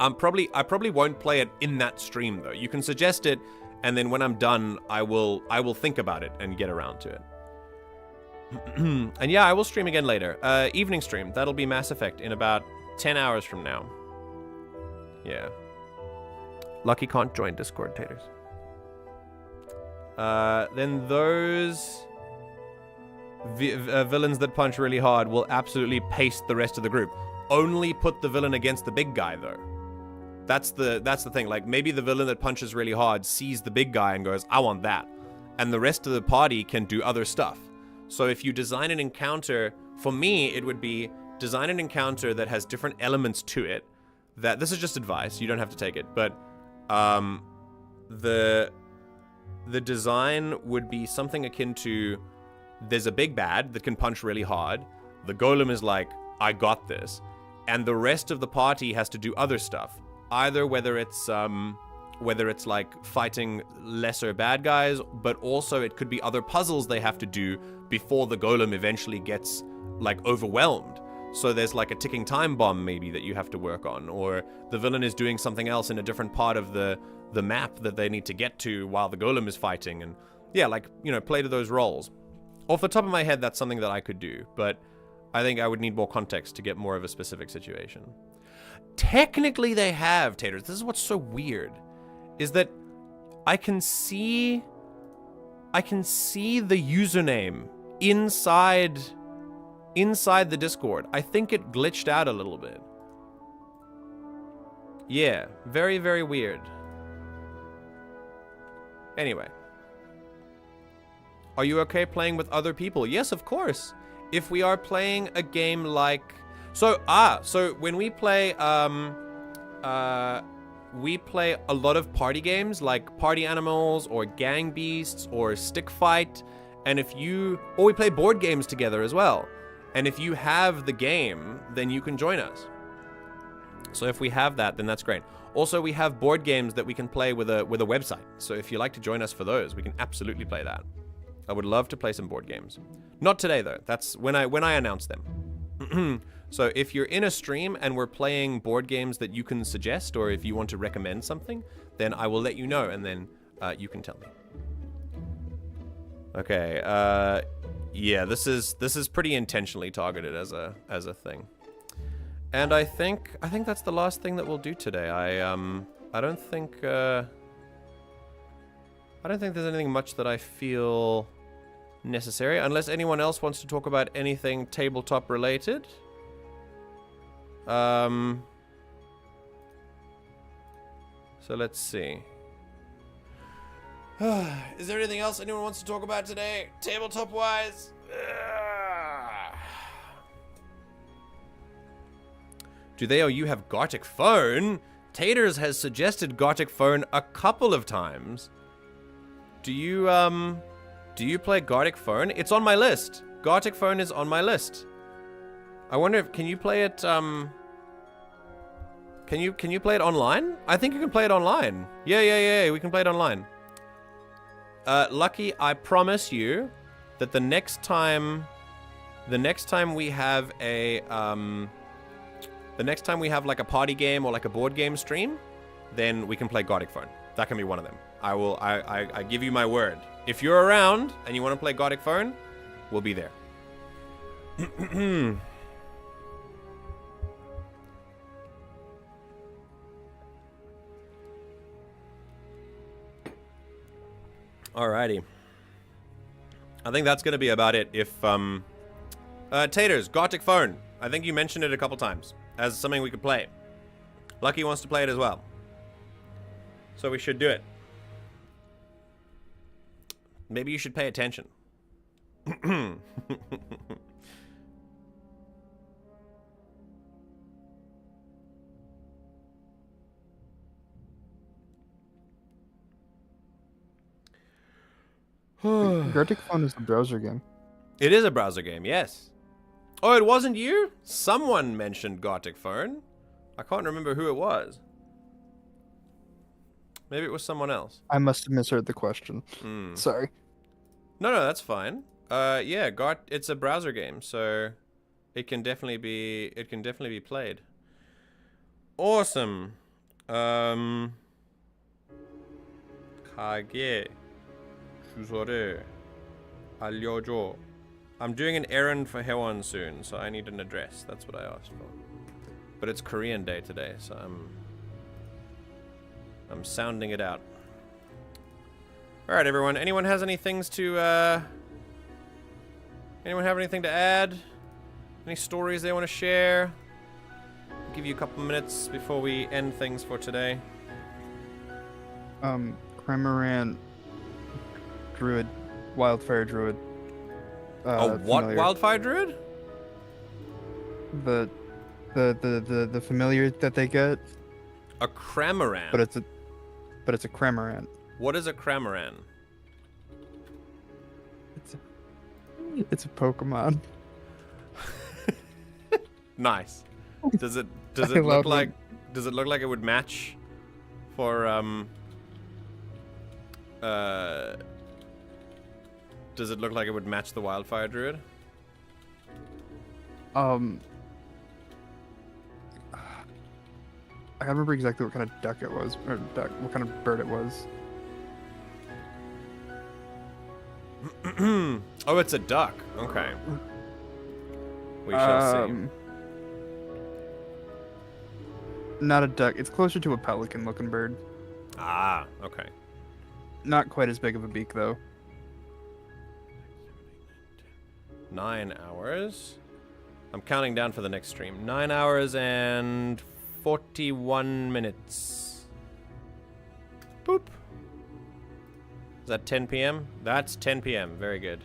I probably won't play it in that stream, though. You can suggest it, and then when I'm done, I will think about it and get around to it. And yeah, I will stream again later. Evening stream. That'll be Mass Effect in about 10 hours from now. Yeah. Lucky can't join Discord, taters. Then those villains that punch really hard will absolutely paste the rest of the group. Only put the villain against the big guy, though. That's the thing. Like, maybe the villain that punches really hard sees the big guy and goes, I want that. And the rest of the party can do other stuff. So if you design an encounter, for me, it would be design an encounter that has different elements to it. That, this is just advice, you don't have to take it, but the design would be something akin to, there's a big bad that can punch really hard. The golem is like, I got this. And the rest of the party has to do other stuff. Either whether it's like fighting lesser bad guys, but also it could be other puzzles they have to do before the golem eventually gets like overwhelmed. So there's like a ticking time bomb maybe that you have to work on, or the villain is doing something else in a different part of the map that they need to get to while the golem is fighting. And yeah, like, you know, play to those roles. Off the top of my head, that's something that I could do, but I think I would need more context to get more of a specific situation. Technically they have, taters. This is what's so weird, is that I can see the username inside the Discord. I think it glitched out a little bit. Yeah, very, very weird. Anyway. Are you okay playing with other people? Yes, of course. If we are playing a game like... So when we play a lot of party games like Party Animals or Gang Beasts or Stick Fight, and or we play board games together as well. And if you have the game, then you can join us. So if we have that, then that's great. Also, we have board games that we can play with a website. So if you like to join us for those, we can absolutely play that. I would love to play some board games. Not today though. That's when I announce them. So if you're in a stream and we're playing board games that you can suggest, or if you want to recommend something, then I will let you know, and then you can tell me. Okay. Yeah, this is pretty intentionally targeted as a thing. And I think that's the last thing that we'll do today. I don't think there's anything much that I feel necessary. Unless anyone else wants to talk about anything tabletop related. So let's see. Is there anything else anyone wants to talk about today, tabletop-wise? Do they or you have Gartic Phone? Taters has suggested Gartic Phone a couple of times. Do you play Gartic Phone? It's on my list. Gartic Phone is on my list. I wonder if, can you play it, can you play it online? I think you can play it online. Yeah, we can play it online. Lucky, I promise you that the next time we have a, the next time we have like a party game or like a board game stream, then we can play Gartic Phone. That can be one of them. I give you my word. If you're around and you want to play Gartic Phone, we'll be there. Alrighty. I think that's gonna be about it. If Taters, Gartic Phone. I think you mentioned it a couple times as something we could play. Lucky wants to play it as well. So we should do it. Maybe you should pay attention. Gartic Phone is a browser game. It is a browser game, yes. Oh, it wasn't you? Someone mentioned Gartic Phone. I can't remember who it was. Maybe it was someone else. I must have misheard the question. Sorry. No, that's fine. Yeah, it's a browser game, so it can definitely be played. Awesome. Kage. Shuzore. Alyojo. I'm doing an errand for Hewan soon, so I need an address. That's what I asked for. But it's Korean Day today, so I'm sounding it out. Alright, everyone. Anyone has any things to, anyone have anything to add? Any stories they want to share? I'll give you a couple minutes before we end things for today. Cramorant Druid, Wildfire Druid. What familiar. Wildfire Druid? The familiar that they get. A Cramorant. But it's a Cramorant. What is a Cramorant? It's a Pokemon. Nice. Does it look like it would match for does it look like it would match the Wildfire Druid? I can't remember exactly what kind of duck it was, or what kind of bird it was. Oh, it's a duck. Okay. We shall see. Not a duck. It's closer to a pelican-looking bird. Ah, okay. Not quite as big of a beak, though. 9 hours. I'm counting down for the next stream. 9 hours and 41 minutes. Boop. Is that 10 p.m.? That's 10 p.m. Very good.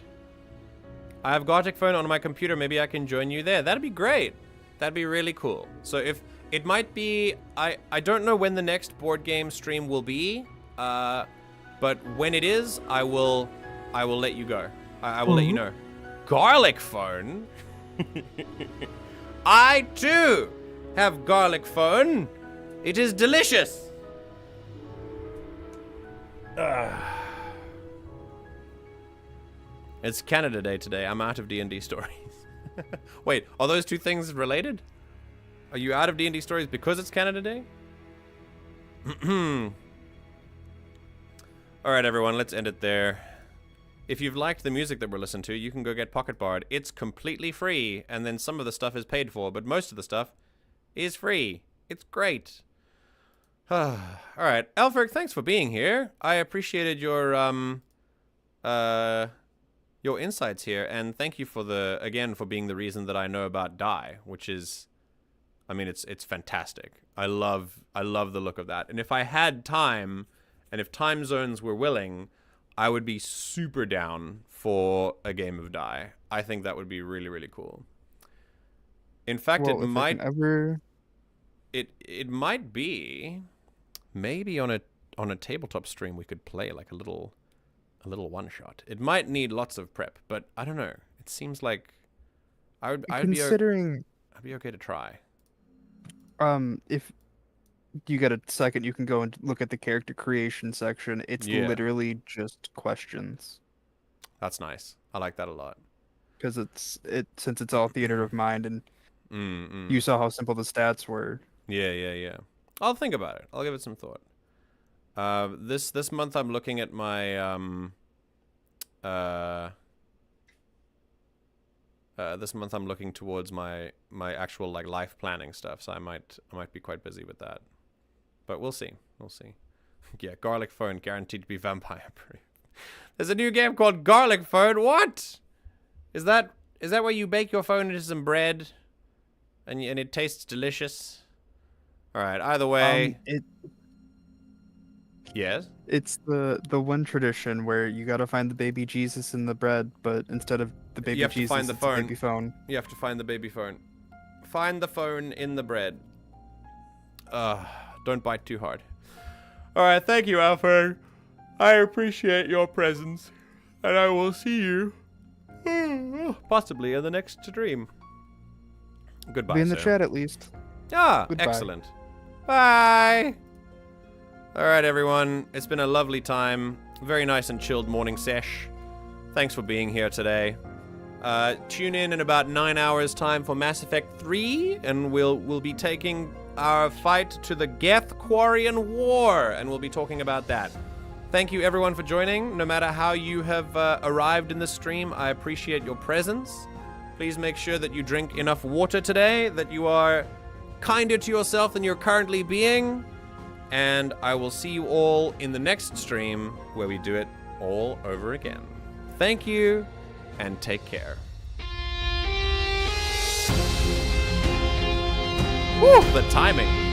I have Gartic Phone on my computer. Maybe I can join you there. That'd be great. That'd be really cool. So if it might be, I don't know when the next board game stream will be, but when it is, I will let you go. I will let you know. Garlic Phone? I too have Garlic Phone. It is delicious. It's Canada Day today. I'm out of D&D stories. Wait, are those two things related? Are you out of D&D stories because it's Canada Day? Alright, everyone, let's end it there. If you've liked the music that we're listening to, you can go get Pocket Bard. It's completely free, and then some of the stuff is paid for, but most of the stuff is free. It's great. Alright, Elfric, thanks for being here. I appreciated your your insights here, and thank you for for being the reason that I know about Die, which is, I mean, it's fantastic. I love the look of that. And if I had time, and if time zones were willing, I would be super down for a game of Die. I think that would be really, really cool. In fact, Well, it might ever... it might be maybe on a tabletop stream we could play like a little one shot. It might need lots of prep, but I don't know. It seems like I'd be okay to try. If you get a second, you can go and look at the character creation section. It's literally just questions. That's nice. I like that a lot. Because since it's all theater of mind, and you saw how simple the stats were. Yeah. I'll think about it. I'll give it some thought. This month I'm looking at my this month I'm looking towards my actual like life planning stuff, so I might be quite busy with that. But we'll see. Yeah, Garlic Phone guaranteed to be vampire proof. There's a new game called Garlic Phone. What? Is that where you bake your phone into some bread and it tastes delicious? All right, either way. Yes? It's the one tradition where you gotta find the baby Jesus in the bread, but instead of the baby Jesus, find the phone. Baby phone. You have to find the baby phone. Find the phone in the bread. Don't bite too hard. Alright, thank you, Alfred. I appreciate your presence. And I will see you possibly in the next stream. Goodbye, Be in the chat at least. Ah, Goodbye. Excellent. Bye! Alright, everyone. It's been a lovely time. Very nice and chilled morning sesh. Thanks for being here today. Tune in about 9 hours' time for Mass Effect 3, and we'll be taking our fight to the Geth Quarian War, and we'll be talking about that. Thank you, everyone, for joining. No matter how you have arrived in the stream, I appreciate your presence. Please make sure that you drink enough water today, that you are kinder to yourself than you're currently being. And I will see you all in the next stream where we do it all over again. Thank you, and take care. Woo, the timing.